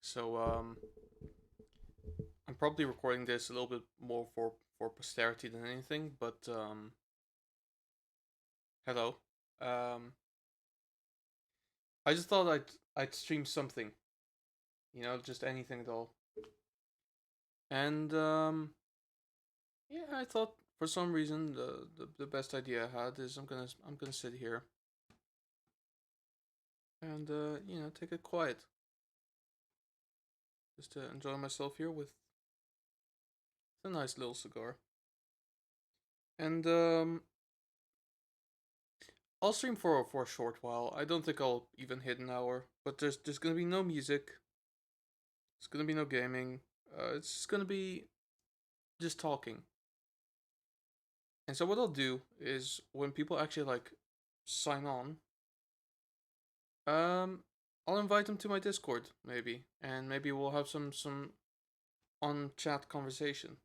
So I'm probably recording this a little bit more for posterity than anything, but hello. Um, I just thought I'd stream something, just anything at all. And yeah, I thought for some reason the best idea I had is I'm gonna sit here and take it quiet, just to enjoy myself here with a nice little cigar. And I'll stream for a short while. I don't think I'll even hit an hour, but there's gonna be no music. It's gonna be no gaming. It's just gonna be just talking. And so what I'll do is when people actually like sign on, um, I'll invite them to my Discord maybe, and maybe we'll have some on chat conversation.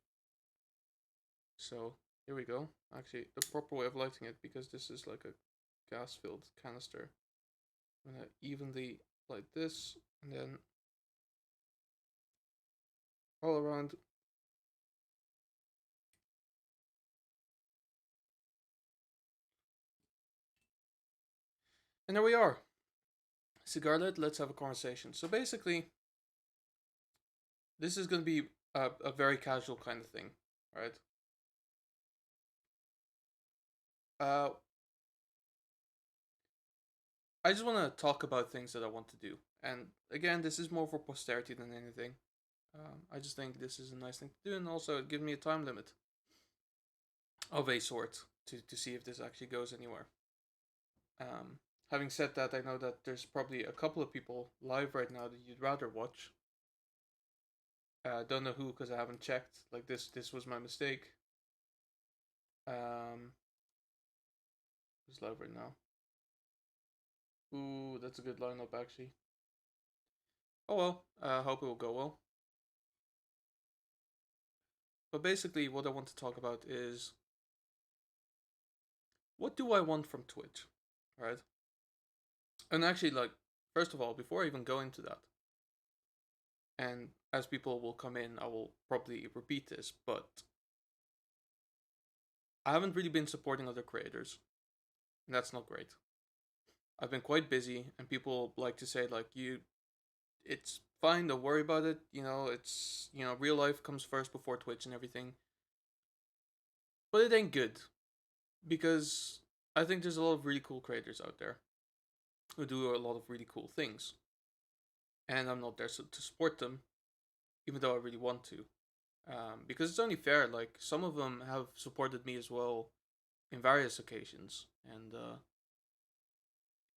So here we go. Actually, the proper way of lighting it, because this is like a gas filled canister. I'm gonna evenly light this, and then all around. And there we are. Cigar lit, let's have a conversation. So basically, this is going to be a very casual kind of thing, right? Uh, I just want to talk about things that I want to do. And again, this is more for posterity than anything. I just think this is a nice thing to do, and also it gives me a time limit of a sort to see if this actually goes anywhere. Um, Having said that, I know that there's probably a couple of people live right now that you'd rather watch. Don't know who because I haven't checked. Like this was my mistake. Um, who's live right now? Ooh, that's a good lineup actually. Oh well, hope it will go well. But basically, what I want to talk about is what do I want from Twitch, right? And actually, like, first of all, before I even go into that, and as people will come in, I will probably repeat this, but I haven't really been supporting other creators, and that's not great. I've been quite busy, and people like to say, like, it's fine, don't worry about it, real life comes first before Twitch and everything. But it ain't good, because I think there's a lot of really cool creators out there who do a lot of really cool things, and I'm not there to support them, even though I really want to, because it's only fair. Like some of them have supported me as well in various occasions, and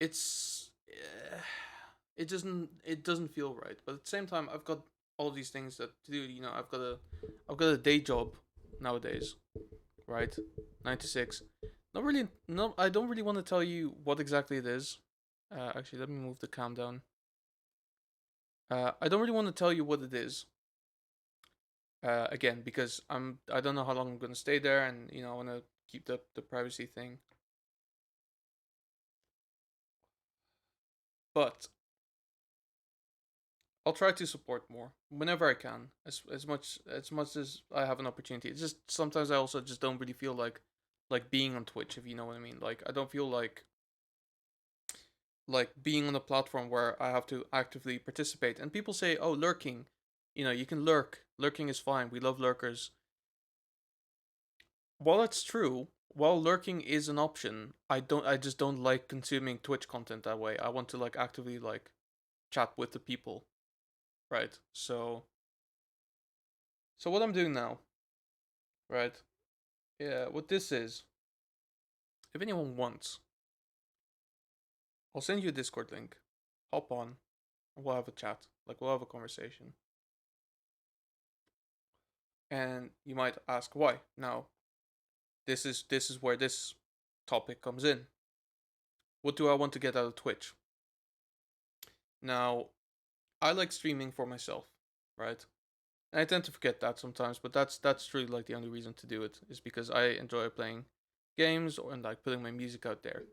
it's it doesn't feel right. But at the same time, I've got all these things that to do. I've got a day job nowadays, right? 9 to 6. Not really. No, I don't really want to tell you what exactly it is. Actually, let me move the cam down. I don't really want to tell you what it is. Again, because I don't know how long I'm gonna stay there, and I want to keep the privacy thing. But I'll try to support more whenever I can, as much as I have an opportunity. It's just sometimes I also just don't really feel like being on Twitch, if you know what I mean. Like I don't feel like being on a platform where I have to actively participate. And people say, "Oh, lurking, you can lurk. Lurking is fine. We love lurkers." While that's true, while lurking is an option, I just don't like consuming Twitch content that way. I want to like actively like chat with the people, right? So what I'm doing now, right? Yeah, what this is, if anyone wants, I'll send you a Discord link. Hop on, and we'll have a chat. Like we'll have a conversation. And you might ask why. Now, this is where this topic comes in. What do I want to get out of Twitch? Now, I like streaming for myself, right? And I tend to forget that sometimes, but that's truly like the only reason to do it is because I enjoy playing games and like putting my music out there.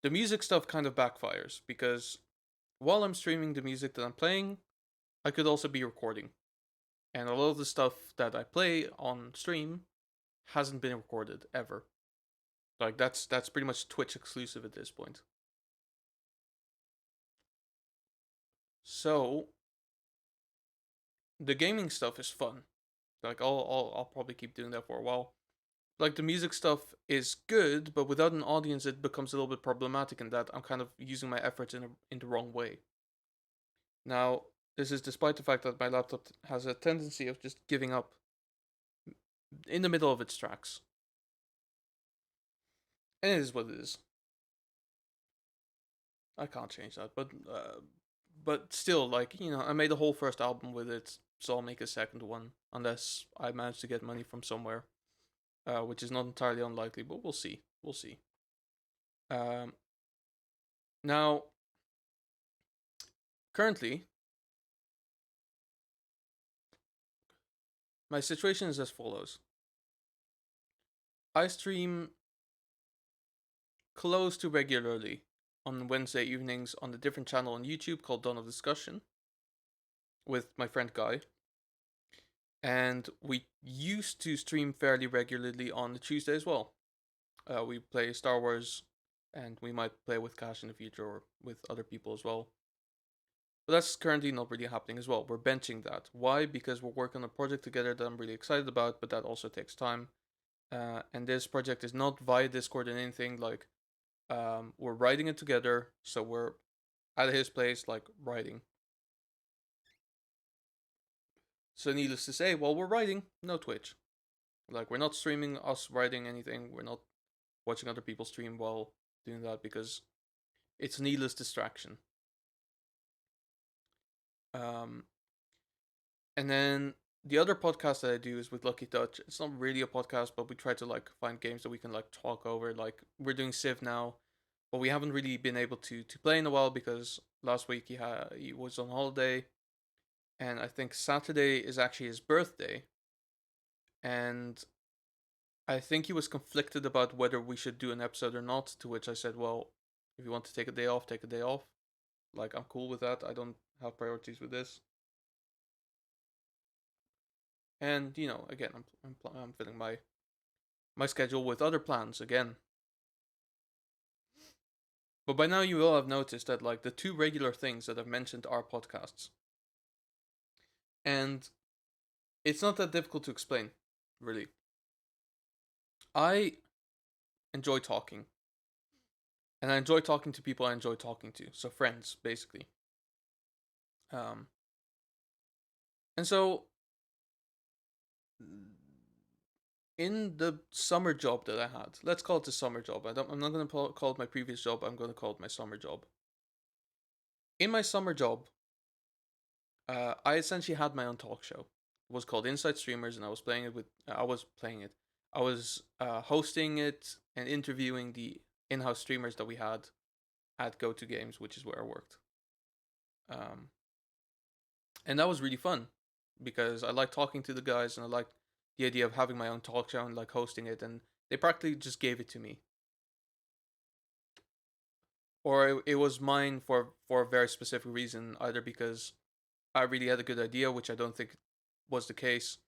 The music stuff kind of backfires because while I'm streaming the music that I'm playing, I could also be recording. And a lot of the stuff that I play on stream hasn't been recorded ever. Like that's pretty much Twitch exclusive at this point. So the gaming stuff is fun. Like I'll probably keep doing that for a while. Like the music stuff is good, but without an audience, it becomes a little bit problematic in that I'm kind of using my efforts in the wrong way. Now, this is despite the fact that my laptop has a tendency of just giving up in the middle of its tracks, and it is what it is. I can't change that, but still, like I made a whole first album with it, so I'll make a second one unless I manage to get money from somewhere, which is not entirely unlikely, but we'll see. We'll see. Um, Now, currently, my situation is as follows. I stream close to regularly on Wednesday evenings on a different channel on YouTube called Dawn of Discussion with my friend Guy. And we used to stream fairly regularly on the Tuesday as well. We play Star Wars, and we might play with Cash in the future or with other people as well. But that's currently not really happening as well. We're benching that. Why? Because we're working on a project together that I'm really excited about, but that also takes time. And this project is not via Discord and anything. Like, we're writing it together, so we're at his place, like writing. So needless to say, while we're writing, no Twitch. Like we're not streaming us writing anything. We're not watching other people stream while doing that because it's needless distraction. Um, and then the other podcast that I do is with Lucky Touch. It's not really a podcast, but we try to like find games that we can like talk over. Like we're doing Civ now, but we haven't really been able to play in a while because last week he was on holiday, and I think Saturday is actually his birthday, and I think he was conflicted about whether we should do an episode or not. To which I said, well, if you want to take a day off, take a day off. Like I'm cool with that. I don't have priorities with this. And again, I'm filling my schedule with other plans again. But by now you will have noticed that like the two regular things that I've mentioned are podcasts, and it's not that difficult to explain, really. I enjoy talking, and I enjoy talking to people I enjoy talking to, so friends basically. Um, and so in the summer job that I had, let's call it the summer job. I'm not going to call it my previous job. I'm going to call it my summer job. In my summer job, I essentially had my own talk show. It was called Inside Streamers, and I was playing it with. I was playing it. I was hosting it and interviewing the in-house streamers that we had at Go To Games, which is where I worked. Um, and that was really fun because I liked talking to the guys, and I liked the idea of having my own talk show and like hosting it, and they practically just gave it to me, or it was mine for a very specific reason, either because I really had a good idea, which I don't think was the case,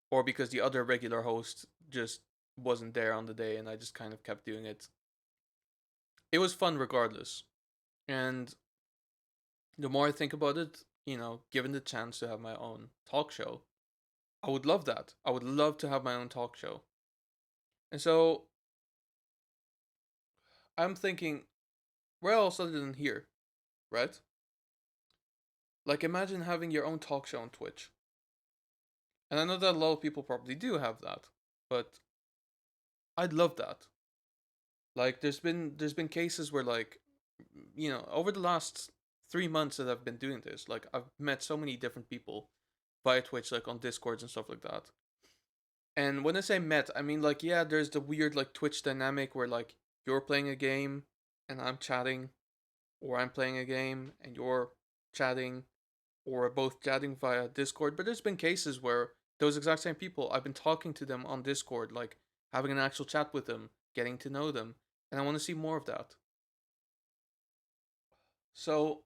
or because the other regular host just wasn't there on the day and I just kind of kept doing it. It was fun regardless. And the more I think about it, given the chance to have my own talk show, I would love that. I would love to have my own talk show. And so I'm thinking, where else other than here, right? Like imagine having your own talk show on Twitch. And I know that a lot of people probably do have that, but I'd love that. Like there's been cases where like over the last 3 months that I've been doing this, like I've met so many different people via Twitch, like on Discords and stuff like that. And when I say met, I mean like yeah, there's the weird like Twitch dynamic where like you're playing a game and I'm chatting, or I'm playing a game and you're chatting, or we're both chatting via Discord. But there's been cases where those exact same people, I've been talking to them on Discord, like having an actual chat with them, getting to know them, and I want to see more of that. So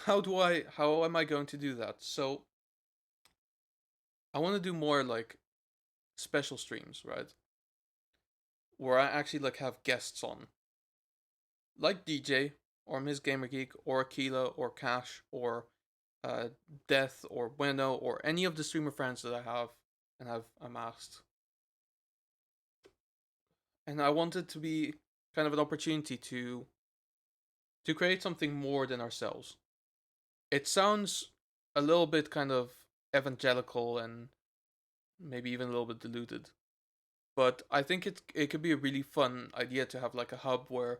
how am I going to do that? So I want to do more like special streams, right? Where I actually like have guests on, like DJ or Miss Gamer Geek or Aquila or Cash or uh, Death or Bueno or any of the streamer friends that I have and have amassed. And I want it to be kind of an opportunity to create something more than ourselves. It sounds a little bit kind of evangelical and maybe even a little bit diluted, but I think it could be a really fun idea to have like a hub where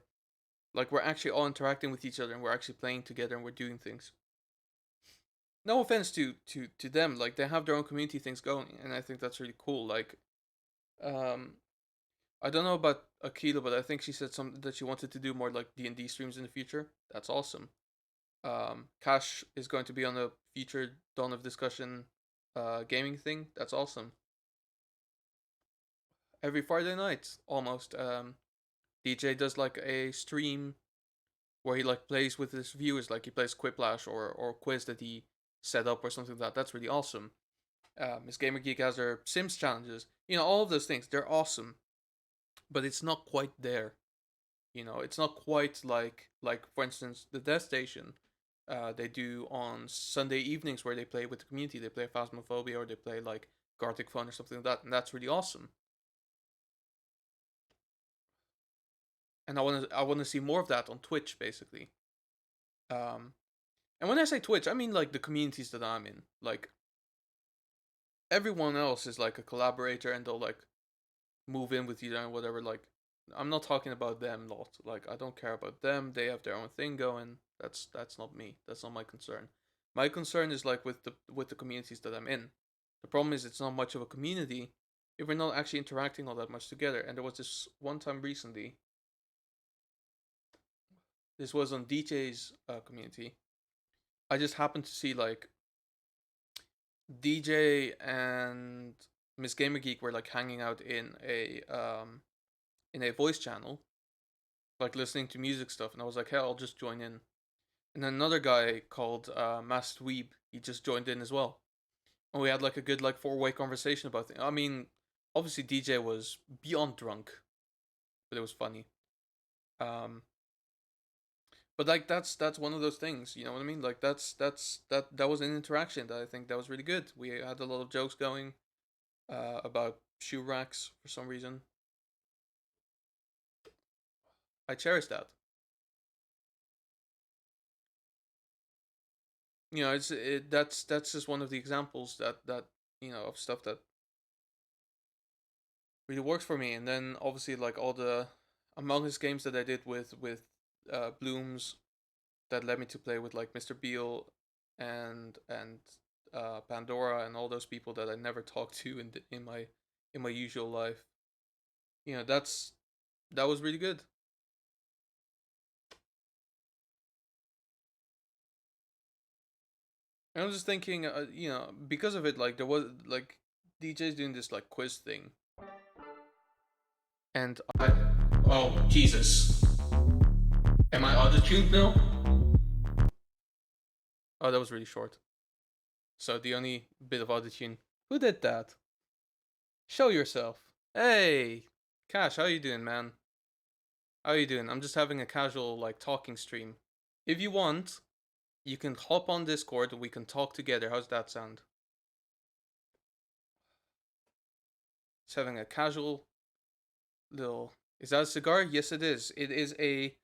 like we're actually all interacting with each other and we're actually playing together and we're doing things. No offense to them, like they have their own community things going, and I think that's really cool. Like, um, I don't know about Akila, but I think she said something that she wanted to do more like D&D streams in the future. That's awesome. Cash is going to be on a future Dawn of Discussion gaming thing. That's awesome. Every Friday night, almost. DJ does like a stream where he like plays with his viewers, like he plays Quiplash or quiz that he set up or something like that. That's really awesome. Miss Gamer Geek has her Sims challenges. You know, all of those things. They're awesome, but it's not quite there. You know, it's not quite like for instance the Death Station. They do on Sunday evenings where they play with the community. They play Phasmophobia or they play like Gartic Fun or something like that, and that's really awesome. And I want to see more of that on Twitch, basically. Um, and when I say Twitch, I mean like the communities that I'm in. Like everyone else is like a collaborator, and they'll like move in with you and whatever. Like I'm not talking about them lot. Like I don't care about them. They have their own thing going. That's not me. That's not my concern. My concern is like with the communities that I'm in. The problem is it's not much of a community if we're not actually interacting all that much together. And there was this one time recently. This was on DJ's community. I just happened to see like DJ and Miss Gamer Geek were like hanging out in a voice channel, like listening to music stuff, and I was like, hey, I'll just join in. And then another guy called Masked Weeb, he just joined in as well, and we had like a good like 4-way conversation about things. I mean, obviously DJ was beyond drunk, but it was funny. Um, but like that's one of those things, you know what I mean? Like that was an interaction that I think that was really good. We had a lot of jokes going about shoe racks for some reason. I cherish that. You know, that's just one of the examples that you know of stuff that really works for me. And then obviously like all the Among Us games that I did with Blooms that led me to play with like Mr. Beal and Pandora and all those people that I never talked to in my usual life. You know, that was really good. And I was just thinking, you know, because of it, like there was like DJ's doing this like quiz thing, and I, oh Jesus, am I auto tuned now? Oh, that was really short. So the only bit of auto tune. Who did that? Show yourself. Hey, Cash, how you doing, man? How you doing? I'm just having a casual like talking stream. If you want, you can hop on Discord and we can talk together. How's that sound? Just having a casual little. Is that a cigar? Yes, it is. It is a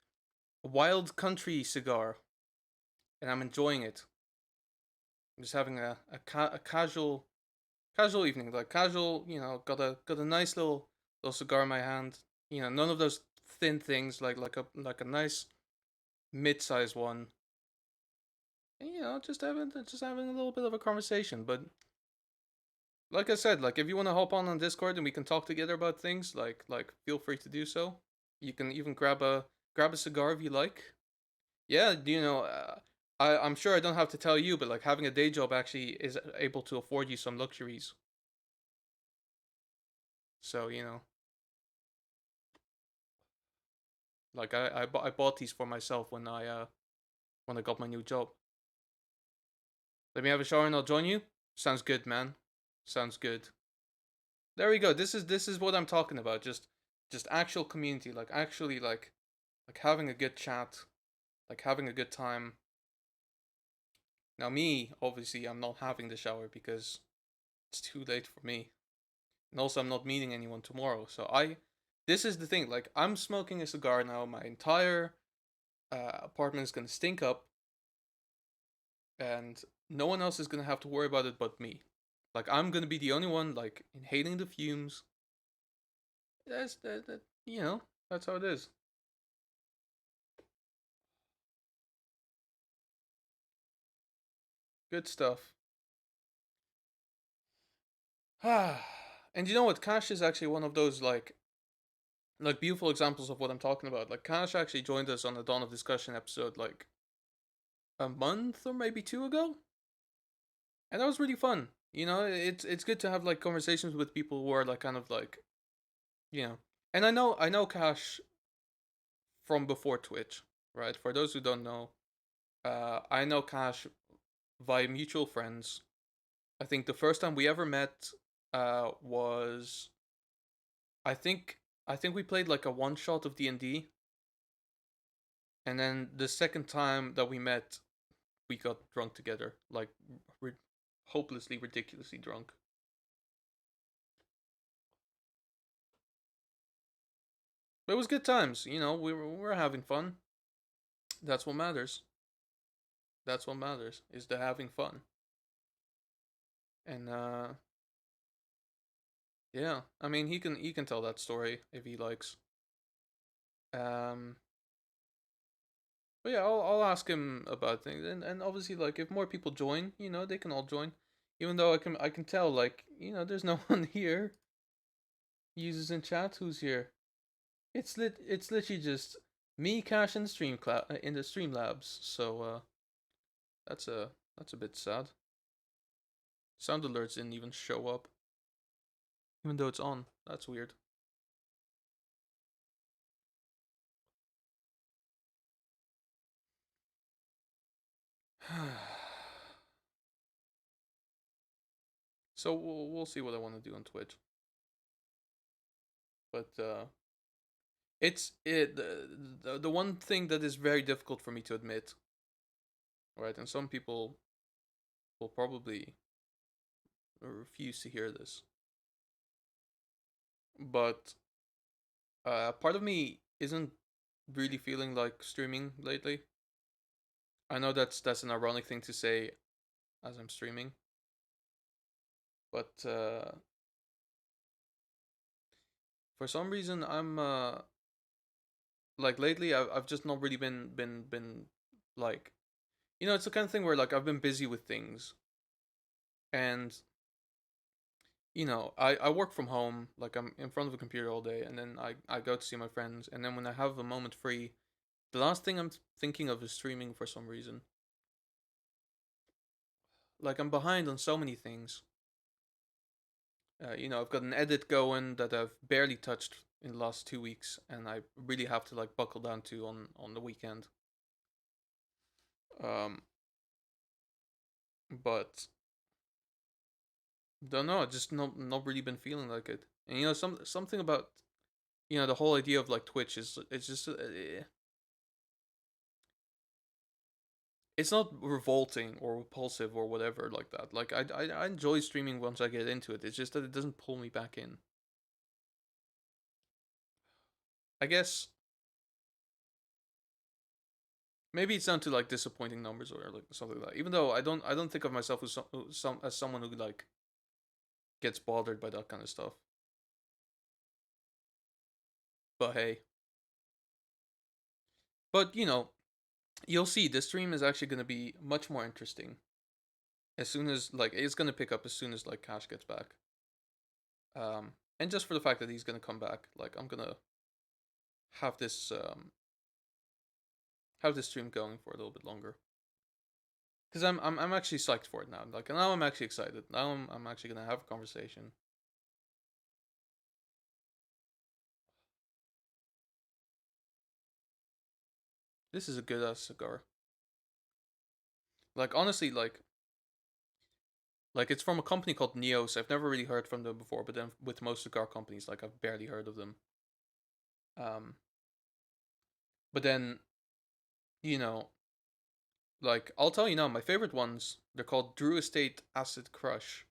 wild country cigar, and I'm enjoying it. I'm just having a casual evening, like casual. You know, got a nice little cigar in my hand. You know, none of those thin things, like a nice mid-sized one. And, you know, just having a little bit of a conversation. But like I said, like if you want to hop on Discord and we can talk together about things, like feel free to do so. You can even grab a cigar if you like. Yeah, you know, I'm sure I don't have to tell you, but like having a day job actually is able to afford you some luxuries. So you know, like I bought these for myself when I got my new job. Let me have a shower and I'll join you. Sounds good, man. Sounds good. There we go. This is what I'm talking about. Just actual community, like actually like having a good chat, like having a good time. Now me, obviously, I'm not having the shower because it's too late for me. And also I'm not meeting anyone tomorrow. So I this is the thing, like I'm smoking a cigar now, my entire apartment is gonna stink up and no one else is gonna have to worry about it but me. Like I'm gonna be the only one like inhaling the fumes. That that's how it is. Good stuff. And you know what? Cash is actually one of those like beautiful examples of what I'm talking about. Like Cash actually joined us on the Dawn of Discussion episode like a month or maybe two ago, and that was really fun. It's good to have like conversations with people who are like kind of like you know. And I know Cash from before Twitch, right? For those who don't know, I know Cash via mutual friends. I think the first time we ever met was I think I think we played like a one shot of D&D, and then the second time that we met, we got drunk together, like ri- hopelessly, ridiculously drunk. But it was good times, we were having fun. That's what matters. That's what matters is the having fun. And yeah, I mean he can tell that story if he likes. Um, but yeah, I'll ask him about things, and obviously like if more people join, they can all join. Even though I can tell like there's no one here. Users in chat, who's here? It's literally just me, Cash, and in the Streamlabs. So that's a bit sad. Sound alerts didn't even show up, even though it's on. That's weird. So we'll see what I want to do on Twitch, but the one thing that is very difficult for me to admit, right? And some people will probably refuse to hear this, but part of me isn't really feeling like streaming lately. I know that's an ironic thing to say as I'm streaming, but for some reason I'm like lately I've just not really been like it's the kind of thing where like I've been busy with things, and I work from home, like I'm in front of a computer all day, and then I go to see my friends, and then when I have a moment free, the last thing I'm thinking of is streaming for some reason. Like I'm behind on so many things. I've got an edit going that I've barely touched in the last 2 weeks, and I really have to like buckle down to on the weekend. Um, but don't know, just not really been feeling like it. And something about the whole idea of like Twitch is it's just it's not revolting or repulsive or whatever like that. Like I enjoy streaming once I get into it. It's just that it doesn't pull me back in. I guess maybe it's down to like disappointing numbers or like something like that. Even though I don't think of myself as as someone who like gets bothered by that kind of stuff. But hey, but you'll see this stream is actually going to be much more interesting as soon as like it's going to pick up as soon as like Cash gets back. And just for the fact that he's going to come back, like I'm going to have this um have this stream going for a little bit longer. Because I'm actually psyched for it now. Like now I'm actually excited. Now I'm actually gonna have a conversation. This is a good ass cigar. Like honestly, like Like it's from a company called Neos. I've never really heard from them before, but then with most cigar companies, like I've barely heard of them. Um, but then you know, like I'll tell you now, my favorite ones they're called Drew Estate Acid Crush,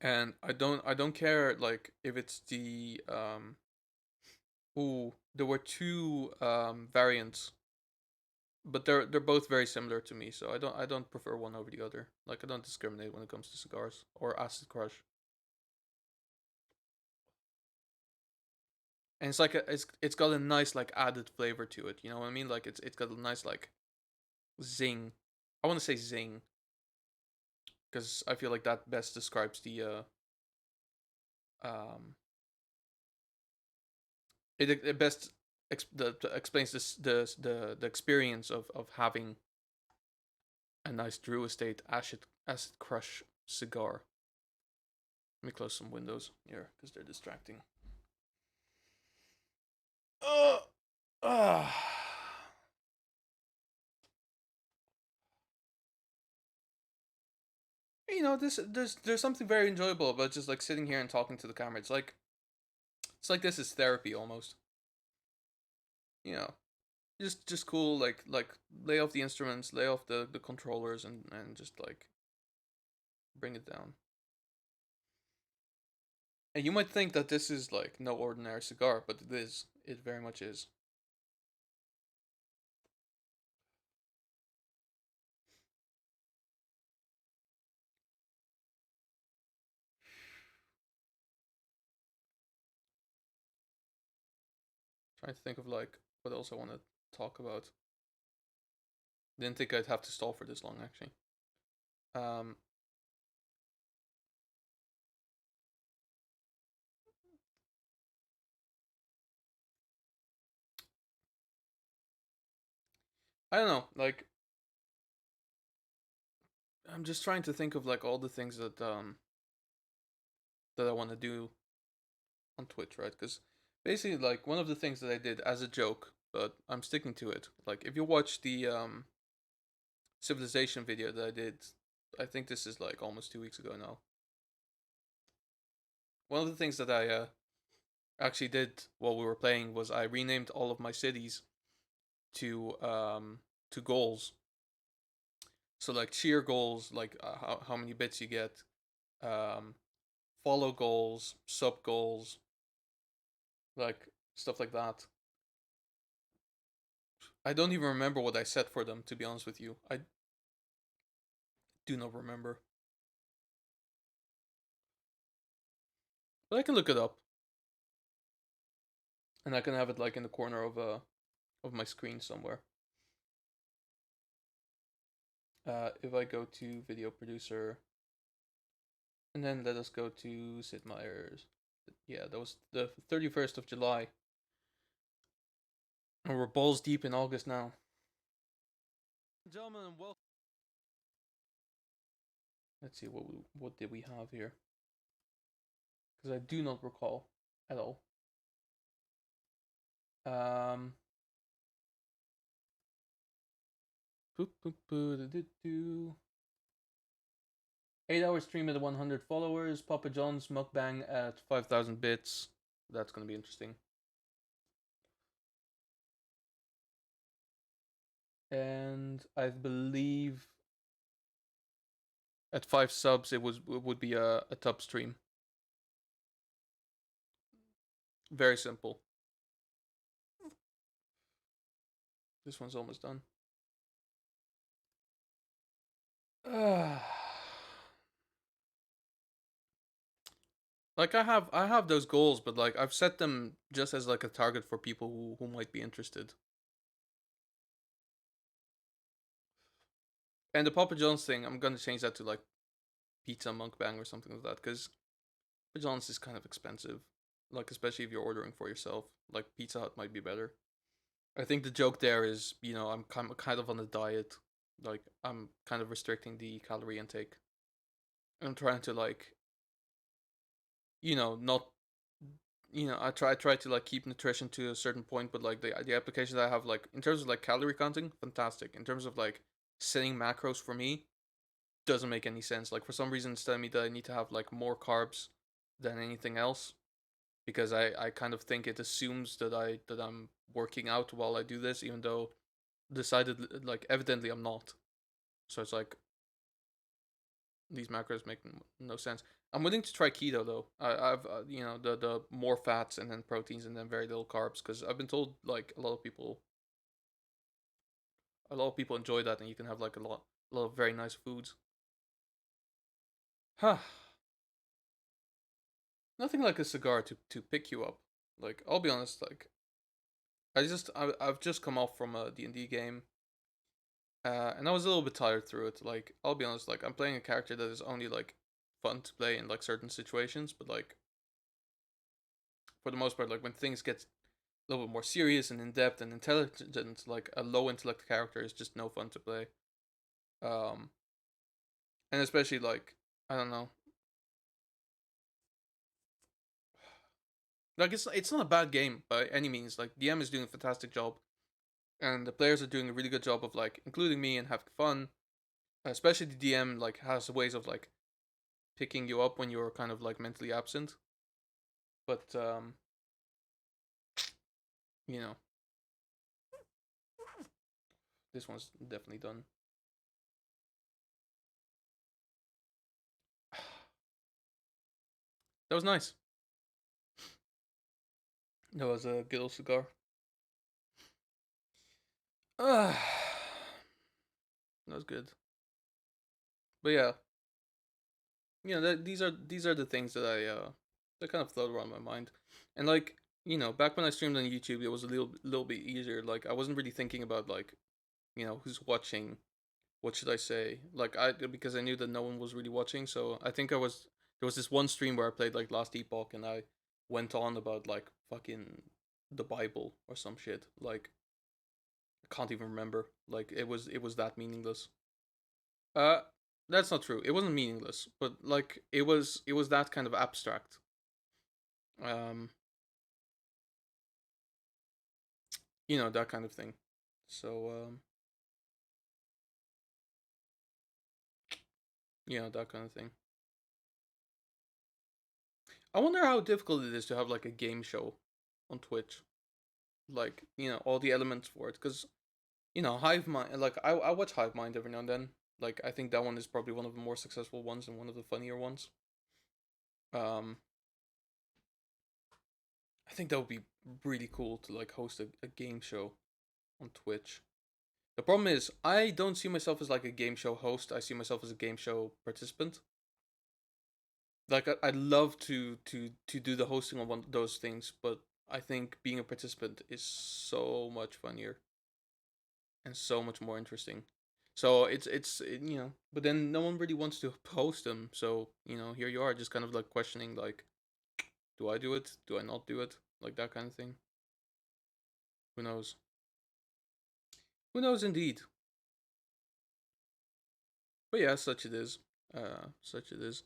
and I don't care like if it's the ooh there were two variants, but they're both very similar to me, so I don't prefer one over the other. Like I don't discriminate when it comes to cigars or Acid Crush. And it's like it's got a nice like added flavor to it. You know what I mean? Like it's got a nice like zing. I want to say zing because I feel like that best describes the um it best explains this the experience of having a nice Drew Estate acid crush cigar. Let me close some windows here because they're distracting. Uh, uh. You know, there's something very enjoyable about just like sitting here and talking to the camera. It's like this is therapy almost. You know, just cool. Like lay off the instruments, lay off the controllers, and just like bring it down. And you might think that this is like no ordinary cigar, but it is. It very much is. Trying to think of like what else I want to talk about. Didn't think I'd have to stall for this long actually. Um, I don't know. Like I'm just trying to think of like all the things that I want to do on Twitch, right? Because basically, like one of the things that I did as a joke, but I'm sticking to it. Like if you watch the Civilization video that I did, I think this is like almost 2 weeks ago now. One of the things that I actually did while we were playing was I renamed all of my cities to goals. So like cheer goals, like how many bits you get, um, follow goals, sub goals, like stuff like that. I don't even remember what I set for them, to be honest with you. I do not remember. But I can look it up. And I can have it like in the corner of my screen somewhere. If I go to video producer and then let us go to Sid Meier's. Yeah, that was the 31st of July. And we're balls deep in August now. Gentlemen, and welcome. Let's see what did we have here? Because I do not recall at all. Um, 8 hour stream at 100 followers. Papa John's mukbang at 5,000 bits. That's gonna be interesting. And I believe at 5 subs it would be a top stream. Very simple. This one's almost done. Like I have those goals, but like I've set them just as like a target for people who might be interested. And the Papa John's thing, I'm gonna change that to like pizza mukbang or something like that, because Papa John's is kind of expensive. Like especially if you're ordering for yourself. Like Pizza Hut might be better. I think the joke there is, I'm kind of on a diet. Like I'm kind of restricting the calorie intake. I'm trying to like, not I try to like keep nutrition to a certain point, but like the applications I have like in terms of like calorie counting, fantastic. In terms of like setting macros for me, doesn't make any sense. Like for some reason, it's telling me that I need to have like more carbs than anything else because I kind of think it assumes that I'm working out while I do this, even though decided like evidently I'm not. So it's like these macros make no sense. I'm willing to try keto though. I've the more fats and then proteins and then very little carbs because I've been told like a lot of people enjoy that and you can have like a lot of very nice foods. Huh. Nothing like a cigar to pick you up. Like I'll be honest, like I've just come off from a D&D game. And I was a little bit tired through it. Like I'll be honest, like I'm playing a character that is only like fun to play in like certain situations, but like for the most part, like when things get a little bit more serious and in depth and intelligent, like a low intellect character is just no fun to play. Um, and especially like I don't know, like it's not a bad game by any means. Like DM is doing a fantastic job, and the players are doing a really good job of like including me and having fun. Especially the DM like has ways of like picking you up when you're kind of like mentally absent. But you know, this one's definitely done. That was nice. That was a good old cigar. That was good. But yeah, these are the things that that kind of float around my mind, and like back when I streamed on YouTube, it was a little bit easier. Like I wasn't really thinking about like who's watching. What should I say? Like because I knew that no one was really watching, so I think there was this one stream where I played like Last Epoch, and I went on about like fucking the Bible or some shit. Like I can't even remember. Like it was that meaningless. Uh, that's not true. It wasn't meaningless, but like it was that kind of abstract. Um, that kind of thing. So that kind of thing. I wonder how difficult it is to have like a game show on Twitch. Like all the elements for it, because Hive Mind. Like I watch Hive Mind every now and then. Like I think that one is probably one of the more successful ones and one of the funnier ones. Um, I think that would be really cool to like host a game show on Twitch. The problem is I don't see myself as like a game show host. I see myself as a game show participant. Like I'd love to do the hosting on one of those things, but I think being a participant is so much funnier and so much more interesting. So but then no one really wants to host them. So here you are, just kind of like questioning, like, do I do it? Do I not do it? Like that kind of thing. Who knows? Who knows, indeed. But yeah, such it is. Such it is.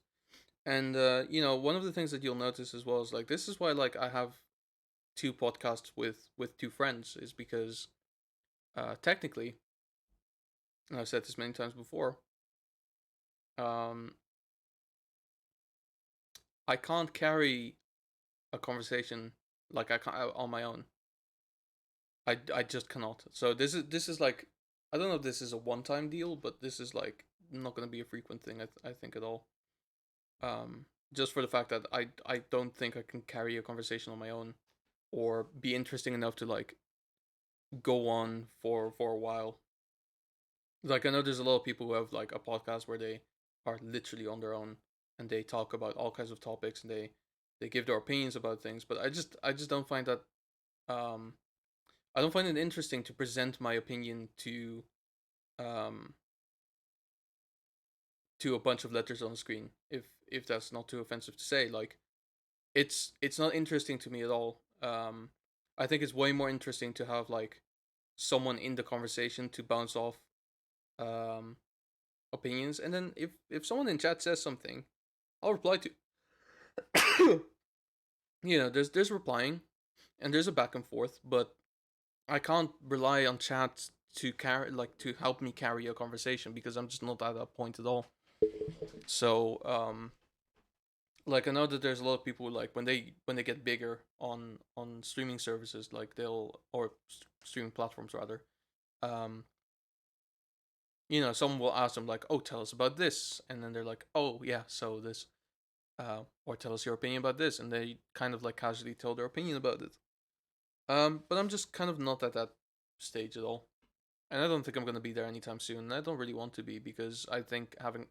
And one of the things that you'll notice as well is like this is why like I have two podcasts with two friends is because technically, and I've said this many times before, um, I can't carry a conversation like I can't on my own. I just cannot. So this is like I don't know if this is a one time deal, but this is like not going to be a frequent thing. I think at all. Um, just for the fact that I don't think I can carry a conversation on my own or be interesting enough to like go on for a while. Like I know there's a lot of people who have like a podcast where they are literally on their own and they talk about all kinds of topics and they give their opinions about things, but I just don't find that um I don't find it interesting to present my opinion um to a bunch of letters on the screen, if that's not too offensive to say. Like it's not interesting to me at all. I think it's way more interesting to have like someone in the conversation to bounce off um opinions, and then if someone in chat says something, I'll reply to. There's replying, and there's a back and forth, but I can't rely on chat to carry like to help me carry a conversation because I'm just not at that point at all. So like I know that there's a lot of people who, like when they get bigger on streaming services, like they'll or streaming platforms rather, um someone will ask them like, "Oh, tell us about this," and then they're like, "Oh yeah, so this," or "Tell us your opinion about this," and they kind of like casually tell their opinion about it. But I'm just kind of not at that stage at all, and I don't think I'm gonna be there anytime soon. And I don't really want to be because I think having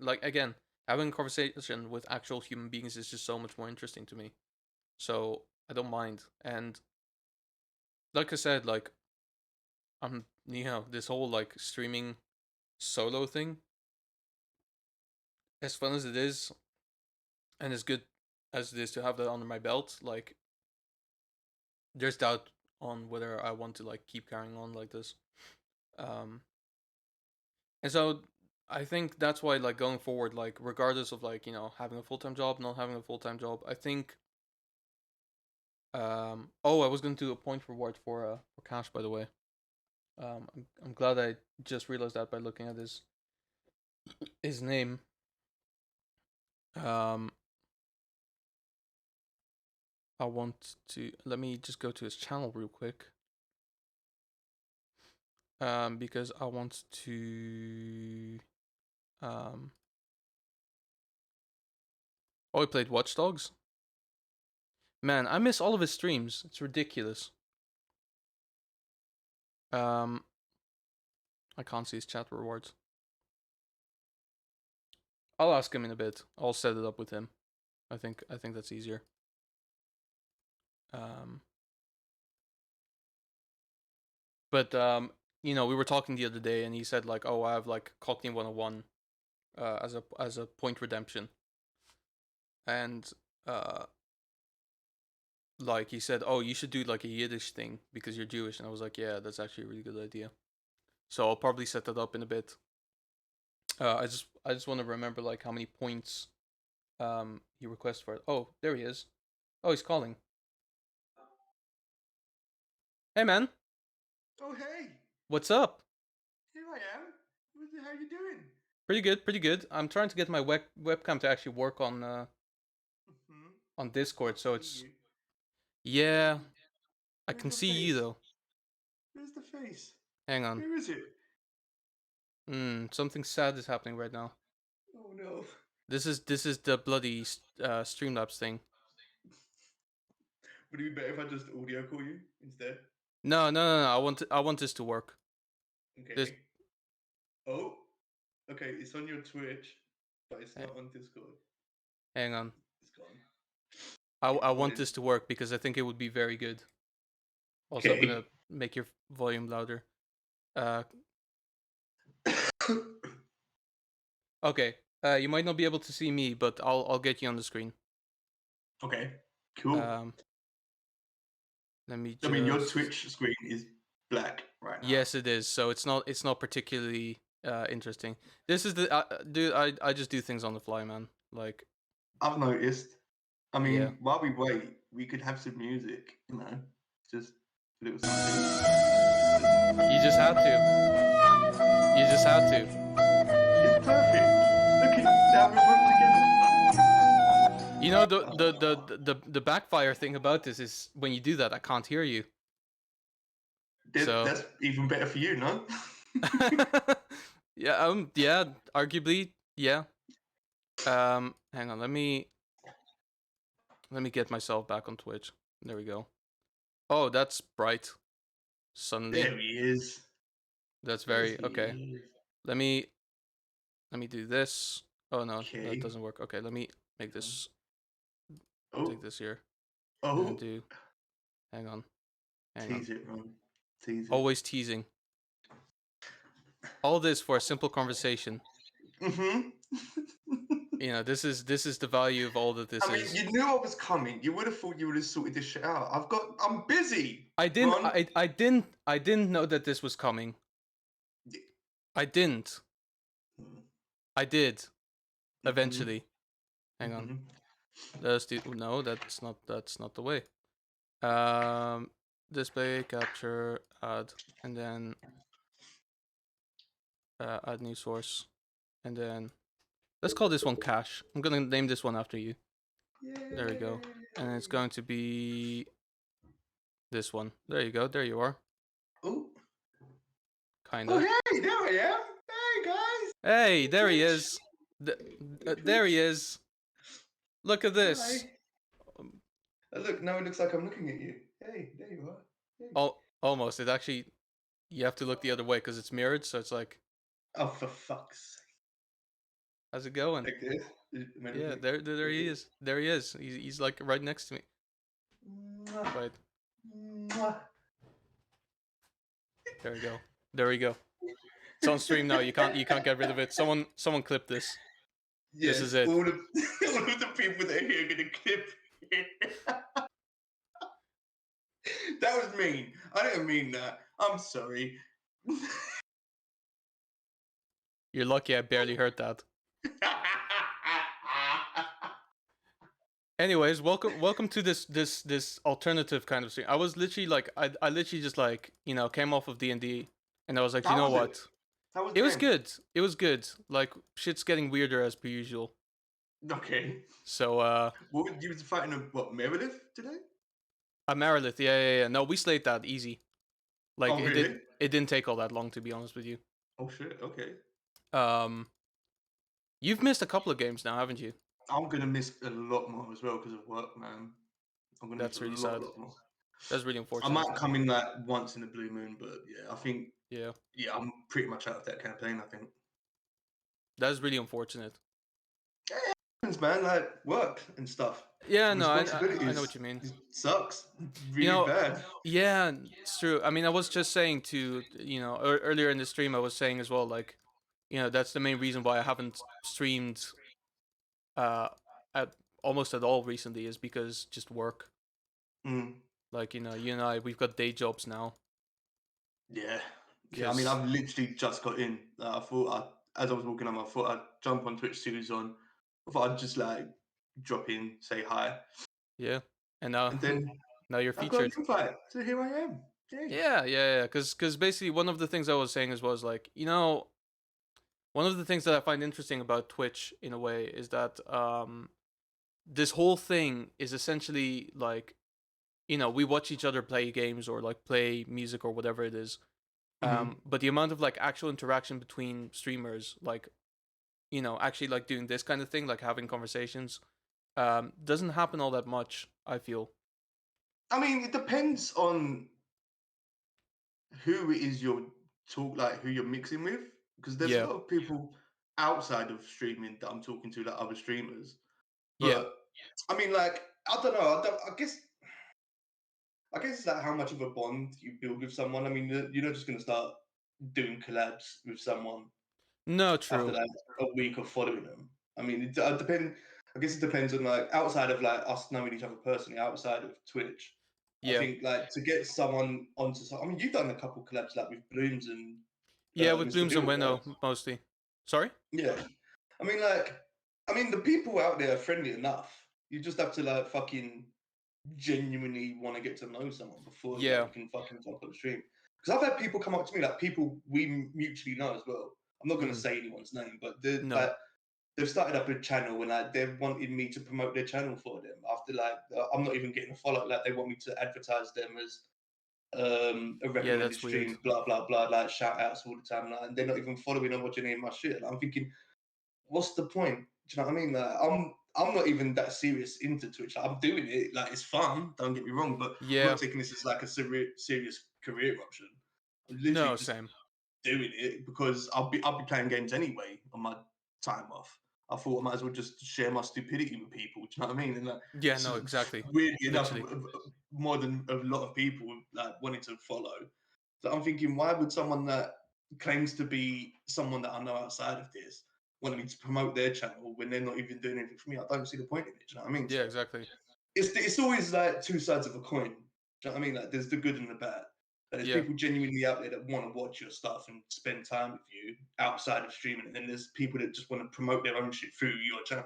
a conversation with actual human beings is just so much more interesting to me. So I don't mind. And like I said, like I'm this whole like streaming solo thing, as fun as it is, and as good as it is to have that under my belt, like there's doubt on whether I want to like keep carrying on like this. Um, and so I think that's why like going forward, like regardless of like having a full time job, not having a full time job, I think. Oh, I was going to do a point reward for Cash, by the way. I'm glad I just realized that by looking at his name. Um, I want to let me just go to his channel real quick. Because I want to um. Oh, he played Watchdogs. Man, I miss all of his streams. It's ridiculous. Um, I can't see his chat rewards. I'll ask him in a bit. I'll set it up with him. I think that's easier. Um, but we were talking the other day, and he said like, "Oh, I have like Cockney 101 as a point redemption," and uh, like he said, "Oh, you should do like a Yiddish thing because you're Jewish," and I was like, "Yeah, that's actually a really good idea." So I'll probably set that up in a bit. I just want to remember like how many points he requests for it. Oh, there he is. Oh, he's calling. Hey man, Oh, hey, what's up? here I am. How you doing? Pretty good, pretty good. I'm trying to get my webcam to actually work Hmm. on I Discord, can't so see it's you. yeah. I Where's can the see you face? though. Where's the face? Hang on. Where is it? Something sad is happening right now. Oh no. This is the bloody Streamlabs thing. Would it be better if I just audio call you instead? No, no, no, no. I want this to work. This. Okay. Oh, okay. It's on your Twitch, but it's eh, not on Discord. Hang on. It's gone. I It's I want recording. this to work because I think it would be very good. Also, I'm Okay. gonna make your volume louder. Uh, okay. You might not be able to see me, but I'll get you on the screen. Okay. Cool. Um, let me I mean, your just. Twitch screen is black right now. Yes, it is. So it's not particularly interesting. This is the dude. I just do things on the fly, man. Like I've noticed. I yeah, mean, while we wait, we could have some music, just a little something. you just had to. You just had to. It's perfect. Look at now we're both together. You know the the the Oh, the the, the backfire thing about this is when you do that, I can't hear you. So that's even better for you, no? yeah, arguably, yeah. Hang on, let me get myself back on Twitch. There we go. Oh, that's bright. Suddenly, There he is. that's There's very okay. he is. Let me let me do this. Oh no, that Okay. doesn't work. Okay, let me make this. Oh, Take this here and oh. do. Hang on, hang on. Tease it, Ron. Tease it. Always teasing. All this for a simple conversation. Mm-hmm. This is the value of all that this I mean, is. you knew I was coming. You would have thought you would have sorted this shit out. I'm busy, I didn't. Ron. I didn't know that this was coming. I didn't. I did. Mm-hmm. Eventually. Hang on. Mm-hmm. Let's do. No, that's not the way. Display capture add and then add new source and then Let's call this one Cash. I'm gonna name this one after you. There we go. Yeah. And it's going to be this one. There you go. There you are. Oh. Oh, Kinda. hey, there I am. Hey, guys. Hey, there he Twitch. is. Hey, There he Twitch. is. Look at this. Hi. Look, now it looks like I'm looking at you. Hey, there you are. Hey. Oh, almost. It actually, you have to look the other way because it's mirrored. So it's like, Oh, for fuck's sake. how's it going? Like this? Yeah, there he is. There he is. He's like right next to me. Mwah. Wait, Mwah. there we go. There we go. It's on stream now. You can't get rid of it. Someone clip this. Yes, This is it. all of the people that are here are gonna clip it. That was mean. I didn't mean that. I'm sorry. You're lucky I barely heard that. Anyways, welcome to this alternative kind of stream. I was literally like I literally just like, came off of D&D and I was like, you How know was it? what? How was It was the good. It was good. Like shit's getting weirder as per usual. game? Okay. So What you was fighting Meredith today? Merilith, yeah. No, we slayed that easy. Like Oh really? it didn't take all that long to be honest with you. Oh shit, okay. Um you've missed a couple of games now, haven't you? I'm gonna miss a lot more as well because of work, man. I'm gonna miss That's a really lot, sad. lot more. That's really I unfortunate. might come in like once in a blue moon, but yeah, I think Yeah. I'm pretty much out of that campaign. I think. That's really unfortunate. Yeah, it happens, man. Like work and stuff, Yeah, no, I know responsibilities. what you mean. It sucks You really know, bad. yeah, it's true. I mean, I was just saying to, earlier in the stream, I was saying as well, like, that's the main reason why I haven't streamed uh at almost at all recently is because just work. Mm. Like, you and I, we've got day jobs now. Yeah, yeah. I mean, Cause I've literally just got in. I thought, as I was walking on, I thought I'd jump on Twitch series on. I thought I'd just like drop in, say hi, yeah, and and then now you're I got an featured. invite. So here I am. Yay. Yeah. Cause basically one of the things I was saying as well is like, one of the things that I find interesting about Twitch in a way is that this whole thing is essentially like, we watch each other play games or like play music or whatever it is. Mhm. But the amount of like actual interaction between streamers, like, actually like doing this kind of thing, like having conversations, doesn't happen all that much, I feel. I mean, it depends on who it is you're like who you're mixing with, because there's a Yeah. lot of people outside of streaming that I'm talking to, like other streamers. Yeah. But I mean, like, I don't know. I guess it's like how much of a bond you build with someone. I mean, you're not just gonna start doing collabs with someone No, after true. like a week of following them. I mean, it depend. I guess it depends on like outside of like us knowing each other personally, outside of Twitch. I Yeah. think like to get someone onto. I mean, you've done a couple collabs like with Blooms and Yeah, with Mr. Blooms and Bill, right? Winnow, mostly. Sorry? Yeah. I mean, like, the people out there are friendly enough. You just have to like fucking genuinely want to get to know someone before like Yeah. you can fucking jump on the stream. Because I've had people come up to me, like people we mutually know as well. I'm not gonna Mm. say anyone's name, but they're No. like they've started up a channel and like they've wanted me to promote their channel for them after like I'm not even getting a follow. Like they want me to advertise them as a Yeah, recommended that's weird. stream, blah blah blah, like shout outs all the time, like, and they're not even following or watching any of my shit. Like, I'm thinking, what's the point? Do you know what I mean? Like, I'm not even that serious into Twitch. Like, I'm doing it, like it's fun. Don't get me wrong, but I'm Yeah. not taking this as like a serious career option. I'm literally No, just same. doing it because I'll be playing games anyway on my time off. I thought I might as well just share my stupidity with people. Do you know what I mean? And like, Yeah, no, exactly. weirdly enough, Literally. more than a lot of people like wanting to follow. So I'm thinking, why would someone that claims to be someone that I know outside of this want me to promote their channel when they're not even doing anything for me? I don't see the point in it. Do you know what I mean? Yeah, So exactly. it's always like two sides of a coin. Do you know what I mean? Like there's the good and the bad. But there's Yeah. people genuinely out there that want to watch your stuff and spend time with you outside of streaming, and then there's people that just want to promote their own shit through your channel.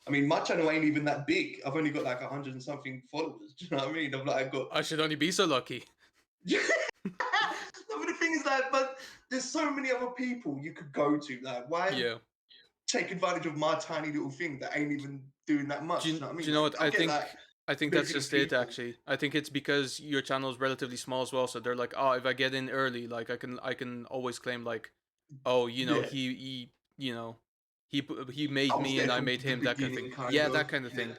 I mean, my channel ain't even that big. I've only got like 100 and something followers. Do you know what I mean? I've got I should only be so lucky. no, but the thing is that, but there's so many other people you could go to. Like, why? Yeah. take advantage of my tiny little thing that ain't even doing that much. Do You you, know what I do mean? you know Like, what? I get like I think that's millions of just it. people. Actually, I think it's because your channel is relatively small as well. So they're like, oh, if I get in early, like I can always claim like, oh, Yeah, you know, he made I was me there and I from made the him, that kind of thing. beginning, kind Yeah, of. that kind of Yeah, thing.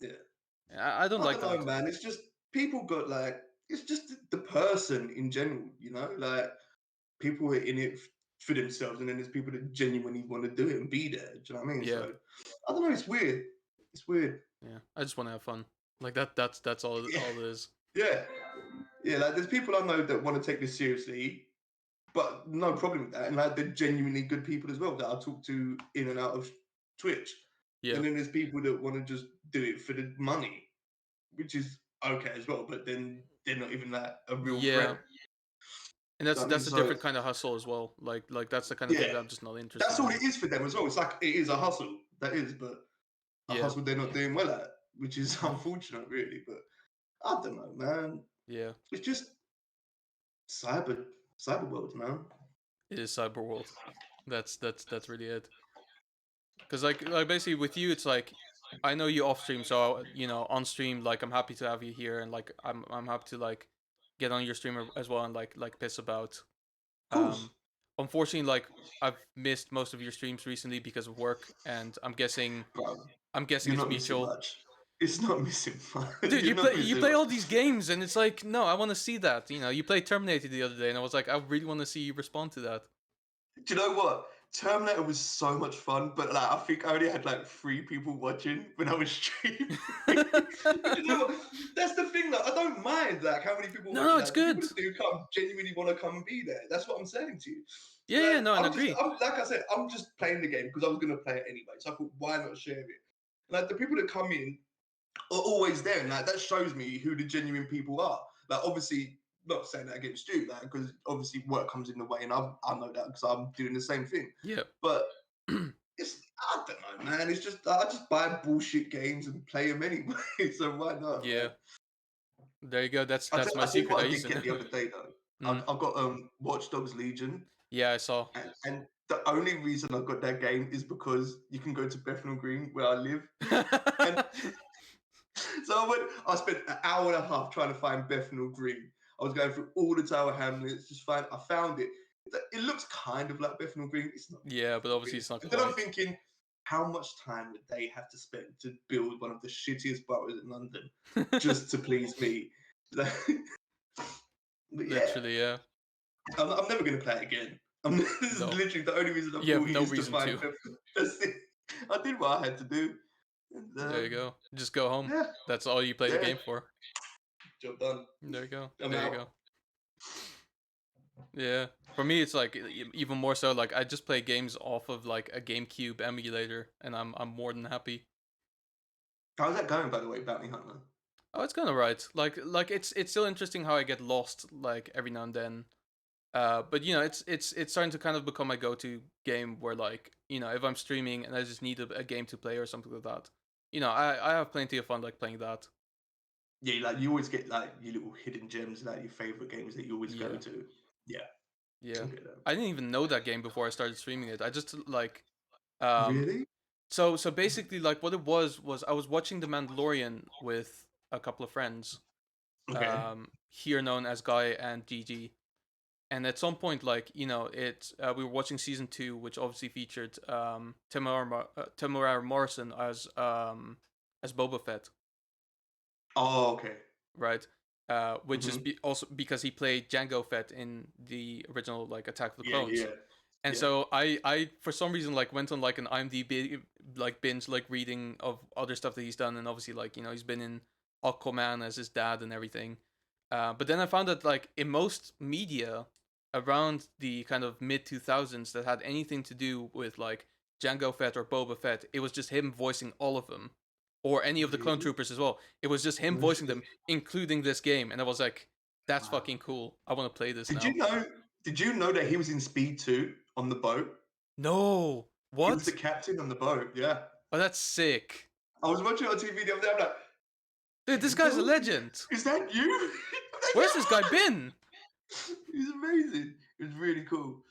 yeah. I don't I like don't know, that. man. It's just people got like it's just the person in general, you know. Like people are in it for themselves, and then there's people that genuinely want to do it and be there. Do you know what I mean? Yeah, So I don't know. It's weird. It's weird. yeah. I just want to have fun. Like that. That's Yeah, all it is. yeah, yeah. Like there's people I know that want to take this seriously, but no problem with that. And like they're genuinely good people as well that I talk to in and out of Twitch. Yeah, And then there's people that want to just do it for the money, which is okay as well. But then they're not even like a real yeah. friend. And Do you know what I mean? that's a So different kind of hustle as well. Like that's the kind of thing yeah, that I'm just not interested that's all in. it is for them as well. It's like it is a hustle. That is, but a Yeah, hustle they're not doing well at, which is unfortunate, really. But I don't know, man. yeah. It's just cyber cyber world, man. It is cyber world. That's really it. Because like basically with you, it's like I know you off stream, so on stream, like I'm happy to have you here, and like I'm happy to like get on your stream as well and like piss about. Of course, Um, Unfortunately, like I've missed most of your streams recently because of work, and bro. I'm guessing You're it's not missing mutual. much. It's not missing much. Dude, You're not you missing play much. all these games, and it's like no, I want to see that. You played Terminator the other day, and I was like, I really want to see you respond to that. Do you know what? Terminator was so much fun, but like I think I only had like 3 people watching when I was streaming. But you know what? That's the thing. Like I don't mind like how many people No, watching. it's Like the people good. that do come genuinely want to come and be there. That's what I'm saying to you. Yeah, yeah, Like no, and agree. I'm like I said, I'm just playing the game because I was gonna play it anyway. So I thought, why not share it? Like the people that come in are always there, and like that shows me who the genuine people are. Like obviously, not saying that against you, like because obviously work comes in the way, and I know that because I'm doing the same thing. Yeah. But it's I don't know, man. It's just I just buy bullshit games and play them anyway. So why not, Yeah. man? There you go. That's my I tell you secret. I what I used did to know. get the other day though. Mm. I got Watchdogs Legion, Yeah, I saw. and the only reason I got that game is because you can go to Bethnal Green where I live, and so I spent an hour and a half trying to find Bethnal Green. I was going through all the Tower Hamlets, I found it. It looks kind of like Bethnal Green. It's not Yeah, but obviously really. it's not And then I'm quite. thinking, how much time would they have to spend to build one of the shittiest boroughs in London just to please me? But yeah, Literally, yeah. I'm never going to play it again. This is No, literally the only reason I you have bought it no is to reason find to. Bethnal. That's it. I did what I had to do. And, There you go. Just go home. yeah, That's all you play the yeah, game for. job done. There you go. I'm There you out. go. Yeah. For me, it's like even more so. Like I just play games off of like a GameCube emulator, and I'm more than happy. How's that going, by the way, Bounty Hunter? Oh, it's kind of right. Like it's still interesting how I get lost like every now and then. But it's starting to kind of become my go-to game where like if I'm streaming and I just need a game to play or something like that, I have plenty of fun like playing that. Yeah, like you always get like your little hidden gems, like your favorite games that you always go Yeah, to. Yeah, yeah. I get that. I didn't even know that game before I started streaming it. I just like um Really? so basically like what it was I was watching The Mandalorian with a couple of friends, Okay. here known as Guy and GG. And at some point, like it's we were watching season 2, which obviously featured Tamara Morrison as Boba Fett, Oh, okay. right? Which is Hmm. also because he played Jango Fett in the original like Attack of the Yeah, Clones. yeah, And yeah. so I for some reason like went on like an IMDb like binge like reading of other stuff that he's done, and obviously like he's been in Aquaman as his dad and everything. But then I found that like in most media around the kind of mid 2000s that had anything to do with like Jango Fett or Boba Fett, it was just him voicing all of them, or any of the clone Really? troopers as well. It was just him No voicing shit. them, including this game, and I was like, that's Wow. fucking cool. I want to play this Did you now. know? Did you know that he was in Speed 2 on the boat? No, He was the what? captain on the boat. Yeah. Oh, that's sick. I was watching it on TV the other day. I'm like, Dude, this guy's a Jango, legend. is that you? I'm like, Where's this guy been? He's amazing. It was really cool.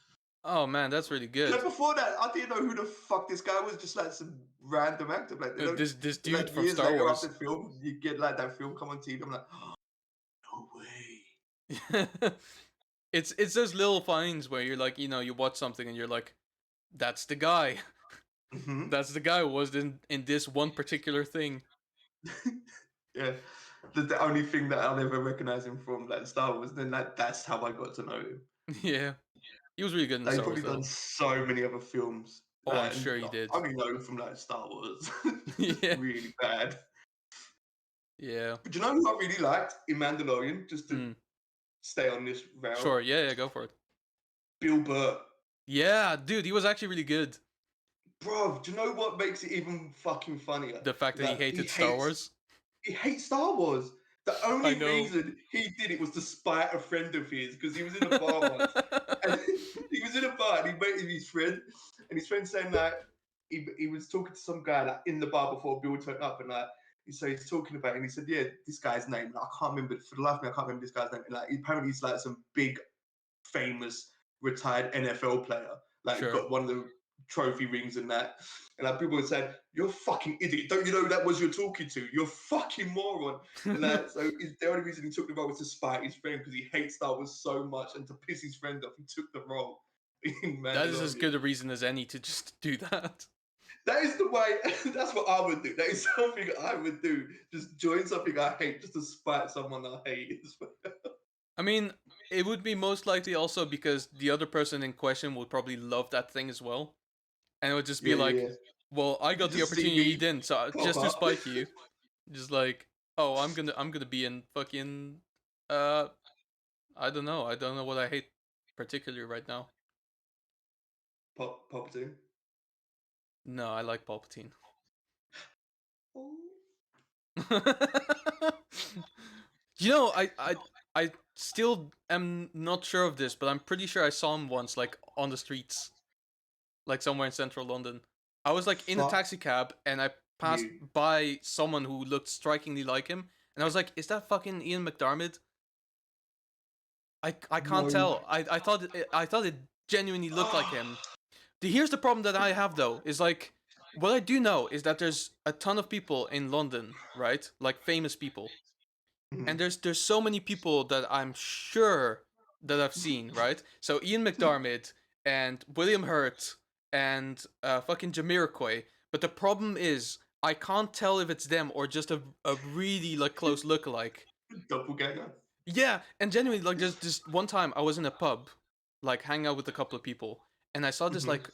Oh man, that's really good. Like before that, I didn't know who the fuck this guy was. Just like some random actor. Like they don't. This dude Like from years Star later Wars. after the film, you get like that film come on TV. I'm like, oh, no way. It's those little finds where you're like, you watch something and you're like, that's the guy. Hmm. That's the guy who was in this one particular thing. Yeah, the only thing that I'll ever recognize him from, like Star Wars. Then that's how I got to know him. Yeah. He was really good in the Like, he's Star Wars probably done film. so many other films. Oh, I'm And sure he I did. only know him from like Star Wars. Yeah. Really bad. Yeah. But you know who I really liked in Mandalorian? Just to Mm. stay on this route, Sure. Yeah, go for it. Bill Burr. Yeah, dude, he was actually really good. Bro, do you know what makes it even fucking funnier? The fact that he That hated Star Wars. he hates Star Wars. The I only know. reason he did it was to spite a friend of his because he was in a bar once. And he was in a bar and he met his friend, and his friend saying that he was talking to some guy like in the bar before Bill turned up, and like so he's talking about it, and he said, yeah, this guy's name. Like, I can't remember for the life of me, I can't remember this guy's name. And, like, apparently he's like some big famous retired NFL player, like Sure. got one of the trophy rings and that. And like people would say, "You're a fucking idiot! Don't you know that was you're talking to? You're a fucking moron!" And that, so the only reason he took the role was to spite his friend because he hates Star Wars so much, and to piss his friend off, he took the role in That is as Mandalorian. good a reason as any to just do that. That is the way. That's what I would do. That is something I would do. Just join something I hate just to spite someone I hate. I mean, it would be most likely also because the other person in question would probably love that thing as well. And it would just be Yeah, yeah, like, yeah. well, I You got the just see opportunity, you me didn't, so pop just to up. spite you, just like, oh, I'm gonna be in fucking, uh, I don't know what I hate particularly right now. Palpatine. No, I like Palpatine. Oh. I still am not sure of this, but I'm pretty sure I saw him once, like on the streets, like somewhere in central London. I was like in a Fuck taxi cab and I passed you. by someone who looked strikingly like him, and I was like, "Is that fucking Ian McDiarmid?" I can't No. tell. I thought it genuinely looked like Ah. him. Here's the problem that I have though is like what I do know is that there's a ton of people in London, right? Like famous people, and Mhm. there's so many people that I'm sure that I've seen, right? So Ian McDiarmid and William Hurt and fucking Jamiroquai. But the problem is I can't tell if it's them or just a really like close lookalike. Doppelganger. Yeah, and genuinely like just one time I was in a pub, like hanging out with a couple of people, and I saw this Mhm. like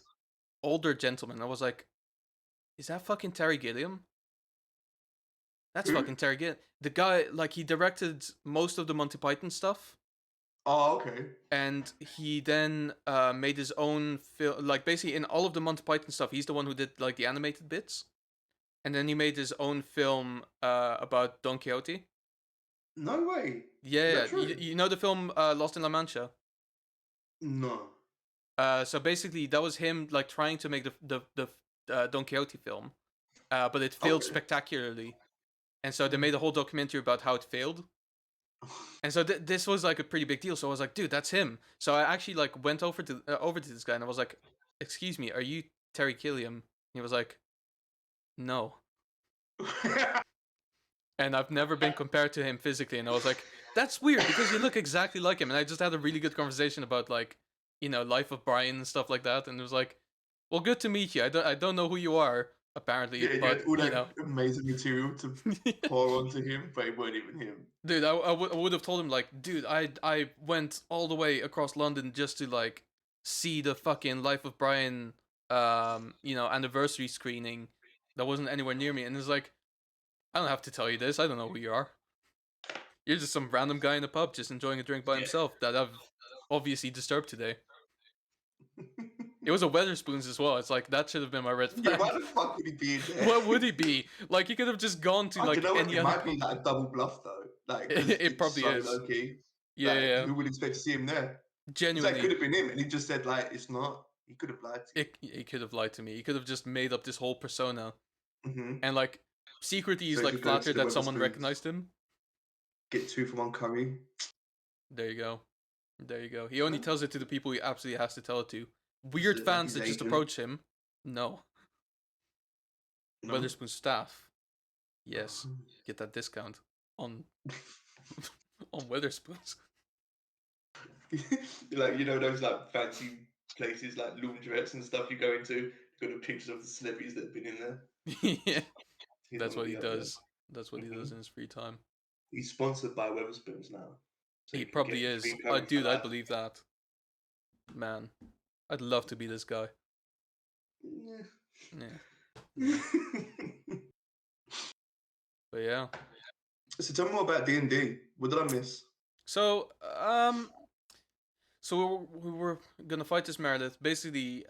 older gentleman. I was like, is that fucking Terry Gilliam? That's Who? fucking Terry Gilliam. The guy, like, he directed most of the Monty Python stuff, Oh, okay. and he then made his own film. Like, basically, in all of the Monty Python stuff, he's the one who did like the animated bits, and then he made his own film about Don Quixote. No way. Is Yeah, that yeah. You, true? you know the film Lost in La Mancha. No. So basically, that was him like trying to make the Don Quixote film, but it failed Okay. spectacularly, and so they Mm. made a whole documentary about how it failed. And so this was like a pretty big deal. So I was like, dude, that's him. So I actually like went over to this guy and I was like, excuse me, are you Terry Gilliam? And he was like, no. And I've never been compared to him physically. And I was like, that's weird because you look exactly like him. And I just had a really good conversation about like, Life of Brian and stuff like that. And it was like, well, good to meet you. I don't know who you are apparently, Yeah, you had but all that amazing material to dude, pour onto him, but it weren't even him. I would have told him like, dude, I went all the way across London just to like see the fucking Life of Brian anniversary screening that wasn't anywhere near me, and it's like, I don't have to tell you this. I don't know who you are. You're just some random guy in a pub just enjoying a drink by Yeah. himself that I've obviously disturbed today. It was a Weatherspoons as well. It's like that should have been my red Yeah, why flag. the fuck would he be in there? What would he be? Like he could have just gone to I don't like know. any It other might be pub. like a double bluff though, like because It it's probably so is. low key. Yeah, Like, yeah. who would expect to see him there? Because that could Genuinely. have been him, and he just said like, "It's not." He could have lied to He could have lied to me. He could have just made up this whole persona you. Mm-hmm. and like secretly So he's he like could go to flattered the that someone Weatherspoons, recognized him. get 2 for 1 curry. There you go. There you go. He only Man. tells it to the people he absolutely has to tell it to. Weird like fans his that just agent. approach him, no. No. Weatherspoon staff, yes, get that discount on on Weatherspoons. Like those like fancy places like laundrettes and stuff you go into. Got the pictures of the celebrities that have been in there. Yeah, He'd that's want to what he be up there. does. That's what he does in his free time. He's sponsored by Weatherspoons now, so He he can probably get is. free clothing for Dude, I life. believe that. Man, I'd love to be this guy. Yeah. But yeah. So tell me more about D&D. What did I miss? So, so we were gonna fight this Meredith. Basically,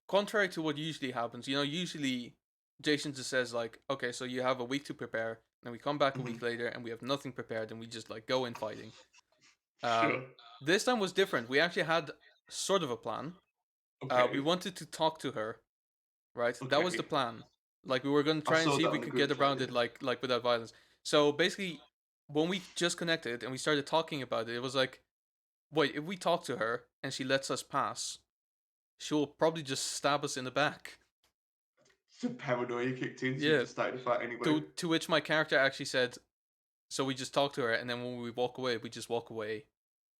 contrary to what usually happens, usually Jason just says like, okay, so you have a week to prepare, and we come back a Mhm. week later and we have nothing prepared, and we just like go in fighting. Sure. This time was different. We actually had sort of a plan. We Okay. wanted to talk to her, right? That was the Okay. plan. Like we were gonna I try and saw see if that we on the could group get chat. around it, Yeah. like without violence. So basically, when we just connected and we started talking about it, it was like, wait, if we talk to her and she lets us pass, she'll probably just stab us in the back. The paranoia kicked in, so you Yeah. just started to fight anyway. To which my character actually said, so we just talk to her, and then when we walk away, we just walk away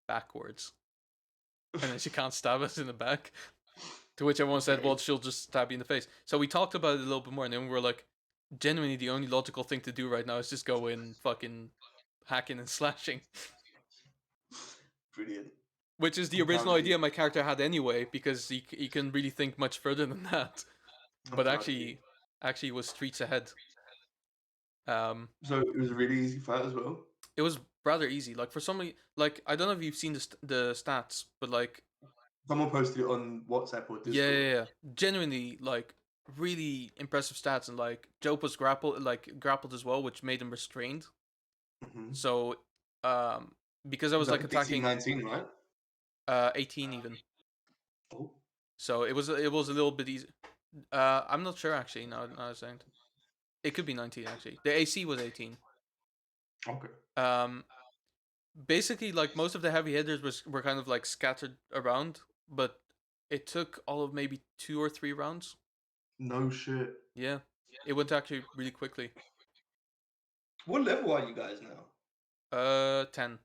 backwards, and then she can't stab us in the back. To which everyone said, Okay. well, she'll just stab you in the face. So we talked about it a little bit more, and then we were like, genuinely, the only logical thing to do right now is just go in fucking hacking and slashing. Brilliant. Which is the I'm original proud of you. idea my character had anyway, because he can really think much further than that. I'm But proud of you. actually was streets ahead. Um, So it was a really easy fight as well. it was rather easy. Like for somebody, like I don't know if you've seen the stats, but like Someone posted it on WhatsApp or yeah, Discord. yeah, yeah, genuinely like really impressive stats, and like Jope was grappled as well, which made him restrained. Mm-hmm. So, because I Was was that like the DC attacking 19, right? 18 even, Oh, so it was a little bit easy. I'm not sure actually. Now I'm saying it could be 19 actually. The AC was 18. okay. Um, basically like most of the heavy hitters were kind of like scattered around, but it took all of maybe 2 or 3 rounds. No shit. Yeah, it went actually really quickly. What level are you guys now? 10.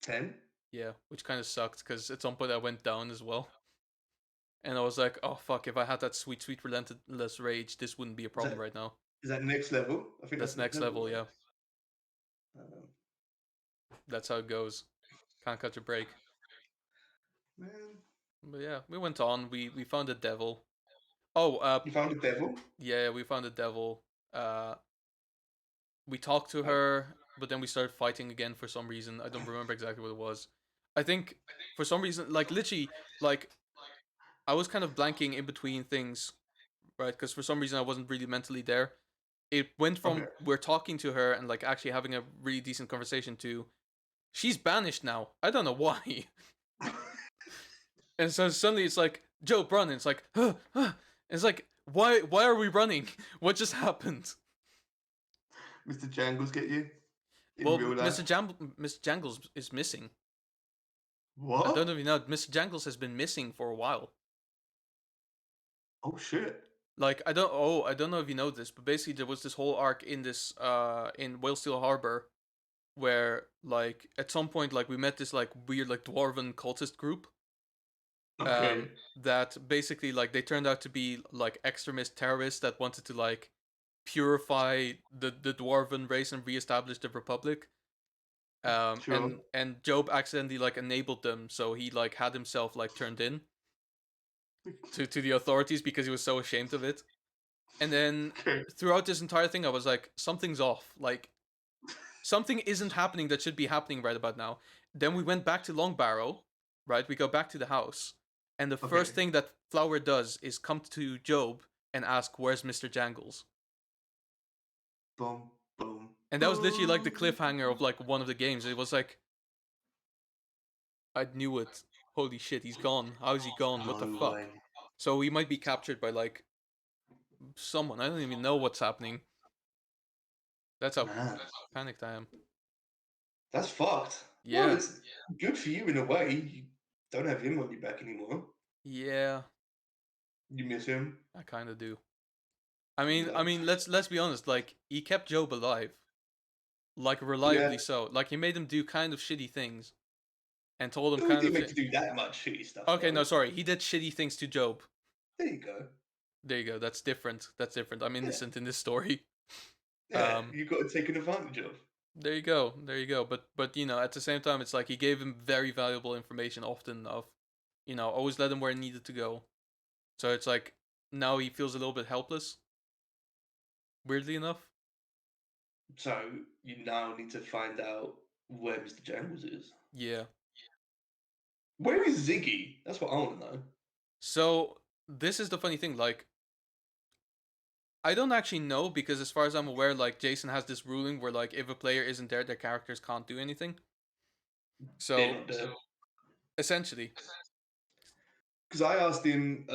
10? Yeah, which kind of sucked because at some point I went down as well, and I was like, oh fuck, if I had that sweet sweet relentless rage, this wouldn't be a Is problem that right now. is that next level? I think That's that's next next level, level, right? yeah. Um, That's how it goes. Can't catch a break. man, But yeah, we went on. We found a devil. Oh, you found a devil? yeah, we found a devil. Uh, we talked to Uh, her, but then we started fighting again for some reason. I don't remember exactly what it was. I think for some reason, like literally, like I was kind of blanking in between things, right? Because for some reason I wasn't really mentally there. It went okay. from we're talking to her and like actually having a really decent conversation to she's banished now. I don't know why. And so suddenly it's like Joe run. And it's like, huh, huh. And it's like, why are we running? What just happened? Mr. Jangles get you in Well, real life? Mr. Jangles is missing. I don't What? know if you know, Mr. Jangles has been missing for a while. Oh shit. Like I don't know if you know this, but basically there was this whole arc in this in Whalesteel Harbor where like at some point like we met this like weird like dwarven cultist group Okay. that basically like they turned out to be like extremist terrorists that wanted to like purify the dwarven race and reestablish the republic. Sure. And Job accidentally like enabled them, so he like had himself like turned in to the authorities because he was so ashamed of it. And then Okay. throughout this entire thing I was like, something's off, like something isn't happening that should be happening right about now. Then we went back to Long Barrow, right? We go back to the house, and the Okay. first thing that Flower does is come to Job and ask, where's Mr. Jangles? Boom. Boom. And that was literally like the Boom. cliffhanger of like one of the games. It was like, I knew it. Holy shit, he's gone. How is he gone? What the No fuck? way. So he might be captured by like someone. I don't even know what's happening. That's how Man. panicked I am. That's fucked. Well, Yeah. it's good for you in a way. Don't have him on your back anymore. Yeah, You miss him? I kind of do. I mean, Like, let's be honest. Like, he kept Job alive, like yeah. reliably so. Like, he made him do kind of shitty things, and told him No, he kind didn't of make shit. you do that much shitty stuff, Okay, no, though. sorry. He did shitty things to Job. There you go. There you go. That's different. That's different. I'm Yeah. innocent in this story. Yeah, Um, you got to take an advantage of. there you go. There you go. But you know, at the same time, it's like he gave him very valuable information often enough. You know, always led him where he needed to go. So it's like now he feels a little bit helpless. Weirdly enough. So you now need to find out where Mr. Jangles is. Yeah. Where is Ziggy? That's what I want to know. So this is the funny thing. Like, I don't actually know because as far as I'm aware, like Jason has this ruling where like if a player isn't there, their characters can't do anything. They're So not there. essentially, Because I asked him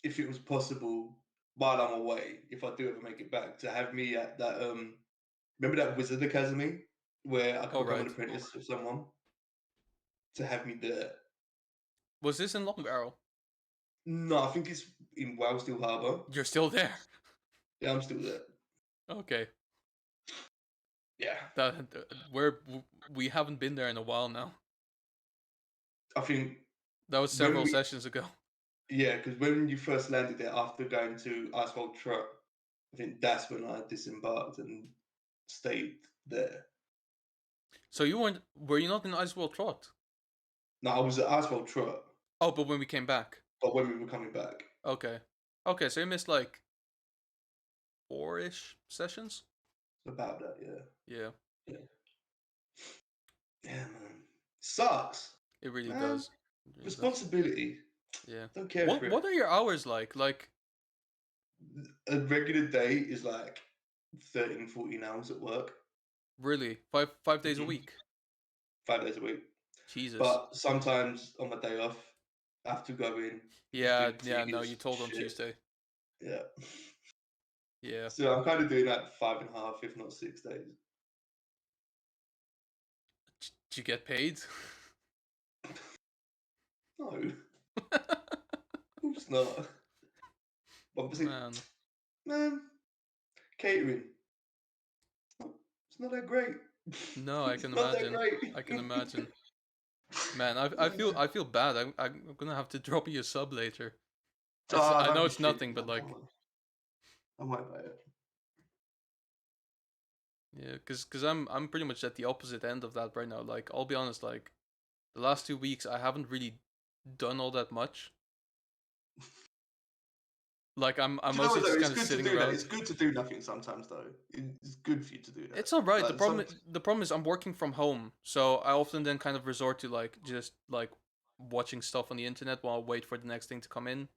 if it was possible while I'm away, if I do ever make it back, to have me at that. Remember that Wizard Academy where I could all become an right. apprentice of someone? To have me there. Was this in Long Barrel? No, I think it's in Wildsteel Harbour. You're still there. Yeah, I'm still there. Okay. Yeah, That we're we haven't been there in a while now. I think That was when several we sessions ago. yeah, because when you first landed there after going to Asphalt Truck, I think that's when I disembarked and stayed there. So you weren't? Were you not in Iceworld Trot? No, I was at Asphalt Truck, Oh, but when we came back. but when we were coming back, Okay. Okay, so you missed like four-ish sessions. about that, yeah, Yeah, yeah, yeah, man, sucks, it really man. does. It really does. Responsibility, Yeah. don't care What for What it. are your hours like? Like A regular day is like 13, 14 hours at work, really five days a hmm week? 5 days a week. Jesus. But sometimes on my day off, I have to go in, Yeah, do yeah. No, tickets, you told on shit. Tuesday. Yeah. Yeah. So I'm kind of doing that 5.5, if not 6 days. Did you get paid? No, of course not. But obviously, Man, man, catering, it's not that great. no, I It's can not that imagine. I can great. imagine. Man, I feel bad. I'm gonna have to drop you a sub later. Oh, I don't know be it's silly, nothing, but man. like, Don't worry about it. yeah, cause I'm pretty much at the opposite end of that right now. Like, I'll be honest, like the last 2 weeks I haven't really done all that much. Like, I'm Do you know mostly what though? just It's kind of good to sitting do that. around. It's good to do nothing sometimes, though. It's good for you to do that. It's all right. Like some, The problem is I'm working from home, so I often then kind of resort to like just like watching stuff on the internet while I wait for the next thing to come in.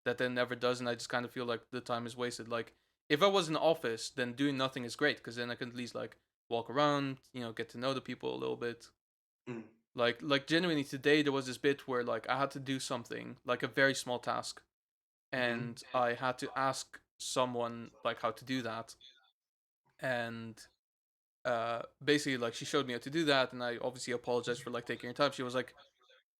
That then never does, and I just kind of feel like the time is wasted. Like if I was in the office, then doing nothing is great because then I can at least like walk around, you know, get to know the people a little bit. mm, Like genuinely today there was this bit where like I had to do something like a very small task, hmm and I had to ask someone like how to do that, and basically like she showed me how to do that, and I obviously apologized for like taking her time. She was like,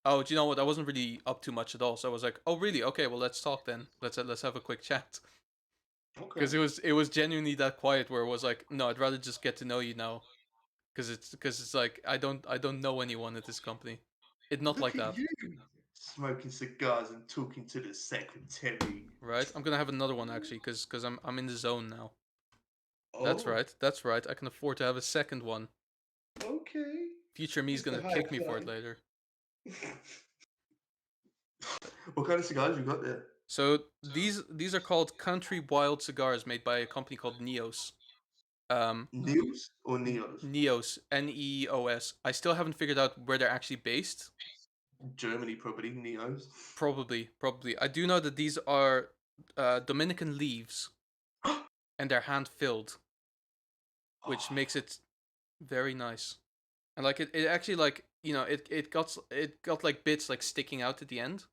"Oh, do you know what? I wasn't really up to much at all." So I was like, "Oh, really? Okay, well let's talk then. Let's have a quick chat." okay. Because it was genuinely that quiet where it was like, "No, I'd rather just get to know you now." Because it's like I don't know anyone at this company. It not Look like at that, you, smoking cigars and talking to the secretary. right? I'm gonna have another one actually because I'm in the zone now. That's Oh, right. That's right. I can afford to have a second one. okay, Future me's Mr. gonna High kick me for it Fly. later. What kind of cigars you got there? So these are called Country Wild cigars made by a company called Neos. Um, Neos or Neos? Neos, Neos. I still haven't figured out where they're actually based. Germany, probably Neos. Probably. I do know that these are Dominican leaves and they're hand filled, which Oh, makes it very nice. And like it actually like you know it got like bits like sticking out at the end.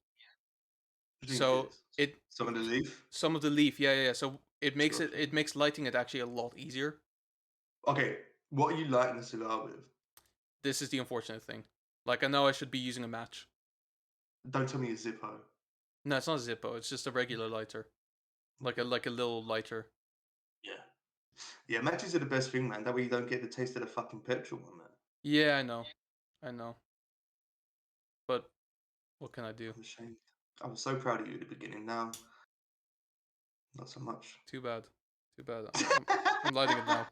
I think So it's it some of the leaf. some of the leaf, yeah. So Sure, sure. it makes lighting it actually a lot easier. Okay, what are you lighting the cigar with? This is the unfortunate thing. Like I know I should be using a match. Don't tell me a Zippo. No, it's not a Zippo. It's just a regular lighter, like a little lighter. Yeah. Yeah, matches are the best thing, man. That way you don't get the taste of the fucking petrol on that. Yeah, I know, but what can I do? I'm ashamed. I was so proud of you at the beginning. Now, not so much. Too bad, too bad. I'm lighting it now.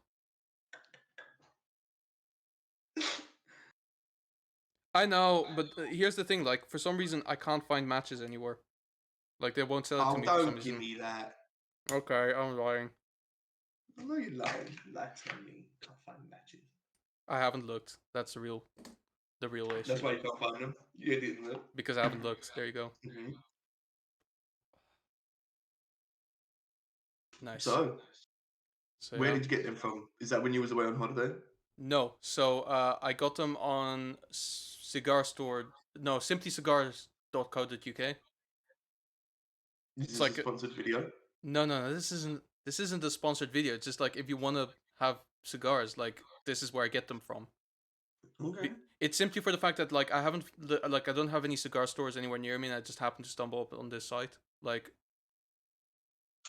I know, but here's the thing. Like, for some reason, I can't find matches anywhere. Like, they won't sell it to Oh, me for some don't give reason. me that. Okay, I'm lying. I know you're lying. Lie to me. Can't find matches. I haven't looked. That's the real That's issue. why you can't find them. You didn't look. Because I haven't looked. There you go. Hmm. Nice. So, So where yeah. did you get them from? Is that when you was away on holiday? No. So I got them on Cigar Store. No, simplycigars.co.uk. Is It's this a like sponsored video? no. This isn't a sponsored video. It's just like if you want to have cigars, like this is where I get them from. Okay. It's simply for the fact that like I don't have any cigar stores anywhere near me, and I just happened to stumble up on this site. Like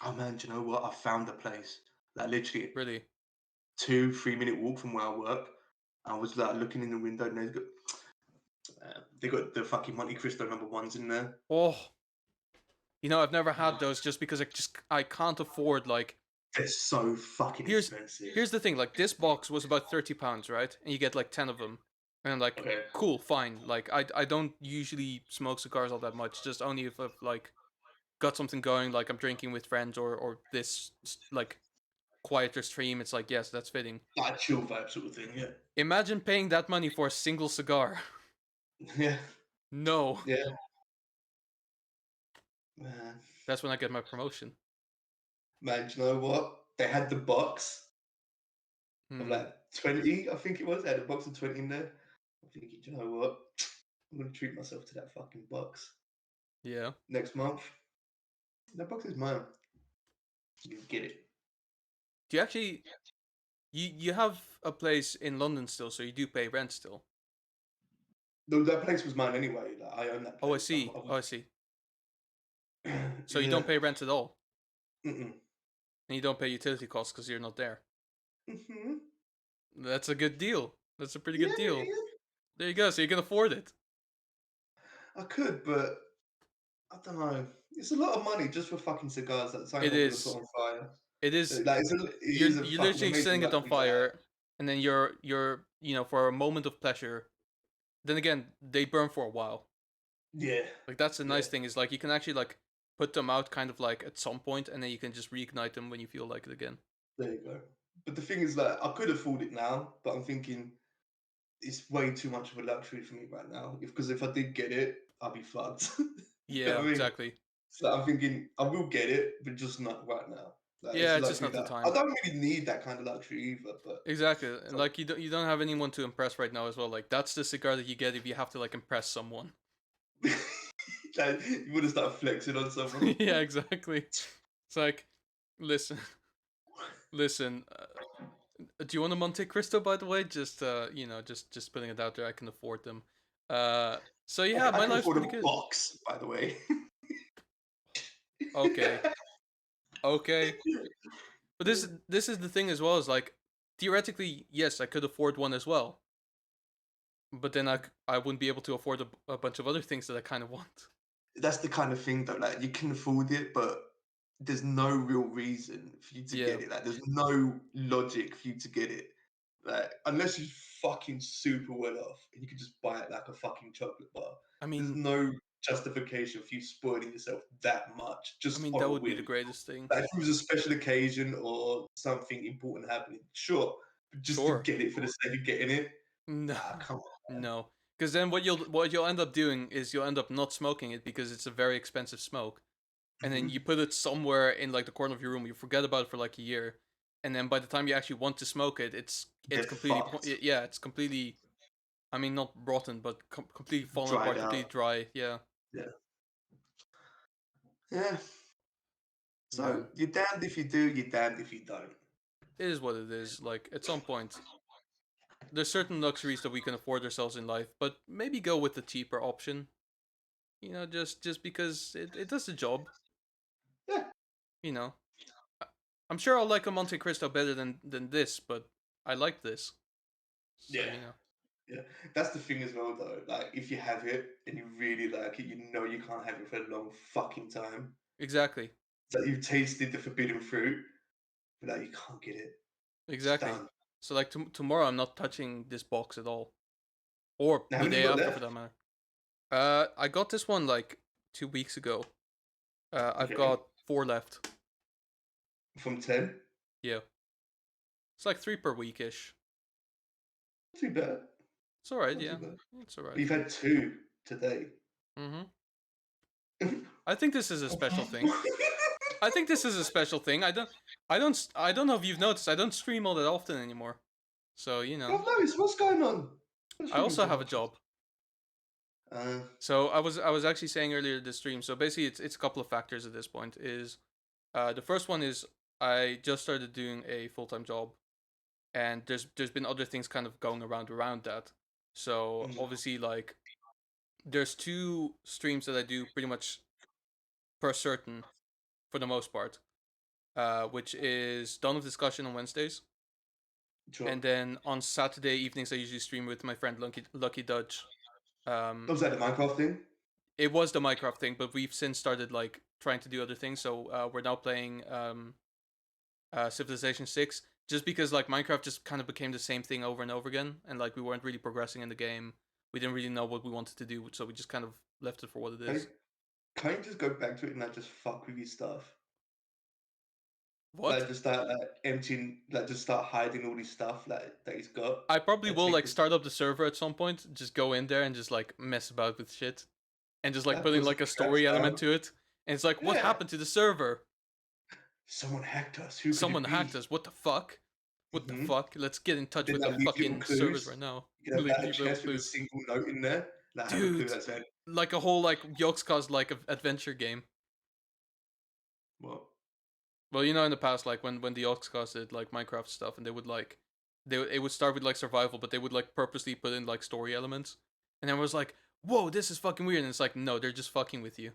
Oh man, do you know what? I found a place. Like literally really. 2-3 minute walk from where I work. I was like looking in the window and they got the fucking Monte Cristo number ones in there. Oh, I've never had those just because I can't afford like They're so fucking here's expensive. here's the thing, like this box was about £30, right? And you get like 10 of them. And I'm like, Okay. cool, fine. Like I don't usually smoke cigars all that much, just only if I've like got something going, like I'm drinking with friends or this like quieter stream, it's like yes, that's fitting. Like a chill vibe sort of thing, yeah. Imagine paying that money for a single cigar. Yeah. No. Yeah. Man. That's when I get my promotion. Man, do you know what? They had the box of Hmm. like 20, I think it was. They had a box of 20 in there. I'm thinking, do you know what? I'm gonna treat myself to that fucking box Yeah. next month. That box is mine. You get it. Do you actually you have a place in London still, so you do pay rent still? No, that place was mine anyway. Like, I own that Oh, I place. see. Oh, I see. So you Yeah. don't pay rent at all, Mm-mm. and you don't pay utility costs because you're not there. Hmm. That's a good deal. That's a pretty Yeah, good deal. yeah. There you go. So you can afford it. I could, but I don't know. It's a lot of money just for fucking cigars. That's something It I'm gonna put is. on fire. It is. Like, it is a You're fucking literally amazing setting it on luxury to have. fire, and then you're for a moment of pleasure. Then again, they burn for a while. Yeah, Like that's the yeah. nice thing is like you can actually like put them out kind of like at some point, and then you can just reignite them when you feel like it again. There you go. But the thing is that I could afford it now, but I'm thinking it's way too much of a luxury for me right now. Because if I did get it, I'd be fucked. You know Yeah, what I mean? exactly. So I'm thinking I will get it, but just not right now. Like it's Yeah, a it's just luxury not the that I time. don't really need that kind of luxury either. But Exactly. And so, like you don't have anyone to impress right now as well. Like that's the cigar that you get if you have to like impress someone. like, you would have started flexing on someone. Yeah, exactly. It's like, listen, listen. Do you want a Monte Cristo, by the way? Just just putting it out there. I can afford them. Uh, so yeah, I my can life's afford pretty a good. box, by the way. Okay, okay. But this is the thing as well. Is like theoretically, yes, I could afford one as well. But then I wouldn't be able to afford a bunch of other things that I kind of want. That's the kind of thing though. Like you can afford it, but there's no real reason for you to Yeah. get it. Like there's no logic for you to get it. Like unless you're fucking super well off and you can just buy it like a fucking chocolate bar. I There's mean, no justification for you spoiling yourself that much I just mean on that a would be the whim. greatest thing. Like if it was a special occasion or something important happening, sure. But just to Sure. get it for the sake of getting it, No, nah, come on, man. no. Because then what you'll end up doing is you'll end up not smoking it because it's a very expensive smoke, and then you Mhm. put it somewhere in like the corner of your room. You forget about it for like a year, and then by the time you actually want to smoke it, it's Get completely fucked, yeah, it's completely. I mean, not rotten, but completely fallen dried apart, out. completely dry. Yeah, Yeah, yeah. So man. you're damned if you do, you're damned if you don't. It is what it is. Like at some point, there's certain luxuries that we can afford ourselves in life, but maybe go with the cheaper option. just because it does the job. Yeah, You know, I- I'm sure I'll like a Monte Cristo better than this, but I like this. So yeah, yeah. That's the thing as well, though. Like, if you have it and you really like it, you know you can't have it for a long fucking time. exactly, It's like you've tasted the forbidden fruit, but like you can't get it. It's exactly. done. So like tomorrow, I'm not touching this box at all, or Now, how the many day you got after for left? that matter. I got this one like 2 weeks ago. I've Okay, got four left. from 10. Yeah, it's like three per week ish. Not too bad. It's alright. Not too Yeah, bad. it's But alright. you've had two today. Mm-hmm. I think this is a special thing. I think this is a special thing. I don't know if you've noticed. I don't stream all that often anymore. So I've noticed what's going on. What's I streaming also so have a much? job. Uh, So I was actually saying earlier this stream. So basically, it's a couple of factors at this point. Is the first one is I just started doing a full time job, and there's been other things kind of going around that. So mm, obviously, like there's two streams that I do pretty much per certain for the most part, which is Dawn of Discussion on Wednesdays. sure. And then on Saturday evenings, I usually stream with my friend Lucky Dutch. Was that the Minecraft thing? It was the Minecraft thing, but we've since started like trying to do other things. So we're now playing Civilization 6, just because like Minecraft just kind of became the same thing over and over again, and like we weren't really progressing in the game. We didn't really know what we wanted to do, so we just kind of left it for what it Can, is. can't you just go back to it and not just fuck with your stuff? What? Like just start like emptying, like just start hiding all this stuff like that he's got, I probably and will take like this, start up the server at some point, just go in there and just like mess about with shit, and just like like put in put some like a traps story element down. to it. And it's like, what Yeah, happened to the server? someone hacked us. Who could Someone it hacked be? us. What the fuck? What the Hmm. fuck? Let's get in touch Then with the like leave little fucking servers clues. right now. You can have like a Leave little chest with a clues. single note in there. Like have a clue Dude, that said like a whole like Yogscast like adventure game. what? Well, in the past, like when the Yogscast did like Minecraft stuff, and they would like it would start with like survival, but they would like purposely put in like story elements, and everyone was like, "Whoa, this is fucking weird," and it's like, no, they're just fucking with you.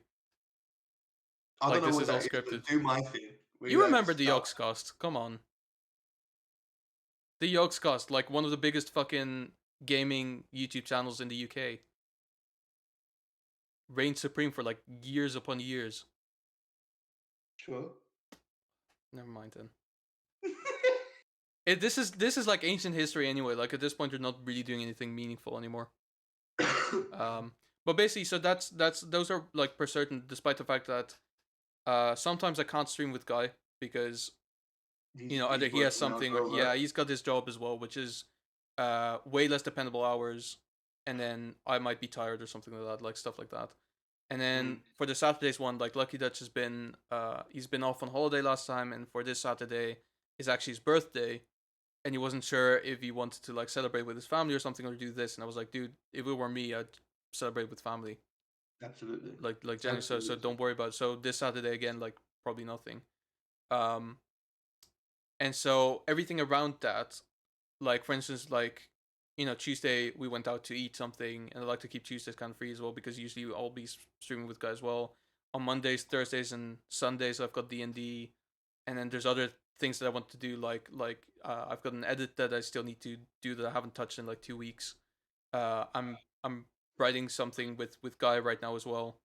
I don't Like know this what is all that is, but scripted. do my thing. We You like remember just the start. Yogscast? Come on, the Yogscast, like one of the biggest fucking gaming YouTube channels in the UK, reigned supreme for like years upon years. Sure. Never mind then. This is like ancient history anyway. Like at this point, they're not really doing anything meaningful anymore. Um, but basically, so that's those are like per certain, despite the fact that sometimes I can't stream with Guy because He's either he has working now as something or well, right? yeah, he's got his job as well, which is way less dependable hours, and then I might be tired or something like that, like stuff like that. And then Mm. for the Saturdays one, like Lucky Dutch has been he's been off on holiday last time, and for this Saturday is actually his birthday, and he wasn't sure if he wanted to like celebrate with his family or something or do this, and I was like, dude, if it were me, I'd celebrate with family, Absolutely. like Jenny. So Absolutely. don't worry about it. So this Saturday again, like probably nothing. Um, and so everything around that, like for instance, like Tuesday we went out to eat something, and I like to keep Tuesdays kind of free as well because usually I'll be streaming with guys as well. On Mondays, Thursdays, and Sundays I've got D&D, and then there's other things that I want to do, like I've got an edit that I still need to do that I haven't touched in like 2 weeks. I'm writing something with Guy right now as well.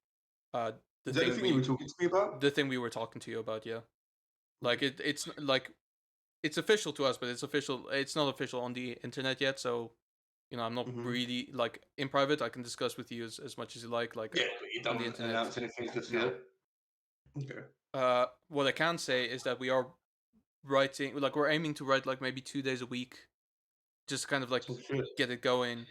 Uh, the Is that the thing thing you were we talking to me about? the thing we were talking to you about, yeah. Like Okay. it's like it's official to us, but it's official. It's not official on the internet yet, so I'm not Hmm. really like in private. I can discuss with you as much as you like Yeah, but you on the don't internet. announce anything just No. yet. Okay. What I can say is that we are writing, like we're aiming to write like maybe 2 days a week, just kind of like Oh shit. get it going.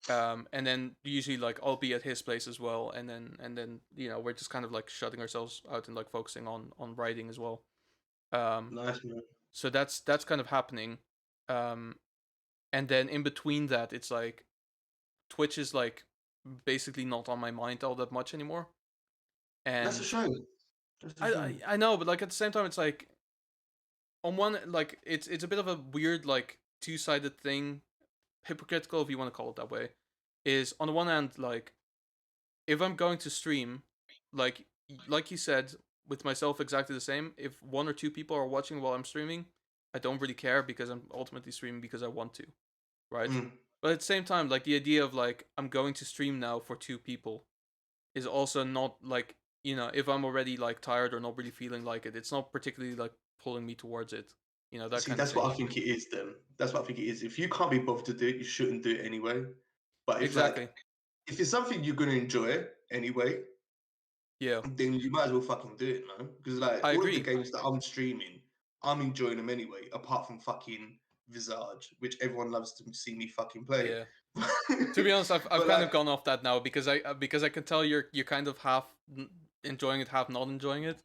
And then usually like I'll be at his place as well, and then we're just kind of like shutting ourselves out and like focusing on writing as well. Um, Nice man. so that's kind of happening. Um, and then in between that, it's like Twitch is like basically not on my mind all that much anymore. That's a And shame. That's a I I, shame. I know, but like at the same time, it's like on one like it's a bit of a weird like two-sided thing, hypocritical if you want to call it that way. Is on the one hand like if I'm going to stream, like you said, with myself exactly the same. If one or two people are watching while I'm streaming, I don't really care because I'm ultimately streaming because I want to, right? Mm. But at the same time, like the idea of like I'm going to stream now for two people is also not like, if I'm already like tired or not really feeling like it, it's not particularly like pulling me towards it, that See, kind of that's what thing. I think it is. Then that's what I think it is. If you can't be bothered to do it, you shouldn't do it anyway. But if Exactly. if it's something you're gonna enjoy anyway, Yeah, then you might as well fucking do it, man. Because I all of the agree. games that I'm streaming, I'm enjoying them anyway. Apart from fucking Visage, which everyone loves to see me fucking play. Yeah. To be honest, I've But kind of gone off that now because I can tell you're kind of half enjoying it, half not enjoying it.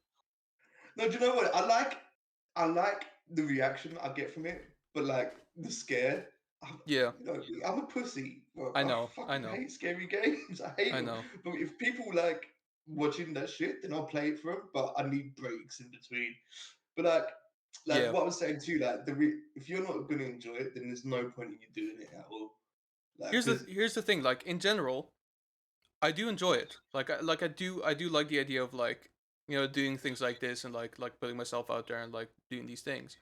no, do you know what? I like the reaction I get from it, but like the scare. I'm, Yeah, I'm a pussy. Well, I I know, I fucking know, hate scary games. I hate I them. know. But if people like watching that shit, then I'll play it for them. But I need breaks in between. But like Yeah. what I was saying too, like if you're not gonna enjoy it, then there's no point in you doing it at all. Like, because Here's the thing. Like in general, I do enjoy it. I do like the idea of like doing things like this and like putting myself out there and like doing these things.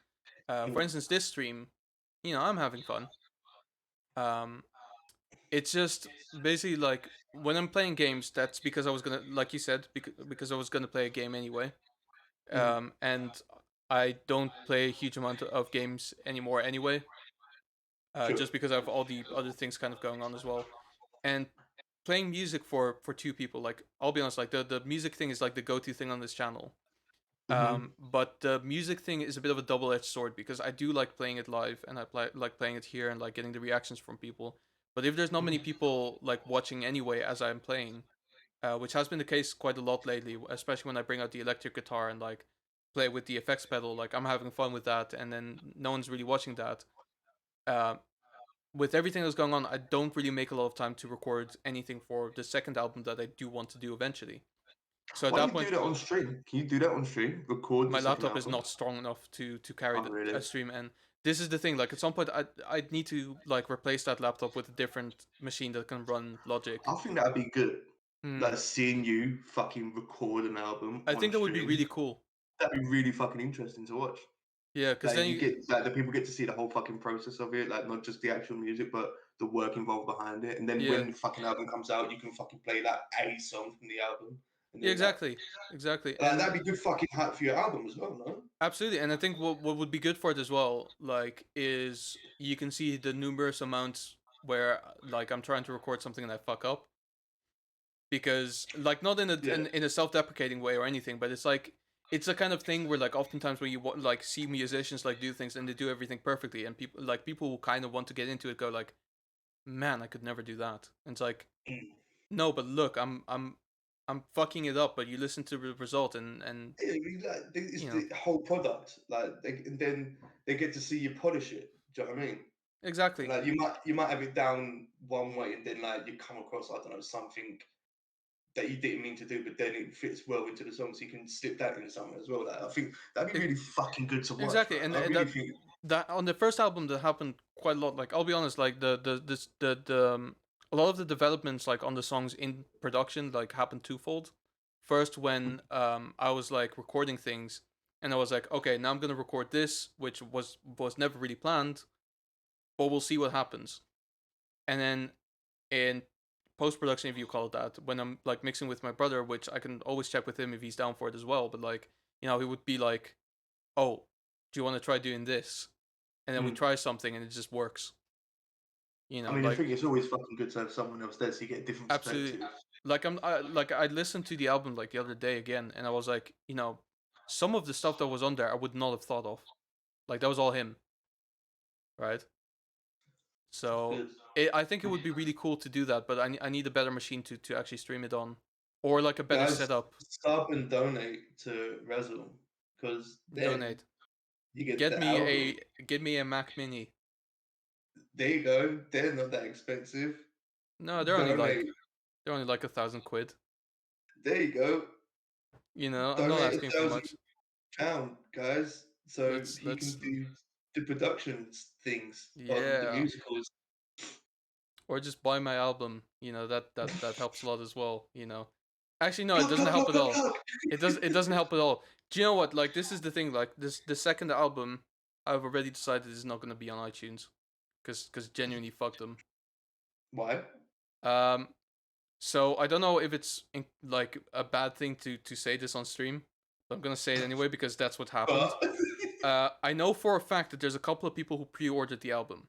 For instance, this stream, I'm having fun. Um, it's just basically like when I'm playing games, that's because I was gonna, like you said, because I was gonna play a game anyway. And I don't play a huge amount of games anymore anyway, sure. just because I have all the other things kind of going on as well. And playing music for two people, like I'll be honest, like the music thing is like the go to thing on this channel. Hmm. But the music thing is a bit of a double edged sword because I do like playing it live and like playing it here and like getting the reactions from people. But if there's not many people like watching anyway as I'm playing, which has been the case quite a lot lately, especially when I bring out the electric guitar and like play with the effects pedal. Like I'm having fun with that, and then no one's really watching that. Uh, with everything that's going on, I don't really make a lot of time to record anything for the second album that I do want to do eventually. So at Why that don't you point, do that on stream? Can you do that on stream? Record the my second laptop is album? not strong enough to carry Oh, really? a stream, and this is the thing. Like at some point, I'd need to like replace that laptop with a different machine that can run Logic. I think that'd be good. Hmm. Like seeing you fucking record an album I on think that would be stream. really cool. That'd be really fucking interesting to watch. Yeah, because Like then you you, get like the people get to see the whole fucking process of it, like not just the actual music, but the work involved behind it. And then yeah, when the fucking album comes out, you can fucking play like a song from the album, and yeah, then exactly, exactly, that'd and be good fucking hype for your album as well, no? absolutely. And I think what would be good for it as well, like, is you can see the numerous amounts where like I'm trying to record something and I fuck up because like not Yeah. in a self-deprecating way or anything, but it's a kind of thing where like oftentimes when you like see musicians like do things and they do everything perfectly and people who kind of want to get into it go like, man, I could never do that. And it's like, Mm. no, but look, I'm fucking it up, but you listen to the result and Yeah, I mean, like, it's you know the whole product, and then they get to see you polish it. Do you know what I mean? And exactly. like you might have it down one way, and then like you come across I don't know something that you didn't mean to do, but then it fits well into the song, so you can slip that in somewhere as well. Like, I think that'd be E- really fucking good to watch, Exactly, man. and I really that think. on the first album that happened quite a lot. Like I'll be honest, like the a lot of the developments like on the songs in production like happened twofold. First, when I was like recording things, and I was like, okay, now I'm gonna record this, which was never really planned, but we'll see what happens. And then in post production, if you call it that, when I'm like mixing with my brother, which I can always check with him if he's down for it as well. But like, he would be like, oh, do you want to try doing this? And then we Mm. try something and it just works. I mean, I Like think it's always fucking good to have someone else there so you get a different absolutely. perspective. I listened to the album like the other day again, and I was like, some of the stuff that was on there I would not have thought of. Like that was all him, right? It's So good. I think it would be really cool to do that, but I need a better machine to actually stream it on, or like a better Guys, setup. sub and donate to Razzle because then Donate. you get Get the me album. a Mac Mini. There you go. They're not that expensive. No, Donate. they're only like 1,000 quid. There you go. I'm not Donate asking a for thousand much. pound, guys, so he can Let's do the production things on the yeah. musicals. or just buy my album. That helps a lot as well. Actually, no, it Plug, doesn't plug, help plug, at plug, all. plug. It doesn't help at all. Do you know what? Like, this is the thing. Like, the second album, I've already decided is not gonna be on iTunes, cause genuinely fuck them. Why? Um, so I don't know if it's like a bad thing to say this on stream, but I'm gonna say it anyway because that's what happened. But I know for a fact that there's a couple of people who pre-ordered the album,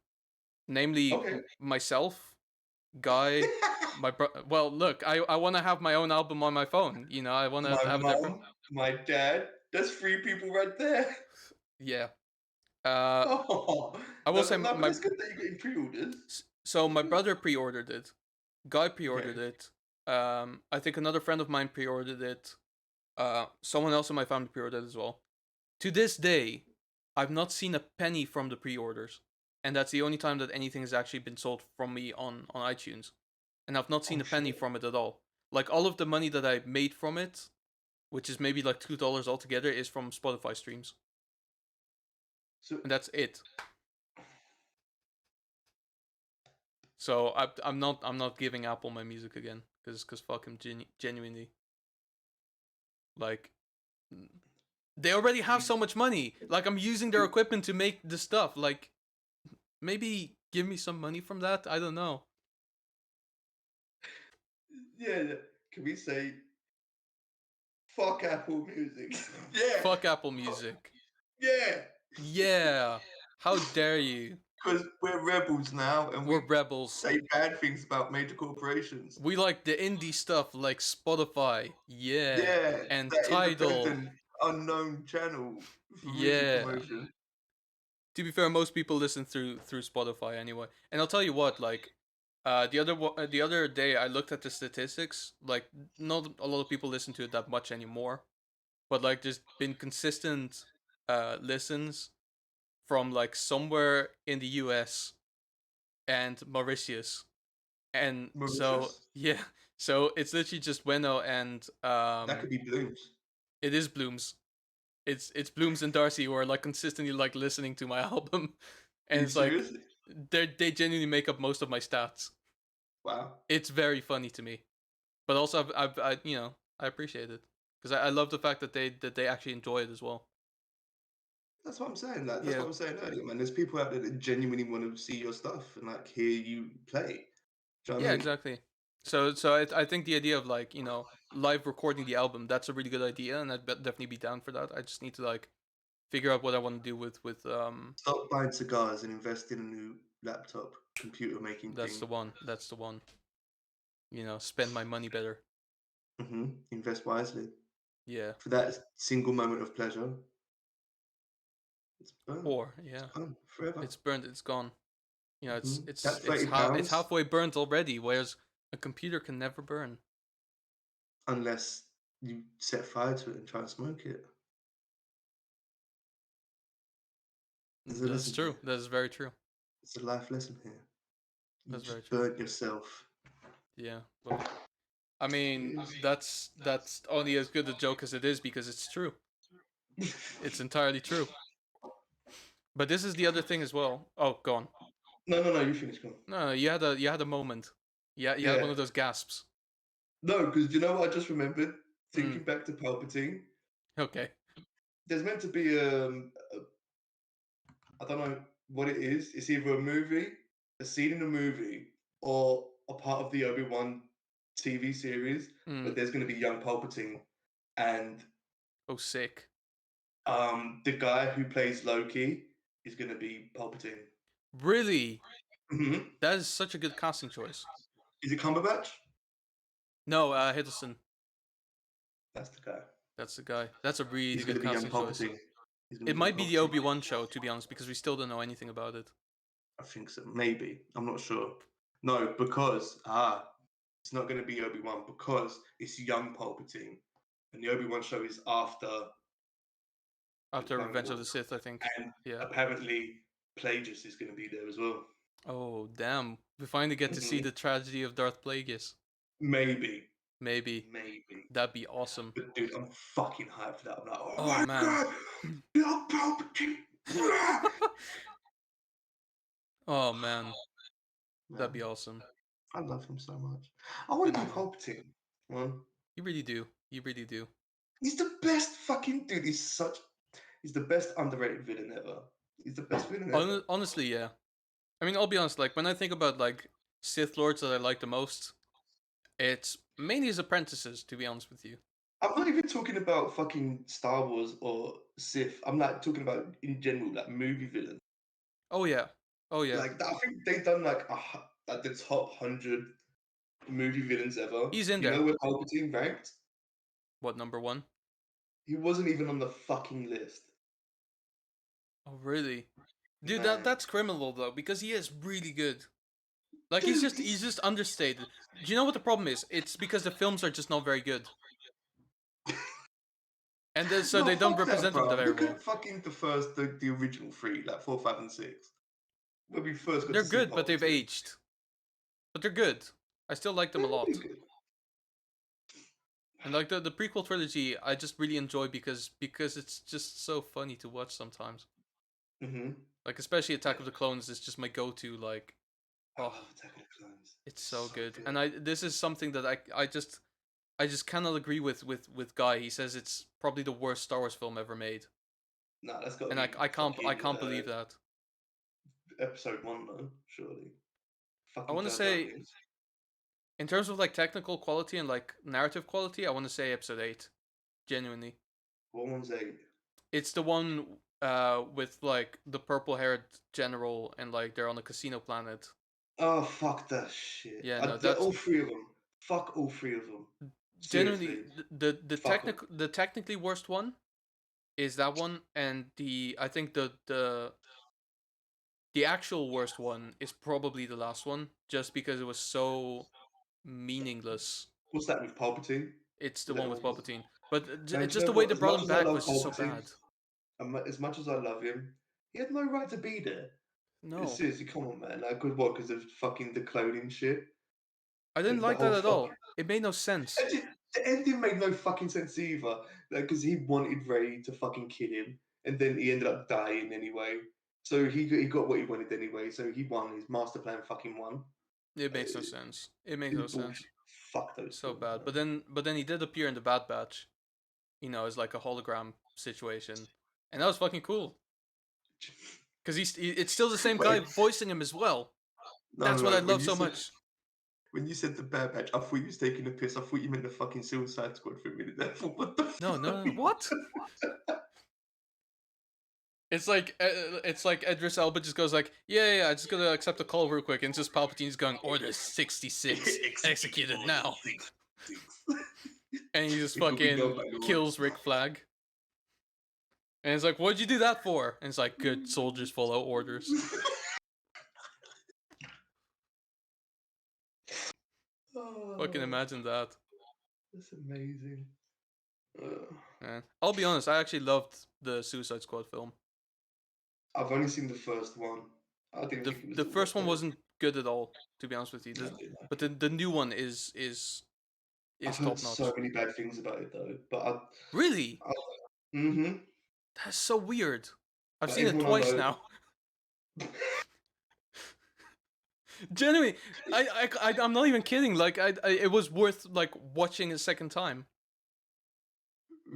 namely okay. myself, Guy, my bro. Well, look, I want to have my own album on my phone. I want to My have it there. mom, my dad. That's three people right there. Yeah. Uh, Oh, I will no, say no, but my it's good that you're getting pre-orders. so It's my good. brother pre-ordered it. Guy Okay. pre-ordered it. I think another friend of mine pre-ordered it. Someone else in my family pre-ordered as well. To this day, I've not seen a penny from the pre-orders, and that's the only time that anything has actually been sold from me on iTunes, and I've not seen Oh a penny shit. from it at all. Like, all of the money that I made from it, which is maybe like $2 altogether, is from Spotify streams, So and that's it. So I'm not giving Apple my music again, because fuck him, genuinely. Like, they already have so much money. Like, I'm using their equipment to make the stuff. Like, maybe give me some money from that. I don't know. yeah, yeah. Can we say fuck Apple Music? Yeah. Fuck Apple Music. Yeah. Yeah. How dare you? Because we're rebels now, and We're we rebels. say bad things about major corporations. We like the indie stuff like Spotify. Yeah. Yeah, And that Tidal. independent, unknown channel for music Yeah. promotion. To be fair, most people listen through Spotify anyway. And I'll tell you what, like, the other day I looked at the statistics. Like, not a lot of people listen to it that much anymore, but like, there's been consistent listens from like somewhere in the U.S. and Mauritius, and so Mauritius? yeah, so it's literally just Weno and That could be Blooms. it is Blooms. It's Blooms and Darcy who are like consistently like listening to my album, Are and you it's like serious? they genuinely make up most of my stats. Wow. It's very funny to me, but also I appreciate it because I love the fact that they actually enjoy it as well. That's what I'm saying. Like, that's what Yeah, I was saying earlier, man. There's people out there that genuinely want to see your stuff and like hear you play. Do you know what yeah, I mean? exactly. So I think the idea of like live recording the album, that's a really good idea, and I'd definitely be down for that. I just need to like figure out what I want to do with. Stop buying cigars and invest in a new laptop, computer making That's thing. the one. That's the one. Spend my money better. Invest wisely. Yeah. For that single moment of pleasure, it's burnt. Or It's yeah, gone forever. it's burned. It's gone. It's That it's it's it's £30, halfway burnt already. Whereas a computer can never burn. unless you set fire to it and try and smoke it. There's a That's lesson true. here. That is very true. It's a life lesson here. You That's very just true. burnt yourself. Yeah. Well, I mean, Cheers. that's only as good a joke as it is because it's true. It's entirely true. But this is the other thing as well. Oh, go on. No, no, no. You finish. Go on. No, you had a moment. Yeah, you had Yeah. one of those gasps. No, because you know what I just remembered? Hmm. Thinking back to Palpatine, Okay. there's meant to be I don't know what it is. It's either a movie, a scene in a movie, or a part of the Obi-Wan TV series. Hmm. But there's going to be young Palpatine, and Oh, sick. the guy who plays Loki is going to be Palpatine. Really? hmm That is such a good casting choice. Is it Cumberbatch? No, Hiddleston. That's the guy. That's the guy. That's a really He's going good to be young casting choice. Palpatine. He's going It to be young might be the Palpatine. Obi-Wan show, to be honest, because we still don't know anything about it. I think so. Maybe. I'm not sure. No, because it's not going to be Obi-Wan because it's young Palpatine, and the Obi-Wan show is after the After Clone Revenge of Wars, the Sith, I think. and Yeah. apparently Plagueis is going to be there as well. Oh, damn. We finally get to see Mhm. the tragedy of Darth Plagueis. Maybe, Maybe. maybe. That'd be awesome. But dude, I'm fucking hyped for that. I'm like, oh Oh, my man. god, young Palpatine. Oh, man. That'd Man, be awesome. I love him so much. I want to do Anyway, Palpatine. Well, you really do. You really do. he's the best fucking dude. He's the best underrated villain ever. He's the best villain ever. Honestly, yeah. I mean, I'll be honest. Like when I think about like Sith lords that I like the most, it's mainly his apprentices. To be honest with you. I'm not even talking about fucking Star Wars or Sith. I'm like talking about in general, like movie villains. Oh yeah. Oh yeah. Like I think they've done like the top 100 movie villains ever. He's in You know there. where Palpatine ranked? What, number one? He wasn't even on the fucking list. Oh really? Dude, Man. that's criminal though because he is really good. Like Dude, he's he's just understated. Do you know what the problem is? It's because the films are just not very good, and so no, they don't fuck that, represent him bro. very Look well. at fucking the original three, like 4, 5, and 6. When we first got They're to see good, but they've Palpatine. aged. But they're good. I still like them a They're really lot. good. And like the prequel trilogy, I just really enjoy because it's just so funny to watch sometimes. Mm-hmm. Like especially Attack of the Clones is just my go-to. Like, I oh, love Attack of the Clones. it's It's so so good. good. And this is something that I just cannot agree with Guy. He says it's probably the worst Star Wars film ever made, Nah, that's got to and be I fucking can't believe that. episode 1, though, surely. I Fucking want to Jar Jar say Binks. in terms of like technical quality and like narrative quality, I want to say episode 8. Genuinely, What one's 8? it's the one with like the purple-haired general and like they're on a casino planet. Oh, fuck that shit. Yeah, no, They're that's all three of them. Fuck all three of them. genuinely Seriously. Fuck them. the technically worst one is that one, and the I think the actual worst one is probably the last one, just because it was so meaningless. What's that with Palpatine? It's the Is that one the with one? Palpatine, but Man, do you just the know way what? they As brought much him as I back love was just so Palpatine, bad. as much as I love him, he had no right to be there. No, Seriously, come on, man. Like, cause what? Because of fucking the cloning shit. I didn't The like that whole at fucking. all. It made no sense. The ending made no fucking sense either. Because he wanted Ray to fucking kill him, and then he ended up dying anyway. So he got what he wanted anyway. So he won. His master plan fucking won. It Uh, makes no sense. It makes it's no bullshit. sense. Fuck those So films, bad. man. But then he did appear in the Bad Batch, as like a hologram situation, and that was fucking cool. Because it's still the same guy Wait, voicing him as well. no, That's what I no. love so much. When you said the Bad Batch, I thought you was taking a piss. I thought you meant the fucking Suicide Squad for a minute. I thought, what the No, fuck? no, no. What? It's like Idris Elba just goes like, yeah, I just gotta accept a call real quick, and it's just Palpatine's going, Order 66, Execute executed order now, 66. and he just It could be done fucking by the kills ones. Rick Flag, and it's like, what'd you do that for? And it's like, good soldiers follow orders. Fucking Oh, imagine that. that's amazing. Man. I'll be honest, I actually loved the Suicide Squad film. I've only seen the first one. I didn't think it was The all first that one great. wasn't good at all, to be honest with you. I didn't like But it. the new one I've is heard top so notch. many bad things about it though. Really? Mm-hmm. That's so weird. I've But seen it everyone I twice know. now. Genuinely, I'm not even kidding. Like, it was worth like watching a second time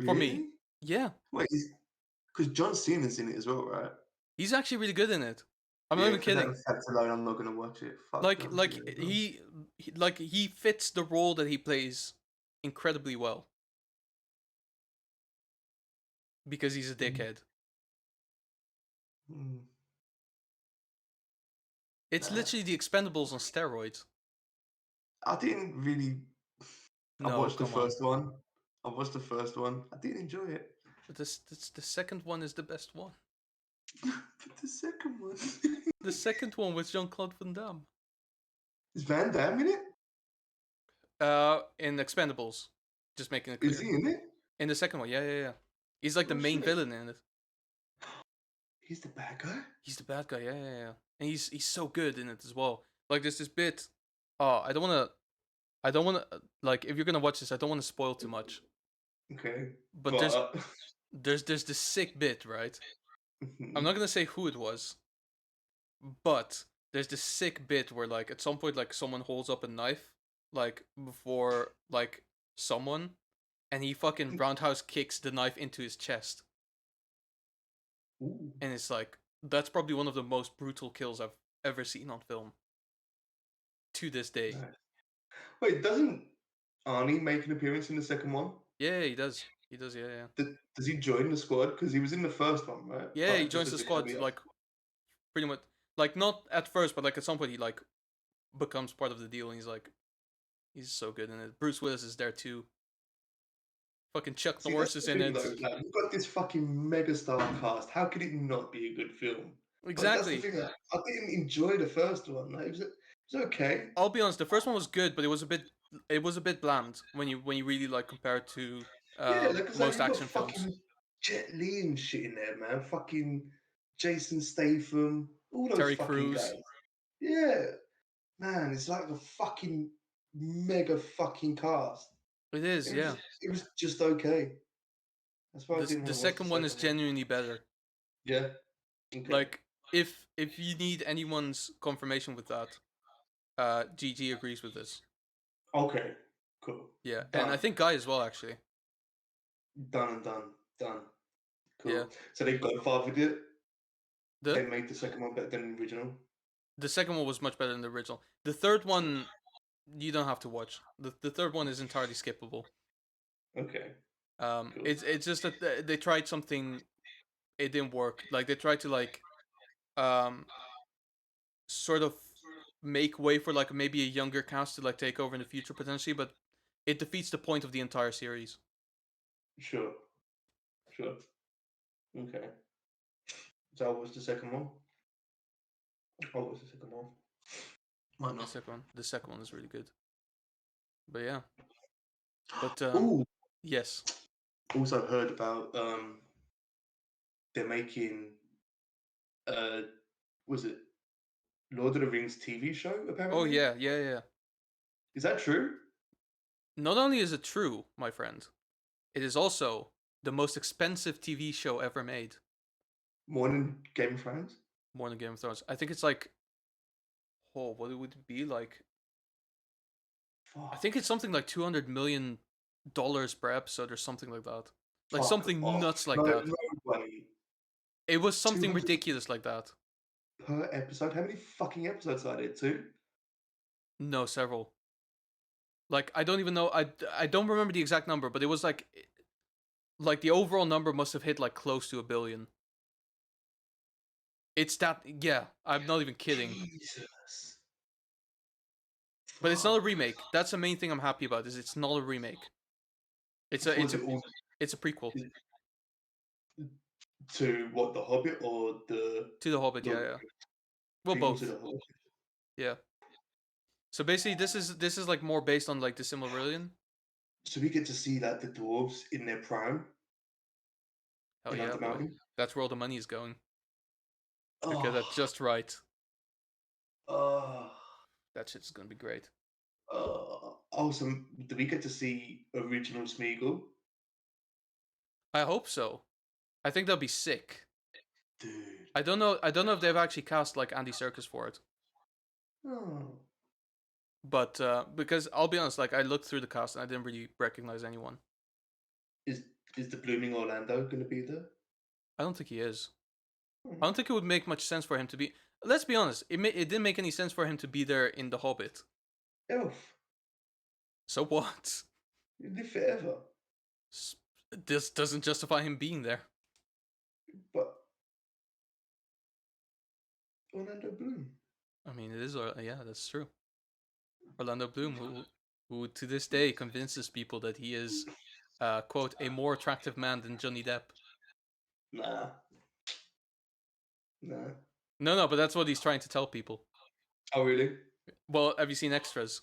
for me. Really? Yeah, Wait, because John Cena's in it as well, right? he's actually really good in it. I'm not Yeah, even for that kidding. fact alone, I'm not gonna watch it. Fuck John Cena, bro. He fits the role that he plays incredibly well because he's a Mm, dickhead. mm, It's nah. literally the Expendables on steroids. I didn't really. I No, watched the come on. first one. I watched the first one. I did enjoy it. But this the second one is the best one. But the second one. The second one was Jean-Claude Van Damme. Is Van Damme in it? In Expendables, just making it Is clear. he in it? In the second one, yeah. He's like the Oh main shit. villain in it. He's the bad guy? He's the bad guy, yeah. And he's so good in it as well. Like there's this bit. Oh, I don't wanna like if you're gonna watch this, I don't wanna spoil too much. Okay. But But there's this sick bit, right? I'm not gonna say who it was, but there's this sick bit where like at some point like someone holds up a knife like before like someone, and he fucking roundhouse kicks the knife into his chest, Ooh, and it's like that's probably one of the most brutal kills I've ever seen on film to this day. nice. Wait, doesn't Arnie make an appearance in the second one? Yeah, he does. He does. Yeah, yeah. Does he join the squad? Because he was in the first one, right? Yeah, he But just joins as the a squad cameo. like pretty much like not at first, but like at some point he like becomes part of the deal, and he's so good in it. Bruce Willis is there too. Fucking Chuck See, that's Norris is the in thing it. though. Like, we've got this fucking megastar cast. How could it not be a good film? But that's the Exactly. thing. Like, I didn't enjoy the first one. Like, it was okay. I'll be honest. The first one was good, but it was a bit bland when you really like compare it to Yeah, like, cause like most you've got action films. fucking Jet Li and shit in there, man. Fucking Jason Statham, all those Terry fucking Crews. guys. Yeah, man, it's like a fucking mega fucking cast. It is, yeah. It was just okay. That's why I didn't The want to watch the second one is second one. genuinely better. Yeah, okay. Like if you need anyone's confirmation with that, GG agrees with this. Okay, cool. Yeah, and I Done. think Guy as well actually. Done and done. Done. Yeah. Cool. So they Godfathered it. The They made the second one better than the original. the second one was much better than the original. The third one you don't have to watch. The third one is entirely skippable. Okay, cool. It's just that they tried something, it didn't work. Like they tried to like um sort of make way for like maybe a younger cast to like take over in the future potentially, but it defeats the point of the entire series. Sure, sure. Okay. So what was the second one? What was the second one? Why not? The second one is really good. But yeah, but Oh, yes. also heard about they're making uh was it Lord of the Rings TV show Oh apparently? yeah, yeah, yeah. Is that true? Not only is it true, my friend, it is also the most expensive TV show ever made. More than Game of Thrones? More than Game of Thrones. I think it's like, oh, what would it be like? I think Fuck. it's something like $200 million per episode or something like that. Like Fuck something off. nuts like No, that. no way. It was something 200 ridiculous like that. per episode? How many fucking episodes are there? Two? No, several. Like I don't even know. I don't remember the exact number, but it was like the overall number must have hit like close to 1 billion. It's that, yeah. I'm not even kidding. Jesus. But it's not a Fuck. remake. That's the main thing I'm happy about. Is it's not a remake. It's a Was it all it's a prequel to what, The Hobbit or the to The Hobbit. Lord Yeah, of yeah. the Well, Rings? Prequel to both. The Hobbit? Yeah. So basically, this is like more based on like the Silmarillion. So we get to see like the dwarves in their prime Hell in yeah, boy. Undermountain. That's where all the money is going. To get that Oh, just right. oh, That shit's gonna be great. awesome. Do we get to see original Smeagol? I hope so. I think that'd be sick. Dude. I don't know. I don't know if they've actually cast like Andy Serkis for it, Oh. but because I'll be honest, like I looked through the cast and I didn't really recognize anyone. Is is the blooming Orlando gonna be there? I don't think he is. Hmm. I don't think it would make much sense for him to be. Let's be honest. It didn't make any sense for him to be there in The Hobbit. Elf. So what? You live forever. This doesn't justify him being there. But Orlando Bloom. I mean, it is. Yeah, that's true. Orlando Bloom, who to this day convinces people that he is, quote, a more attractive man than Johnny Depp. Nah. Nah. No, no, but that's what he's trying to tell people. Oh really? Well, have you seen Extras?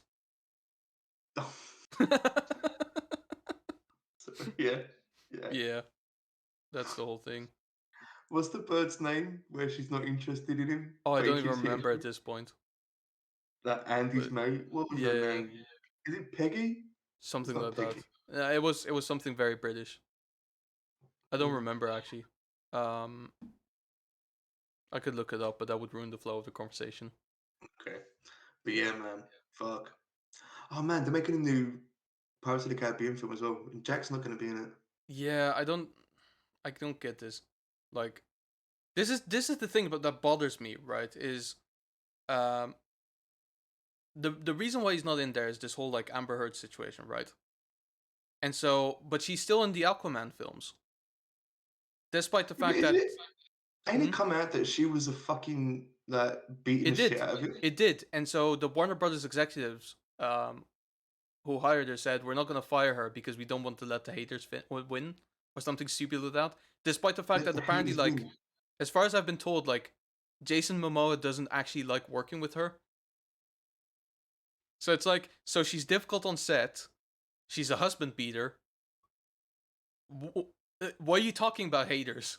Yeah. Yeah. Yeah, that's the whole thing. What's the bird's name where she's not interested in him? Oh, I But he don't even keeps hitting remember at her? this point. That Andy's But mate. What was yeah, her yeah, name? Is it Peggy? It's something not like that. Peggy. It was something very British. I don't Mm. remember actually. Um, I could look it up, but that would ruin the flow of the conversation. Okay. But yeah, man. Fuck. Oh man, they're making a new Pirates of the Caribbean film as well. And Jack's not going to be in it. Yeah, I don't get this. Like, this is the thing about that bothers me, right? Is um the reason why he's not in there is this whole like Amber Heard situation, right? And so, but she's still in the Aquaman films, despite the Yeah, but fact isn't that it? Ain't it hmm, come out that she was a fucking like beating the it shit did, out of it? it did, and so the Warner Brothers executives who hired her said we're not gonna fire her because we don't want to let the haters win or something stupid like that. Despite the fact Let that the apparently, haters like, win. as far as I've been told, like Jason Momoa doesn't actually like working with her. So it's like, so she's difficult on set. She's a husband beater. Why are you talking about haters?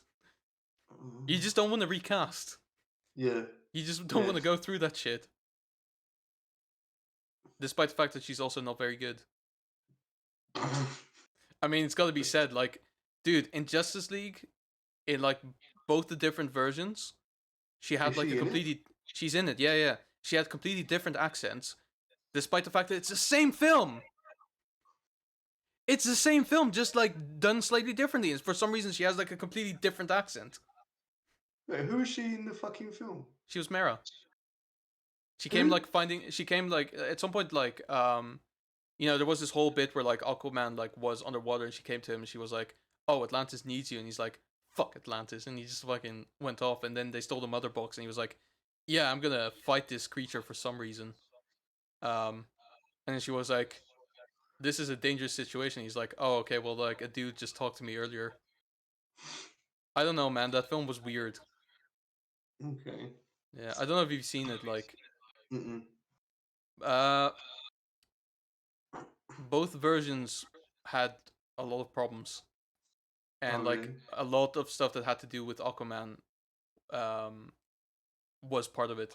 You Mm. just don't want to recast. Yeah. You just don't want to Yes. go through that shit. Despite the fact that she's also not very good. I mean, it's got to be said, like, dude, in Justice League, in like both the different versions, she Is had like a she in it? completely. She's in it, yeah, yeah. She had completely different accents, despite the fact that it's the same film. It's the same film, just like done slightly differently. And for some reason, she has like a completely different accent. Wait, who is she in the fucking film? She was Mara. She came Who? like finding. She came like at some point like there was this whole bit where like Aquaman like was underwater and she came to him and she was like, "Oh, Atlantis needs you," and he's like, "Fuck Atlantis," and he just fucking went off. And then they stole the mother box and he was like, "Yeah, I'm gonna fight this creature for some reason." Um, and then she was like, "This is a dangerous situation." He's like, "Oh, okay, well, like a dude just talked to me earlier." I don't know, man. That film was weird. Okay. Yeah, I don't know if you've seen it. Like, Mm-mm. uh, both versions had a lot of problems Oh, and like really? a lot of stuff that had to do with Aquaman um was part of it.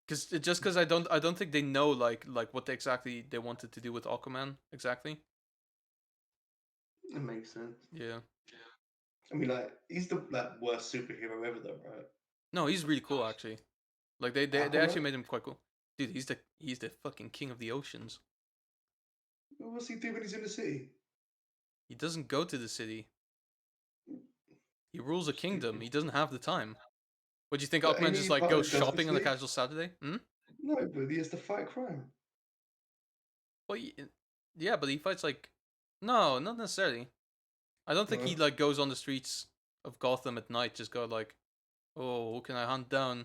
Because I don't think they know like what exactly they wanted to do with Aquaman exactly. It makes sense. Yeah. I mean, like, he's the like worst superhero ever, though, right? No, he's really cool actually. Like they actually Aquaman. made him quite cool. Dude, he's the fucking king of the oceans. What's he do when he's in the city? He doesn't go to the city. He rules a kingdom. Stupid. He doesn't have the time. What do you think? But Aquaman ain't just he like part goes of shopping Justice on a League? casual Saturday? Hmm. No, but he has to fight crime. Well, yeah, but he fights like no, not necessarily. I don't think he No. like goes on the streets of Gotham at night just go like, "Oh, who can I hunt down?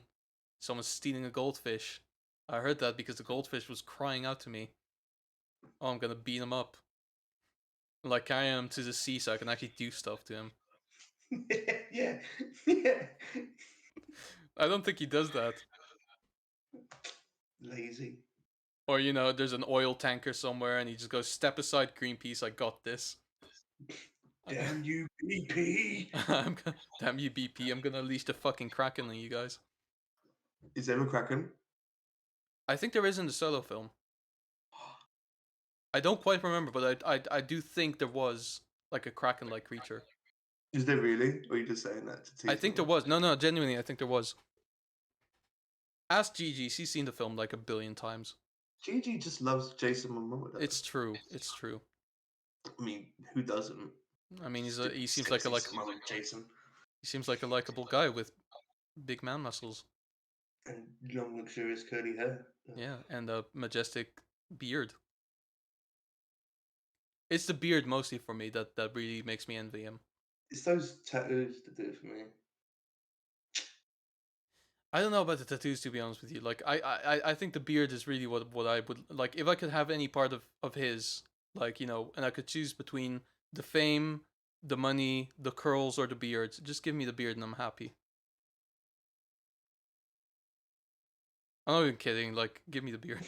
Someone's stealing a goldfish. I heard that because the goldfish was crying out to me. Oh, I'm gonna beat him up. Like carry him to the sea so I can actually do stuff to him." Yeah, yeah. I don't think he does that. Lazy. Or there's an oil tanker somewhere and he just goes, "Step aside, Greenpeace. I got this." Damn you, BP. Damn you, BP. I'm gonna unleash the fucking Kraken on you guys. Is there a Kraken? I think there is in the Solo film. I don't quite remember, but I do think there was like a Kraken-like creature. Is there really? Or are you just saying that to I tease me? think there was. No, no, genuinely, I think there was. Ask Gigi. She's seen the film like a billion times. Gigi just loves Jason Momoa, though. It's true. It's true. I mean, who doesn't? I mean, Stupid, he seems like a sexy Samoan Jason. likable guy with big man muscles. And long, luxurious curly hair. Yeah, and a majestic beard. It's the beard mostly for me that really makes me envy him. It's those tattoos that do it for me. I don't know about the tattoos to be honest with you. Like I think the beard is really what I would like if I could have any part of his like and I could choose between the fame, the money, the curls or the beard. Just give me the beard and I'm happy. I'm not even kidding. Like give me the beard.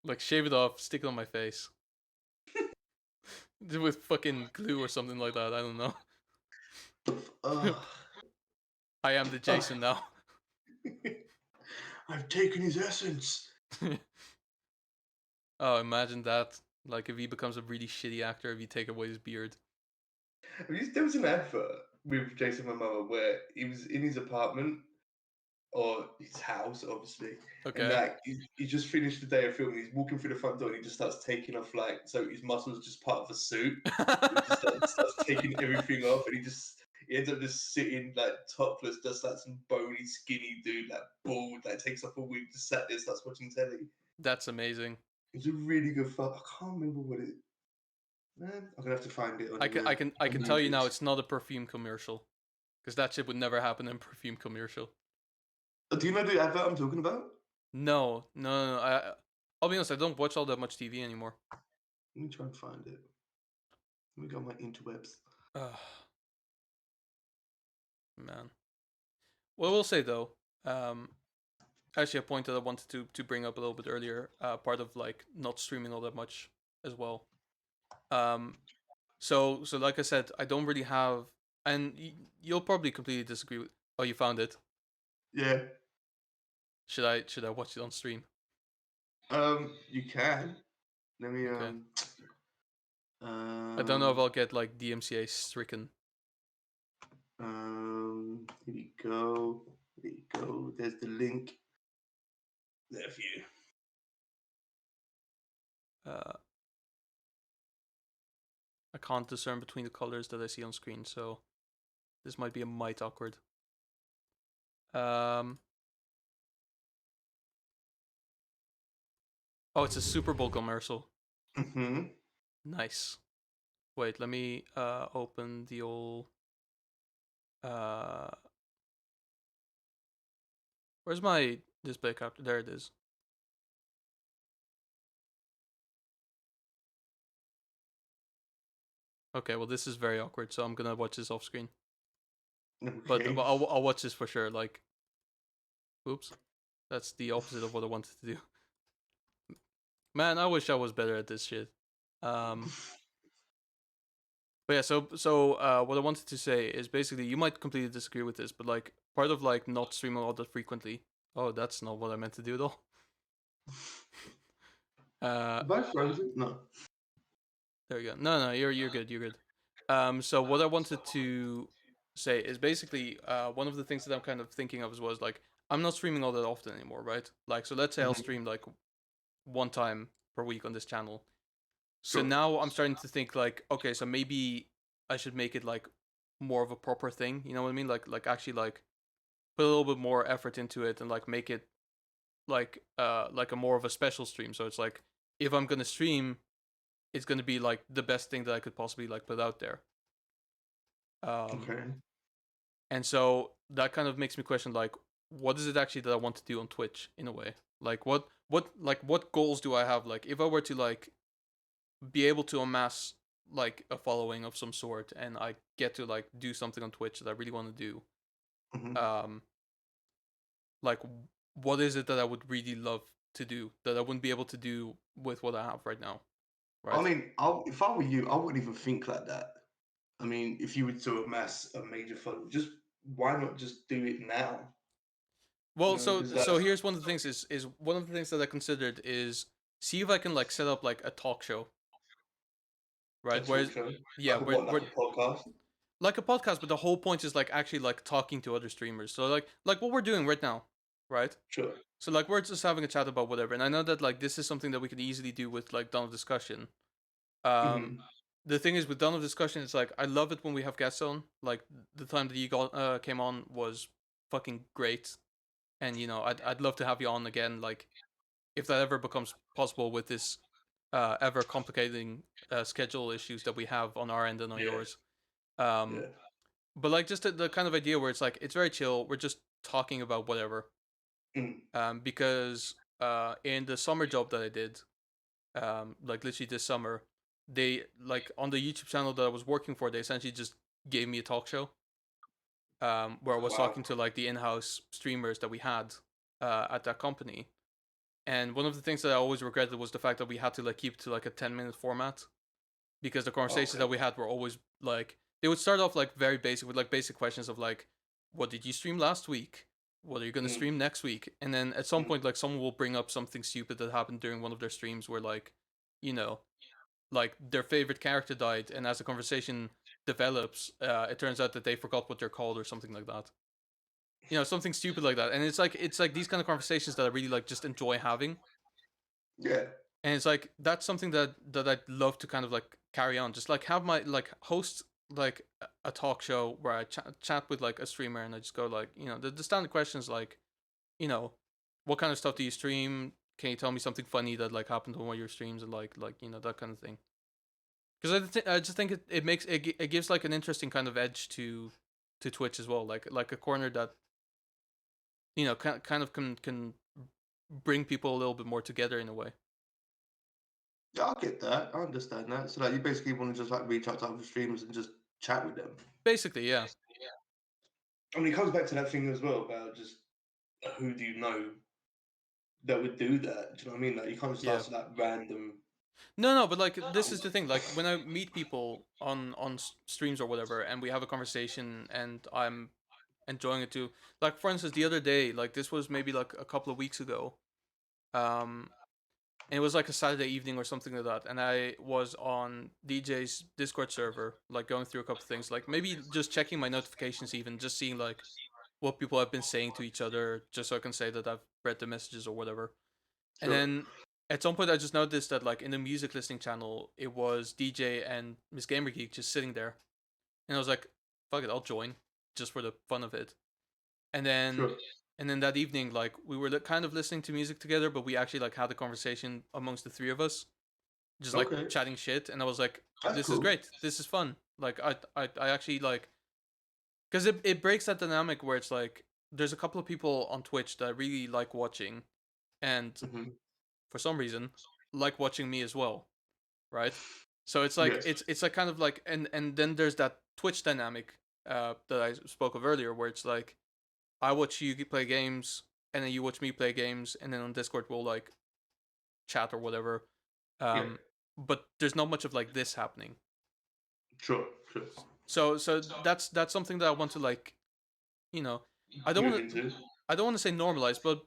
Like shave it off, stick it on my face with fucking glue or something like that. I don't know. Ugh. I am the Ugh. Jason now. I've taken his essence. Oh, imagine that. Like if he becomes a really shitty actor if you take away his beard. There was an advert with Jason Momoa where he was in his apartment or his house, obviously. And Okay. like he just finished the day of filming. He's walking through the front door and he just starts taking off like so his muscles just part of a suit. He just starts taking everything off, and he ends up just sitting like topless, just like some bony, skinny dude, like bald, like takes off a wig, just sat there, starts watching telly. That's amazing. It's a really good film. I can't remember what it. Man, I'm gonna have to find it I can I can I on can tell you now Netflix. it's not a perfume commercial because that shit would never happen in a perfume commercial. Do you know the advert I'm talking about? No, no, no. I'll be honest. I don't watch all that much TV anymore. Let me try and find it. Let me go on my interwebs. Ugh, man. What I will say though, um, actually a point that I wanted to bring up a little bit earlier, part of like not streaming all that much as well. Um, so like I said, I don't really have, and you'll probably completely disagree with. Oh, you found it. Yeah. Should I watch it on stream? You can. Let me Okay. um I don't know if um I'll get like DMCA stricken. here we go. There you go. There's the link there for you. Uh, I can't discern between the colors that I see on screen, so this might be a mite awkward. Um. Oh, it's a Super Bowl commercial. Mm-hmm. Nice. Wait, let me open the old uh where's my display capture? There it is. Okay, well this is very awkward, so I'm gonna watch this off screen. But Okay. I'll watch this for sure. Like, oops, that's the opposite of what I wanted to do. Man, I wish I was better at this shit. Um, but yeah, so what I wanted to say is basically you might completely disagree with this, but like part of like not streaming all that frequently. Oh, that's not what I meant to do at all. Uh, Have I frozen? No. there you go. No, no, you're good. You're good. So what I wanted to say is basically one of the things that I'm kind of thinking of was like I'm not streaming all that often anymore, right? Like so let's say I'll Mm-hmm. stream like one time per week on this channel. So Sure. now I'm starting to think like, okay, so maybe I should make it like more of a proper thing. You know what I mean? Like actually like put a little bit more effort into it and like make it like a more of a special stream. So it's like if I'm gonna stream, it's gonna be like the best thing that I could possibly like put out there. Um, Okay. and so that kind of makes me question like, what is it actually that I want to do on Twitch in a way? Like what goals do I have? Like if I were to like be able to amass like a following of some sort and I get to like do something on Twitch that I really want to do, Mm-hmm. um, like what is it that I would really love to do that I wouldn't be able to do with what I have right now, I right? mean, if I were you, I wouldn't even think like that. I mean, if you were to amass a major following, just why not just do it now? You Well, know, so because so that's here's one of the things is one of the things that I considered is see if I can like set up like a talk show, a right? talk Whereas show, yeah, like a what, where like a podcast. like a podcast, but the whole point is like actually like talking to other streamers. So like what we're doing right now, right? Sure. So like we're just having a chat about whatever, and I know that like this is something that we could easily do with like Dawn of Discussion. Um, Mm-hmm. the thing is with Dawn of Discussion, it's like I love it when we have guests on. Like the time that you got came on was fucking great, and you know I'd love to have you on again. Like if that ever becomes possible with this ever complicating schedule issues that we have on our end and on Yeah. yours. Um, Yeah. but like just the kind of idea where it's like it's very chill. We're just talking about whatever. Mm. Because in the summer job that I did, like literally this summer, they like on the YouTube channel that I was working for, they essentially just gave me a talk show, where I was Wow. talking to like the in-house streamers that we had at that company. And one of the things that I always regretted was the fact that we had to like keep to like a 10-minute format because the conversations Okay. that we had were always like they would start off like very basic with like basic questions of like, what did you stream last week? What are you gonna Mm. stream next week? And then at some Mm. point, like someone will bring up something stupid that happened during one of their streams where like, you know, like their favorite character died, and as the conversation develops, it turns out that they forgot what they're called or something like that. something stupid like that. And it's like these kind of conversations that I really like just enjoy having. Yeah. And it's like that's something that I'd love to kind of like carry on, just like have my like host like a talk show where I chat with like a streamer, and I just go like, the standard questions like, you know what kind of stuff do you stream, can you tell me something funny that like happened on one of your streams, and like that kind of thing. Because I just think it makes it gives like an interesting kind of edge to Twitch as well, like a corner that kind of can bring people a little bit more together in a way. Yeah, I get that. I understand that. So like, you basically want to just like reach out to other streamers and just chat with them. Basically, yeah. I mean, it comes back to that thing as well about just who do you know that would do that? Do you know what I mean? Like, you can't just Yeah. ask like random. No, but like this is the thing. Like when I meet people on streams or whatever, and we have a conversation, and I'm enjoying it too. Like for instance, the other day, like this was maybe like a couple of weeks ago. And it was like a Saturday evening or something like that, and I was on DJ's Discord server, like going through a couple of things, like maybe just checking my notifications, even just seeing like what people have been saying to each other, just so I can say that I've read the messages or whatever. And Sure. then at some point, I just noticed that like in the music listening channel, it was DJ and Miss Gamer Geek just sitting there, and I was like, "Fuck it, I'll join, just for the fun of it." And then Sure. and then that evening, like we were kind of listening to music together, but we actually like had a conversation amongst the three of us, just like Okay. chatting shit. And I was like, That's "This is cool. great. This is fun." Like I actually like, because it breaks that dynamic where it's like there's a couple of people on Twitch that I really like watching, and Hmm. for some reason like watching me as well, right? So it's like Yes. it's like kind of like, and then there's that Twitch dynamic that I spoke of earlier, where it's like I watch you play games, and then you watch me play games, and then on Discord we'll like chat or whatever. Yeah. Um, but there's not much of like this happening. Sure. Sure. So that's something that I want to like, you know, I don't Move want to into I don't want to say normalize, but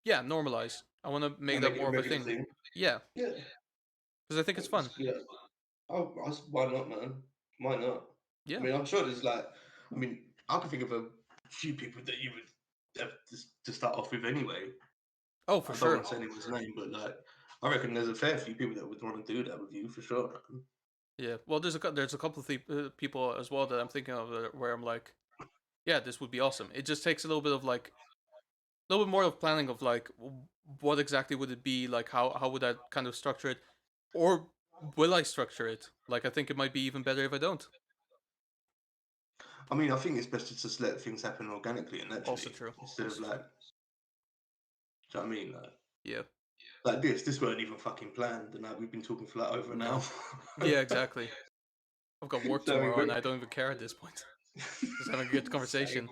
yeah, normalize. I want to make and that make it more a of a regular thing. thing. Yeah, Yeah. because I think it's fun. Yeah. Oh, why not, man? Why not? I Yeah. mean, I'm sure there's like, I mean, I can think of a few people that you would have to start off with anyway. Oh, for I don't sure. want to say anyone's name, but like, I reckon there's a fair few people that would want to do that with you for sure. Man. Yeah. Well, there's a couple of people as well that I'm thinking of where I'm like, yeah, this would be awesome. It just takes a little bit of like a little bit more of planning of like what exactly would it be, like how would I kind of structure it, or will I structure it? Like I think it might be even better if I don't. I mean, I think it's best to just let things happen organically and Also naturally true. instead of Also true. like, do you know what I mean? Yeah. Like this weren't even fucking planned, and like we've been talking for like over an hour. No. Yeah, exactly. I've got work So I tomorrow, and mean, I don't even care at this point. Just having a good same. conversation.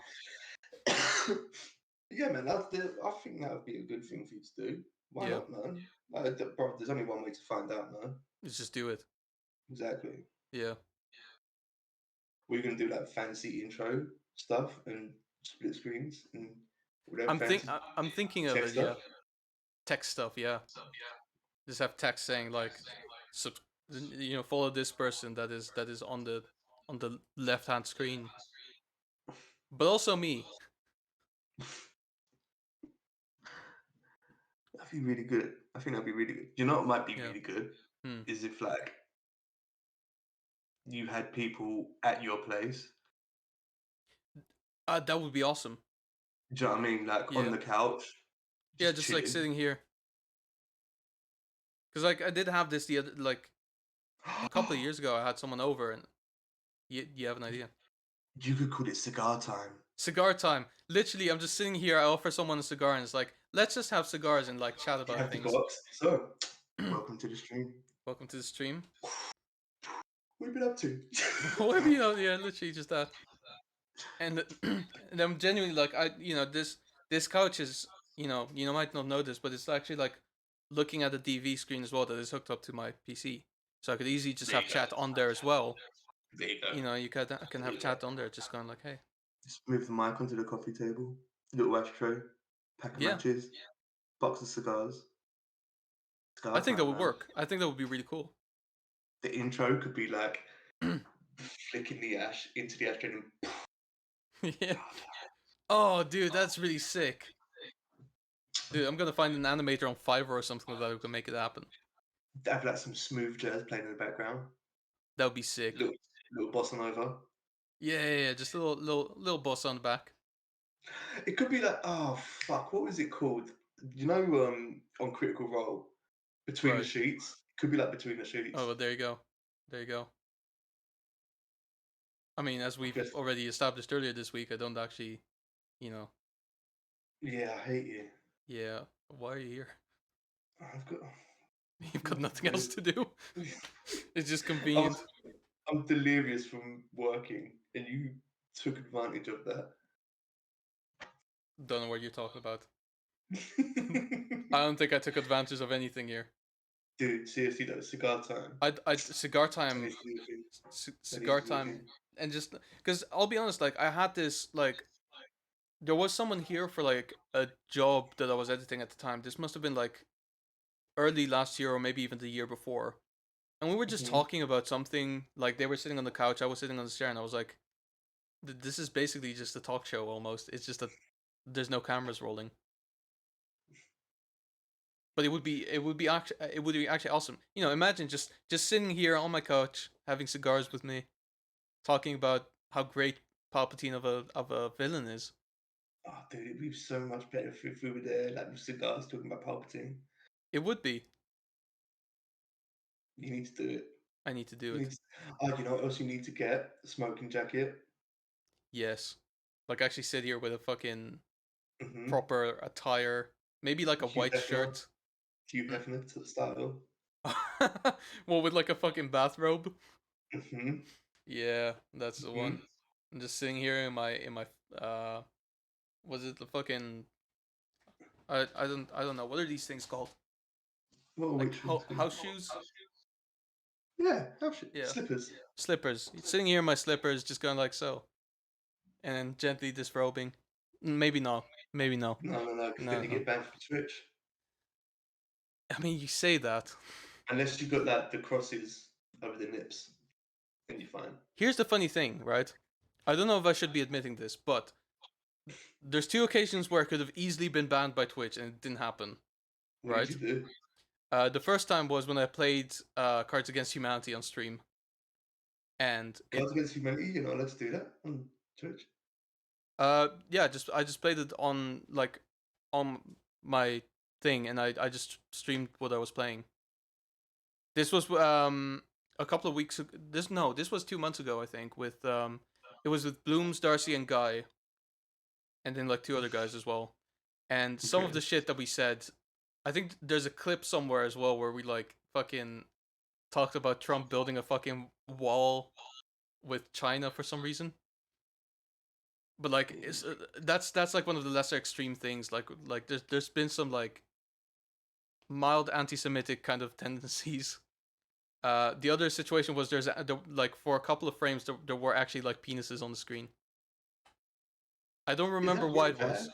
Yeah, man, I think that would be a good thing for you to do. Why Yeah. not, man? Bro, there's only one way to find out, man. Let's just do it. Exactly. Yeah. We're gonna do like fancy intro stuff and split screens and whatever fancy I'm thinking of tech it. stuff. Yeah. Text stuff. Yeah. Just have text saying like, sub, follow this person that is on the left hand screen, but also me. That'd be really good. I think that'd be really good. You know what might be Yeah. really good Hmm. is if like you had people at your place. That would be awesome. Do you know what I mean? Like on Yeah. the couch, Yeah. just Just like chilling. sitting here, because like I did have this the other like a couple of years ago. I had someone over, and you have an idea. You could call it cigar time. Cigar time. Literally, I'm just sitting here. I offer someone a cigar, and it's like, let's just have cigars and like chat You about have the things. box. So, welcome to the stream. Welcome to the stream. What have you been up to? Whatever, yeah, literally just that. And and I'm genuinely like, this couch is, might not know this, but it's actually like looking at the DV screen as well that is hooked up to my PC, so I could easily just There have you go. chat on there as well. There you go. I can There have you go. chat on there, just going like, hey, Just move the mic onto the coffee table. Little ashtray. Pack of yeah, matches. Box of cigars. I Cigar think that time, would man. work. I think that would be really cool. The intro could be like flicking the ash into the ashtray and Yeah, Oh, dude, that's really sick. Dude, I'm gonna find an animator on Fiverr or something like that who can make it happen. Have like some smooth jazz playing in the background. That would be sick. Little bossa nova. Yeah, yeah, yeah, just a little boss on the back. It could be like, oh fuck, what was it called? You know, on Critical Role, Between the Right. Sheets. It could be like Between the Oh, Sheets. well, there you go. There you go. I mean, as I we've guess. already established earlier this week, I don't actually, you know, Yeah, I hate you. yeah. Why are you here? I've got You've got nothing nothing to else do. to do. It's just I'm, convenient. I'm delirious from working, and you took advantage of that. Don't know what you're talking about. I don't think I took advantage of anything here. Dude, seriously though, cigar time. Cigar time, That is the thing. That is cigar the time, thing. and just because I'll be honest, like I had this like there was someone here for like a job that I was editing at the time. This must have been like early last year or maybe even the year before. And we were just Hmm. talking about something. Like they were sitting on the couch, I was sitting on the chair, and I was like, "This is basically just a talk show almost. It's just that there's no cameras rolling." But it would be actually awesome. You know, imagine just sitting here on my couch having cigars with me, talking about how great Palpatine of a villain is. Oh, dude, it'd be so much better if we were there, like with cigars, talking about Palpatine. It would be. You need to do it. I need to do You it. need to. Oh, you know what else you need to get? A smoking jacket. Yes. Like actually sit here with a fucking Mm-hmm. proper attire, maybe like a Hugh white Hefner. shirt. Hugh Hefner style. Well, with like a fucking bathrobe. Mm-hmm. Yeah, that's the Mm-hmm. one. I'm just sitting here in my uh was it the fucking I don't know what are these things called? What are Like which ones? house shoes? Yeah, have Yeah, slippers. slippers. Sitting here in my slippers, just going like so, and then gently disrobing. Maybe no, maybe no, No, no, no, because then no, you no. get banned from Twitch. I mean, you say that. Unless you got the crosses over the nips, then you're fine. Here's the funny thing, right? I don't know if I should be admitting this, but there's two occasions where I could have easily been banned by Twitch and it didn't happen, What did right? you do? The first time was when I played Cards Against Humanity on stream, and it Cards Against Humanity, you know, let's do that on Twitch. yeah, just I just played it on like on my thing, and I just streamed what I was playing. This was a couple of weeks ago. This was 2 months ago I think. With it was with Blooms, Darcy, and Guy, and then like two other guys as well. And some of Okay. the shit that we said, I think there's a clip somewhere as well where we like fucking talked about Trump building a fucking wall with China for some reason. But like that's like one of the lesser extreme things. Like there's been some like mild anti-Semitic kind of tendencies. The other situation was like for a couple of frames there were actually like penises on the screen. I don't Is remember that why really it bad? was.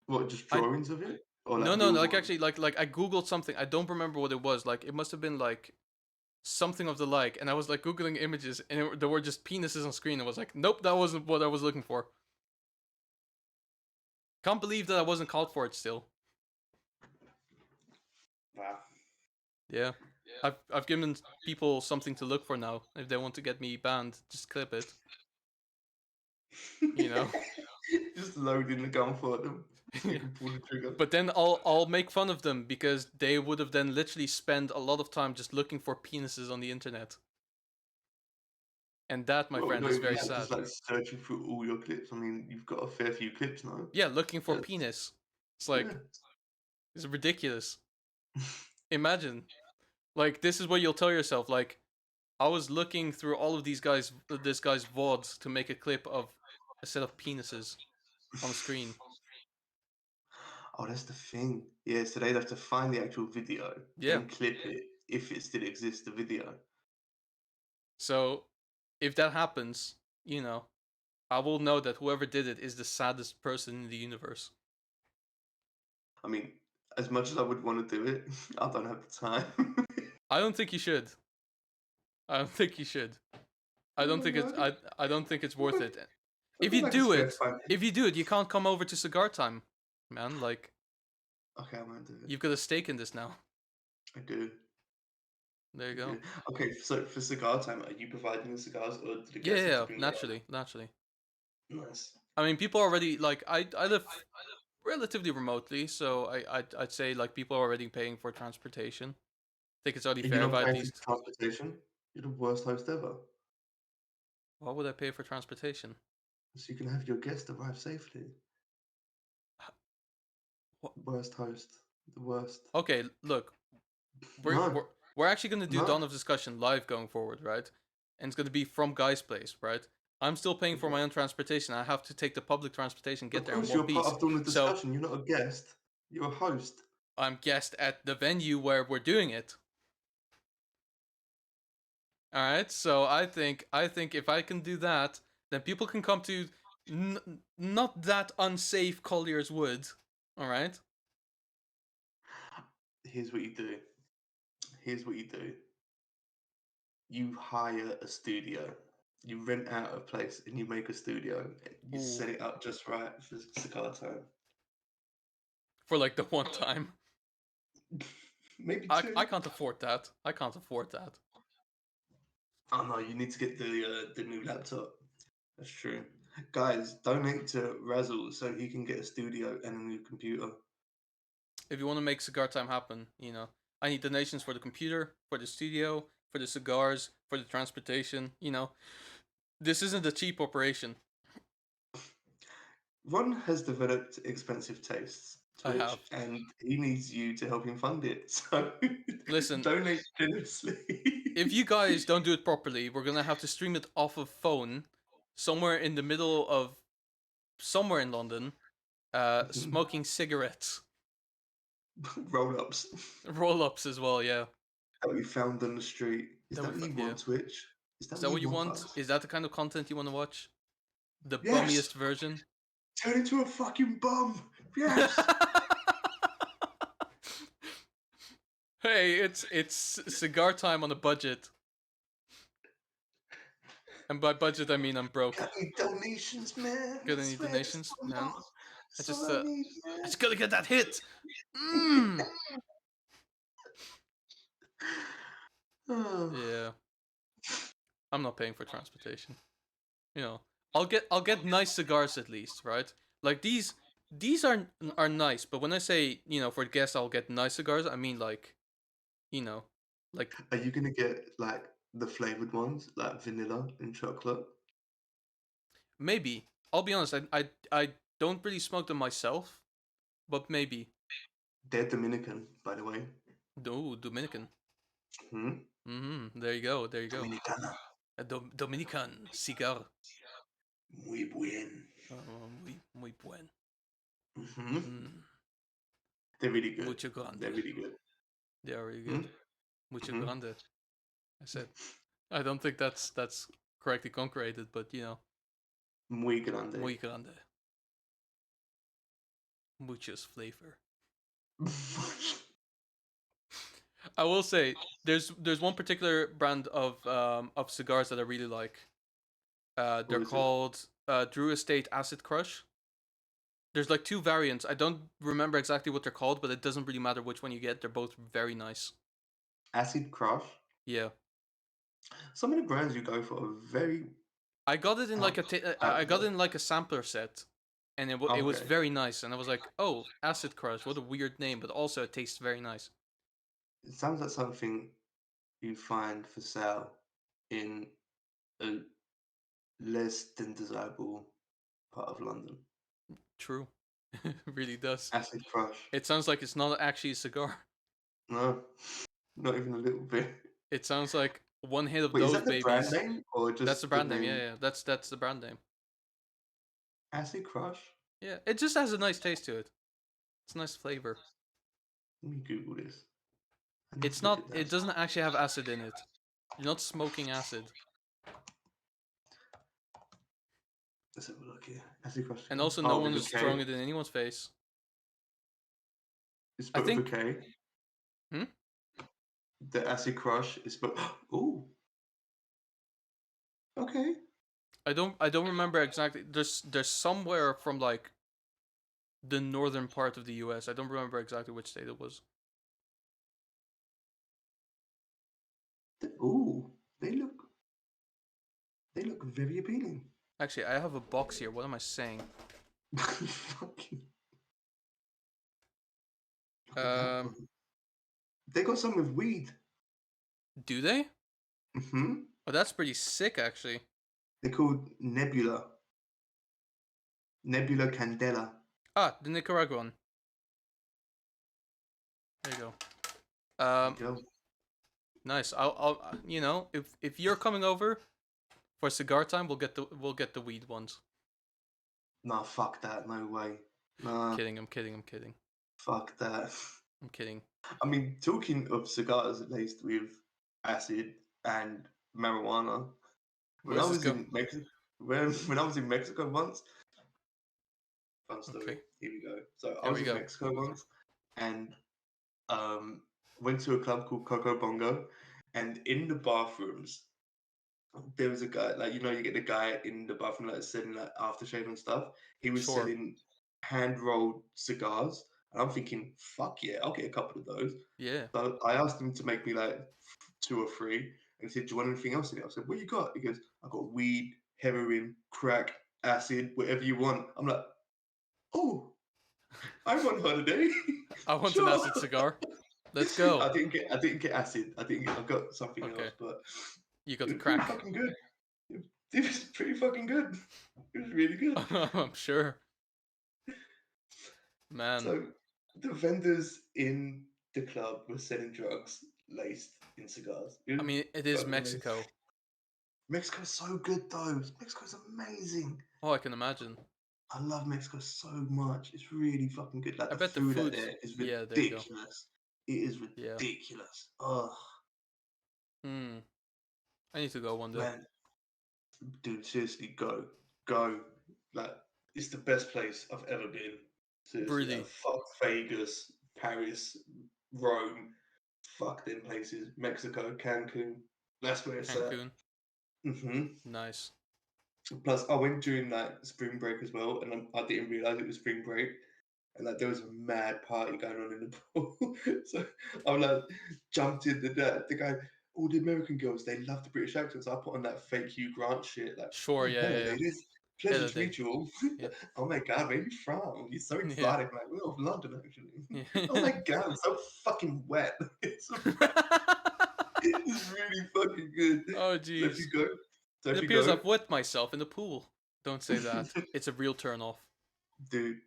What, just I drawings of it? Or no like no real no like ones? actually like I googled something. I don't remember what it was. Like it must have been like something of the like, and I was like googling images, and there were just penises on screen. I was like, nope, that wasn't what I was looking for. Can't believe that I wasn't called for it still. Wow. Yeah. I've given people something to look for now. If they want to get me banned, just clip it. You know. Just loading the gun for them so they can pull the trigger. But then I'll make fun of them because they would have then literally spent a lot of time just looking for penises on the internet. And that, my Well, friend, not is even very that, just sad. like searching through all your clips. I mean, you've got a fair few clips now. Yeah, looking for That's, penis. It's yeah. like it's ridiculous. Imagine. Like this is what you'll tell yourself like I was looking through all of this guy's VODs to make a clip of a set of penises on the screen. Oh, that's the thing. Yeah, so they'd have to find the actual video, Yeah. then clip it if it still exists, the video. So if that happens, you know, I will know that whoever did it is the saddest person in the universe. I mean, as much as I would want to do it, I don't have the time. I don't think you should. I don't think you should. I don't Oh, think no, it's I don't think it's I've worth got, it. I If feel you like it's do fair it, fun. you can't come over to Cigar Time, man. Like, Okay, I might do it. you've got a stake in this now. I do. There you I go. do. Okay, so for cigar time, are you providing the cigars or do the Yeah, guests yeah, have to yeah, bring their own? naturally. Nice. I mean, people already like I live relatively remotely, so I'd say like people are already paying for transportation. I think it's only Are you fair if not I at paying for least. transportation? You're the worst host ever. Why would I pay for transportation? So you can have your guest arrive safely. What? Worst host. The worst. Okay, look, we're No, we're we're actually gonna do no. Dawn of Discussion live going forward, right? And it's gonna be from Guy's place, right? I'm still paying for Okay. my own transportation. I have to take the public transportation, get Of there in course, one you're part piece. of doing the So discussion. You're not a guest. You're a host. I'm guest at the venue where we're doing it. All right. So I think if I can do that, then people can come to not that unsafe Collier's Wood. All right. Here's what you do. Here's what you do. You hire a studio. You rent out a place and you make a studio. You Ooh, set it up just right for cigar time. for like the one time. Maybe I two. can't afford that. I can't afford that. Oh no, you need to get the new laptop. That's true. Guys, donate to Razzle so he can get a studio and a new computer. If you want to make cigar time happen, I need donations for the computer, for the studio, for the cigars, for the transportation. This isn't a cheap operation. Ron has developed expensive tastes, I have. Twitch, and he needs you to help him fund it. So Listen, donate generously. if you guys don't do it properly, we're gonna have to stream it off of phone, somewhere in the middle of somewhere in London, smoking cigarettes, Roll ups roll ups as well. Yeah, that we found on the street. Is that what you yeah. want, Twitch? Is that Is what that you what you want, want? guys? Is that the kind of content you want to watch? The Yes! bummiest version. Turn into a fucking bum! Yes! Hey, it's cigar time on a budget, and by budget I mean I'm broke. Got any donations, man? Got I any swear, just donations, one man? more. I That's all just I need, I man. just gotta get that hit. Mmm. Oh. Yeah, I'm not paying for transportation. You know, I'll get nice cigars at least, right? Like these are nice, but when I say for guests I'll get nice cigars, I mean like you know, like Are you gonna get like the flavored ones, like vanilla and chocolate? maybe. I'll be honest, I don't really smoke them myself, but maybe. They're Dominican, by the way. No, Dominican. Hmm? There you go. There you go. Dominicana. A Dominican cigar. Muy buen. Muy buen. Hmm. Mm, They're really good. mucho grande. They're really good. They are really Hmm? good. Mucho Hmm. grande. I said. I don't think that's correctly concreted, but Muy grande. muy grande. Muchos flavor. I will say there's one particular brand of cigars that I really like. What They're is it? called Drew Estate Acid Crush. There's like two variants. I don't remember exactly what they're called, but it doesn't really matter which one you get. They're both very nice. Acid Crush. Yeah, Some of the brands you go for are very I got it in like out, I out got there. it in like a sampler set, and it was Okay. very nice. And I was like, oh, Acid Crush, what a weird name, but also it tastes very nice. It sounds like something you find for sale in a less than desirable part of London. True, it really does. Acid Crush. It sounds like it's not actually a cigar. No, not even a little bit. It sounds like one hit of Wait, is those that the brand babies. name or That's the just the brand name. Yeah, name? yeah. That's the brand name. Acid Crush? Yeah, it just has a nice taste to it. It's a nice flavor. Let me Google this. I need It's to look not. at It that. doesn't actually have acid in it. You're not smoking acid. Let's have a look here. Acid Crush. And also, no Oh, one with a is K. throwing it in anyone's face. It's I spelled with a think. K. Hmm? The Acid Crush is spelled. Ooh. Okay. I don't remember exactly. There's somewhere from like the northern part of the U.S. I don't remember exactly which state it was. Ooh, they look they look very appealing. Actually, I have a box here. What am I saying? Fucking look at that, Um, bro. They got some with weed. do they? Hmm. Oh, that's pretty sick, actually. They're called Nebula Candela. Ah, the Nicaraguan. There you go. There you go. Nice. If you're coming over for cigar time, we'll get the weed ones. Nah, fuck that. No way. Nah, Kidding. I'm kidding. I'm kidding. fuck that. I'm kidding. I mean, talking of cigars laced with acid and marijuana, when I Where's this was go? in Mexico, when I was in Mexico once, fun story. Okay. Here we go. So I Here was we in go. Mexico once, and um, went to a club called Coco Bongo, and in the bathrooms there was a guy, like, you get the guy in the bathroom like selling like aftershave and stuff. He was Sure. selling hand rolled cigars, and I'm thinking, fuck yeah, I'll get a couple of those. Yeah. So I asked him to make me like two or three, and he said, "Do you want anything else in it?" I said, "What you got?" He goes, "I got weed, heroin, crack, acid, whatever you want." I'm like, "Oh, I'm on holiday." I want an Sure. acid cigar. Let's go. I didn't get acid. I got something else, Okay. but You got it the was pretty crack. fucking good. It was pretty fucking good. It was really good. I'm sure. Man. So the vendors in the club were selling drugs laced in cigars. It I was mean, it is fucking amazing. Mexico. Mexico's so good though. Mexico's amazing. Oh, I can imagine. I love Mexico so much. It's really fucking good. Like I the bet the food out food. there is Yeah, there you go. ridiculous. It is Yeah. ridiculous. Oh Hmm. I need to go one day. man, dude, seriously, go. Like it's the best place I've ever been. Seriously, like Really. fuck Vegas, Paris, Rome. Fuck them places. Mexico, Cancun. That's where it's at. Cancun. Hmm. Nice. Plus, I went during like spring break as well, and I didn't realize it was spring break, and like there was a mad party going on in the pool. So I'm like jumped in the guy. All the American girls, they love the British accents. I put on that fake Hugh Grant shit. Like, Sure. oh, Yeah. hello, Yeah. Yeah. ladies. Pleasure Hello, to day. meet you all. Yeah. Oh my god, where are you from? You're so Yeah. exotic. Like, we're from London, actually. Oh Yeah. my god, I'm so fucking wet. It's really fucking good. Oh, So if you jeez. go, so It if you appears go, I've wet myself in the pool. Don't say that. It's a real turn off. dude,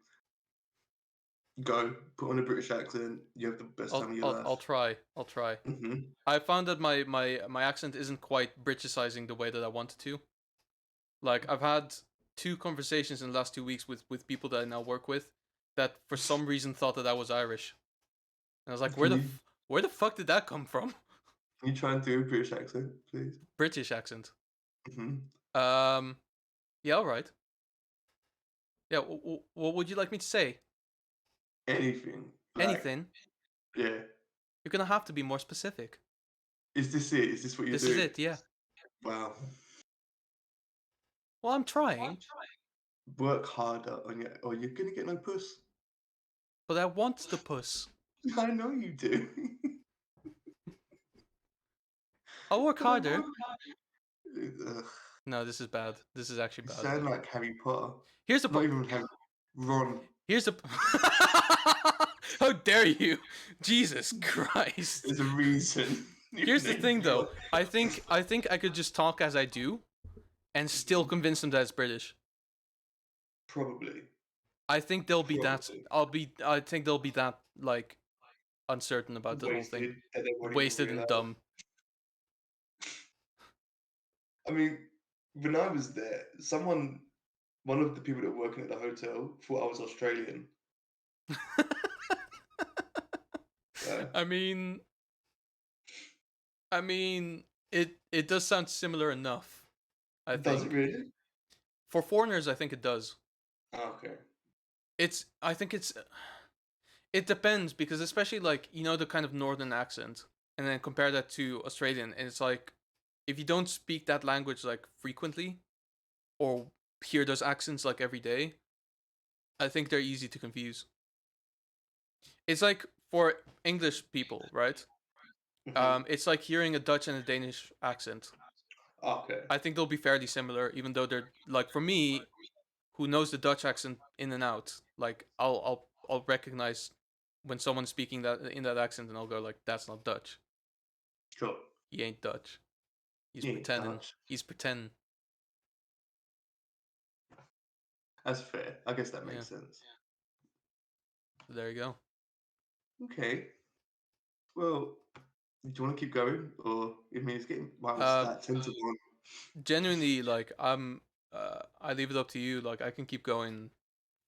go put on a British accent. You have the best I'll time of your I'll I'll life. try. I'll try. Hmm. I found that my accent isn't quite Briticizing the way that I wanted to. Like I've had two conversations in the last 2 weeks with people that I now work with that for some reason thought that I was Irish. And I was like, Can you where the fuck did that come from? can you try and do a British accent, please? British accent. Hmm. Um, yeah, all right. Yeah, what would you like me to say? Anything like, Anything? yeah. You're gonna have to be more specific. Is this it? Is this what you're This is doing? it, yeah. Wow. Well, I'm trying, Work harder on your, or you're gonna get no puss. but I want the puss. I know you do. I'll work But I harder. want. Ugh, No, this is bad. This is actually you bad. sound like Harry Potter. Here's the Not even Harry. Ron. here's the How dare you? Jesus Christ. There's a reason. Your Here's the name's thing Ron. though. I think I could just talk as I do and still convince them that it's British. Probably. I think they'll be that Probably. I think they'll be that like uncertain about the whole thing. Wasted that they won't even Wasted and realise. dumb. I mean, when I was there, one of the people that were working at the hotel thought I was Australian. Yeah. I mean I mean it does sound similar enough, I Does it think. really? For foreigners I think it does. Okay. I think it depends because especially like the kind of northern accent and then compare that to Australian and it's like if you don't speak that language like frequently or hear those accents like every day, I think they're easy to confuse. It's like for English people, right? It's like hearing a Dutch and a Danish accent. Okay. I think they'll be fairly similar, even though they're like for me, who knows the Dutch accent in and out. Like I'll recognize when someone's speaking that in that accent, and I'll go like, "That's not Dutch. Sure. He ain't Dutch. He's Yeah, pretending. Dutch. He's pretending." That's fair. I guess that Yeah. makes sense. So there you go. Okay. Well, do you want to keep going, or I mean, it's getting wow, it's Uh, like 10 to 1. Genuinely, like I leave it up to you. Like I can keep going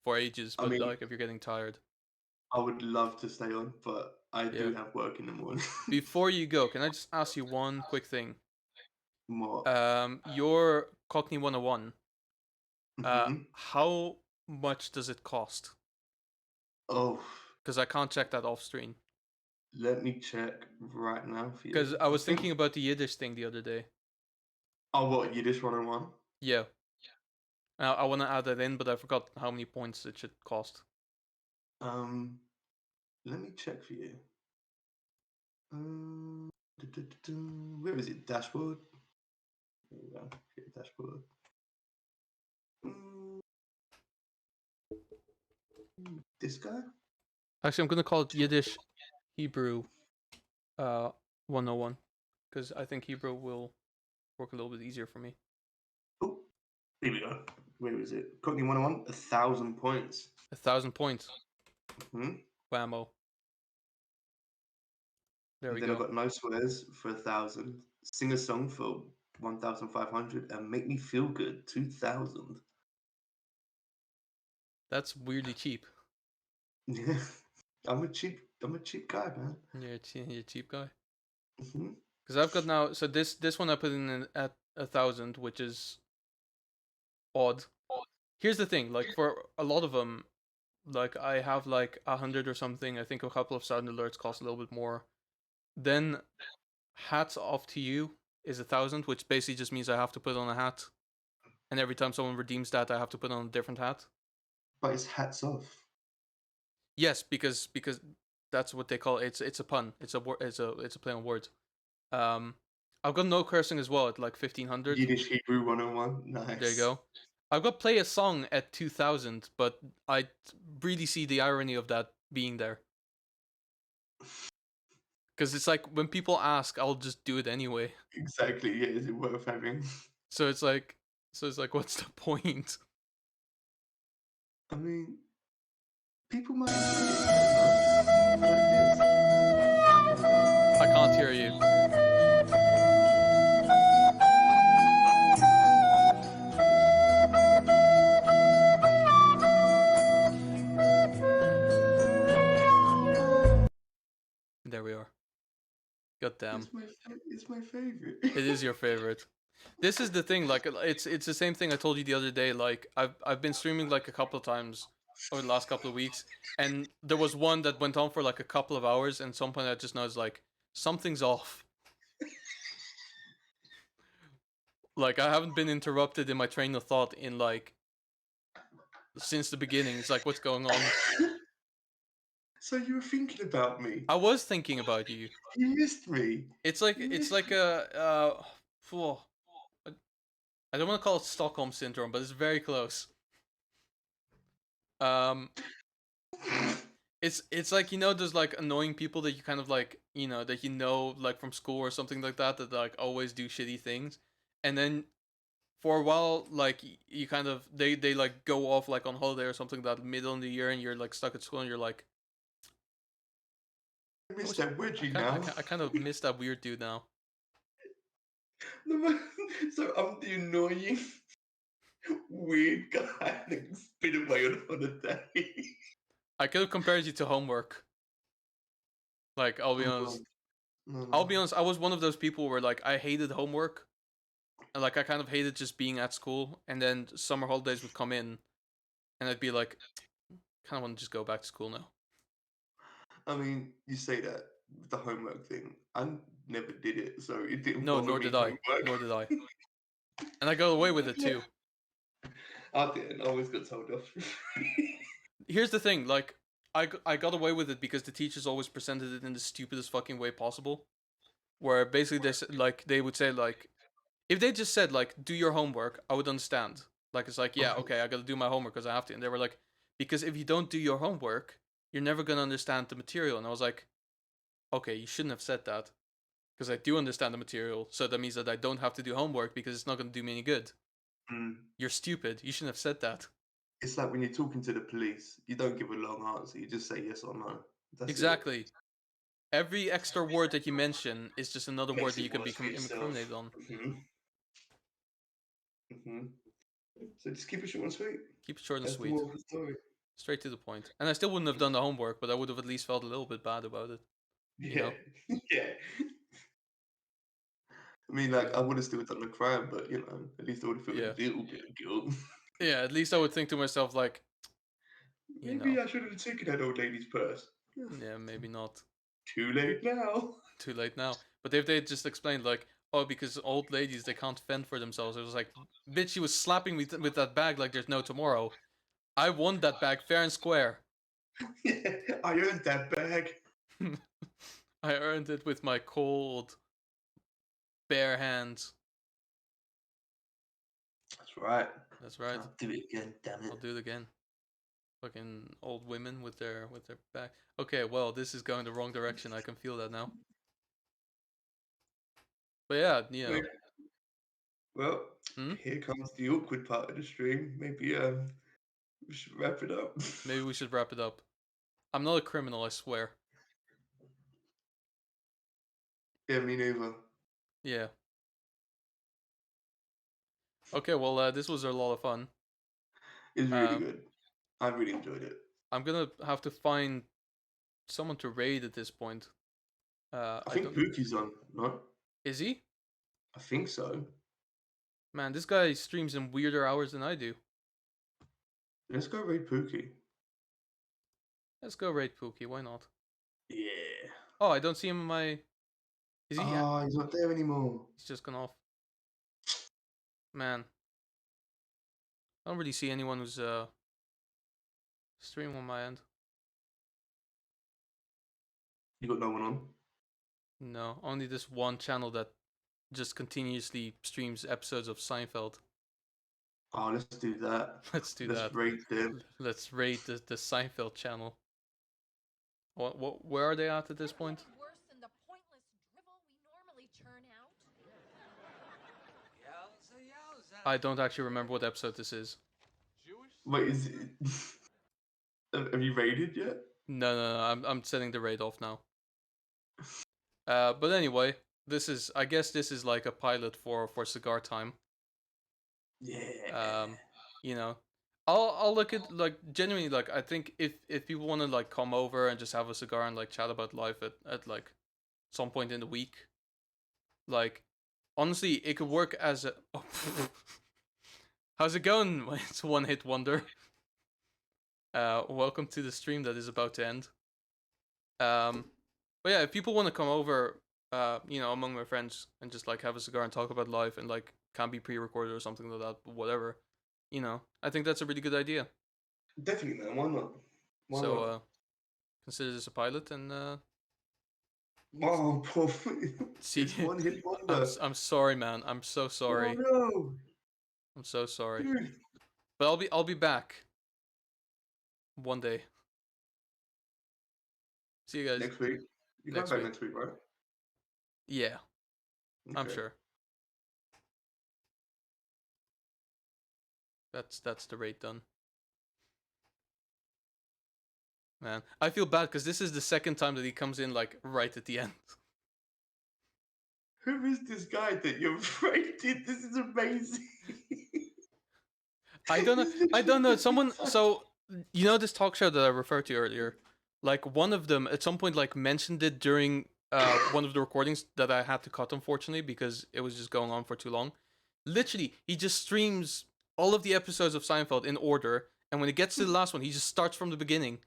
for ages, I but mean, like if you're getting tired, I would love to stay on, but I yeah. do have work in the morning. Before you go, can I just ask you one quick thing? More. Your Cockney 101. Hmm. How much does it cost? Oh, Because I can't check that off screen. let me check right now for Because you. I I was think. thinking about the Yiddish thing the other day. Oh, what Yiddish 101? Yeah, I want to add that in, but I forgot how many points it should cost. Um, let me check for you. Where is it? Dashboard. There we go. Okay, dashboard. Mm, this guy? Actually, I'm gonna call it Yiddish Hebrew 101 because I think Hebrew will work a little bit easier for me. Oh, here we go. Where is it? Cockney 101, 1,000 points. 1,000 points. Hmm. Whammo. There we Then I've go. got no swears for 1,000. Sing a song for 1,500, and make me feel good 2,000. That's weirdly cheap. Yeah, I'm a cheap guy, man. You're a cheap guy. Hmm. Because I've got now. So this one I put in at 1,000, which is odd. Here's the thing. Like for a lot of them, like I have like 100 or something. I think a couple of sound alerts cost a little bit more. Then hats off to you is 1,000, which basically just means I have to put on a hat, and every time someone redeems that, I have to put on a different hat. But it's hats off. Yes, because that's what they call it. It's a pun. It's a play on words. Um, I've got no cursing as well at like 1,500. Yiddish Hebrew 101. There you Nice. go. I've got play a song at 2,000, but I really see the irony of that being there. Because it's like when people ask, I'll just do it anyway. Exactly. Yeah, is it worth having? So it's like, what's the point? I mean, people might enjoy it. Like I can't hear you. There we are. God damn. It's my favorite. It is your favorite. This is the thing, like it's the same thing I told you the other day. Like I've been streaming like a couple of times over the last couple of weeks, and there was one that went on for like a couple of hours, and at some point I just noticed like something's off. Like I haven't been interrupted in my train of thought in like since the beginning. It's like what's going on? So you were thinking about me. I was thinking about you. You missed me. It's like You it's missed like me. phew, I don't want to call it Stockholm syndrome, but it's very close. Um, it's like there's like annoying people that you kind of like that like from school or something like that like always do shitty things, and then for a while like you kind of they like go off like on holiday or something that middle of the year and you're like stuck at school and you're like I I missed wish that I wedgie kind I, now. ki- I kind of miss that weird dude now. So I'm the annoying, weird guy that's been away on holiday. I could have compared you to homework. Like I'll be Oh god. honest. No, I'll no. be honest. I was one of those people where like I hated homework. And, like I kind of hated just being at school, and then summer holidays would come in, and I'd be like, kind of want to just go back to school now. I mean, you say that with the homework thing. I never did it, so it didn't No, bother nor me did I. homework. Nor did I. And I got away with it Yeah. too. I didn't. I always got told off. Here's the thing, like, I got away with it because the teachers always presented it in the stupidest fucking way possible. Where basically they would say like, if they just said like, do your homework, I would understand. Like it's like, yeah, Okay. okay, I gotta do my homework because I have to. And they were like, because if you don't do your homework, you're never gonna understand the material. And I was like, okay, you shouldn't have said that because I do understand the material. So that means that I don't have to do homework because it's not gonna do me any good. Mm. You're stupid. You shouldn't have said that. It's like when you're talking to the police, you don't give a long answer. You just say yes or no. That's it. Exactly. Every extra word that you mention is just another word Makes that you it can worse for become yourself. incriminated on. So just keep it short and sweet. Keep it short and That's the sweet. moral of the story. Straight to the point. And I still wouldn't have done the homework, but I would have at least felt a little bit bad about it. You Yeah, know? yeah. I mean, like, I would have still done the crime, but at least I would have felt Yeah. a little bit of guilt. Yeah, at least I would think to myself, like, Maybe I should have taken that old lady's purse. yeah, maybe not. Too late now. Too late now. But if they just explained, like, oh, because old ladies, they can't fend for themselves, it was like, bitch, she was slapping me with that bag like there's no tomorrow. I won that bag fair and square. Yeah, I earned that bag. I earned it with my cold, bare hands. That's right. That's right. I'll do it again, damn it. I'll do it again. Fucking old women with their back. Okay, well, this is going the wrong direction. I can feel that now. But yeah, Well, Hmm? here comes the awkward part of the stream. Maybe we should wrap it up. Maybe we should wrap it up. I'm not a criminal, I swear. Yeah, me neither. Yeah. Okay, well, this was a lot of fun. It was really Uh, good. I really enjoyed it. I'm gonna have to find someone to raid at this point. I I think don't. Pookie's on, no? Is he? I think so. Man, this guy streams in weirder hours than I do. Let's go raid Pookie. Let's go raid Pookie. Why not? Yeah. Oh, I don't see him in my. Is he? Oh, he's not there anymore. He's just gone off. Man, I don't really see anyone who's streaming on my end. You got no one on? No, only this one channel that just continuously streams episodes of Seinfeld. Oh, let's do that. Let's do Let's that. raid them. Let's raid the Seinfeld channel. Where are they at this point? Worse than the pointless drivel we normally churn out. I don't actually remember what episode this is. Wait, is it... Have you raided yet? No, I'm setting the raid off now. But anyway, I guess this is like a pilot for Cigar time. Yeah. You know, I'll look at like genuinely like I think if people want to like come over and just have a cigar and like chat about life at like some point in the week, like honestly it could work as a. Oh, how's it going? It's a one-hit wonder. Welcome to the stream that is about to end. But yeah, if people want to come over, among my friends and just like have a cigar and talk about life and like can be pre-recorded or something like that, but whatever, I think that's a really good idea. Definitely, man. Why not? Why So not? consider this a pilot and Oh, poor. see. It's one hit wonder. I'm sorry, man. I'm so sorry. Oh no. I'm so sorry. Dude. But I'll be back one day. See you guys Next week. You come next back week. next week, right? Yeah, I'm Okay. sure. That's the rate done. Man, I feel bad because this is the second time that he comes in like right at the end. Who is this guy that you've rated? This is amazing. I don't know. I don't know. Someone. So this talk show that I referred to earlier. Like one of them at some point like mentioned it during one of the recordings that I had to cut unfortunately because it was just going on for too long. Literally, he just streams all of the episodes of Seinfeld in order, and when it gets to the last one, he just starts from the beginning.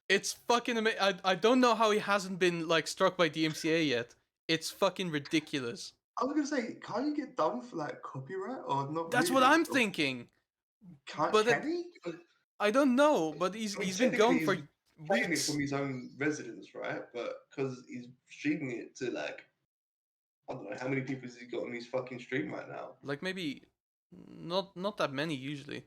It's fucking amazing. I don't know how he hasn't been like struck by DMCA yet. It's fucking ridiculous. I was gonna say, can't you get done for like copyright or not? That's what really? I'm Or thinking. Can't But can he? I don't know. But I mean, he's been technically, going he's for playing it weeks. from his own residence, right? But because he's streaming it to like, I don't know how many people has he got on his fucking stream right now. Like maybe not that many usually.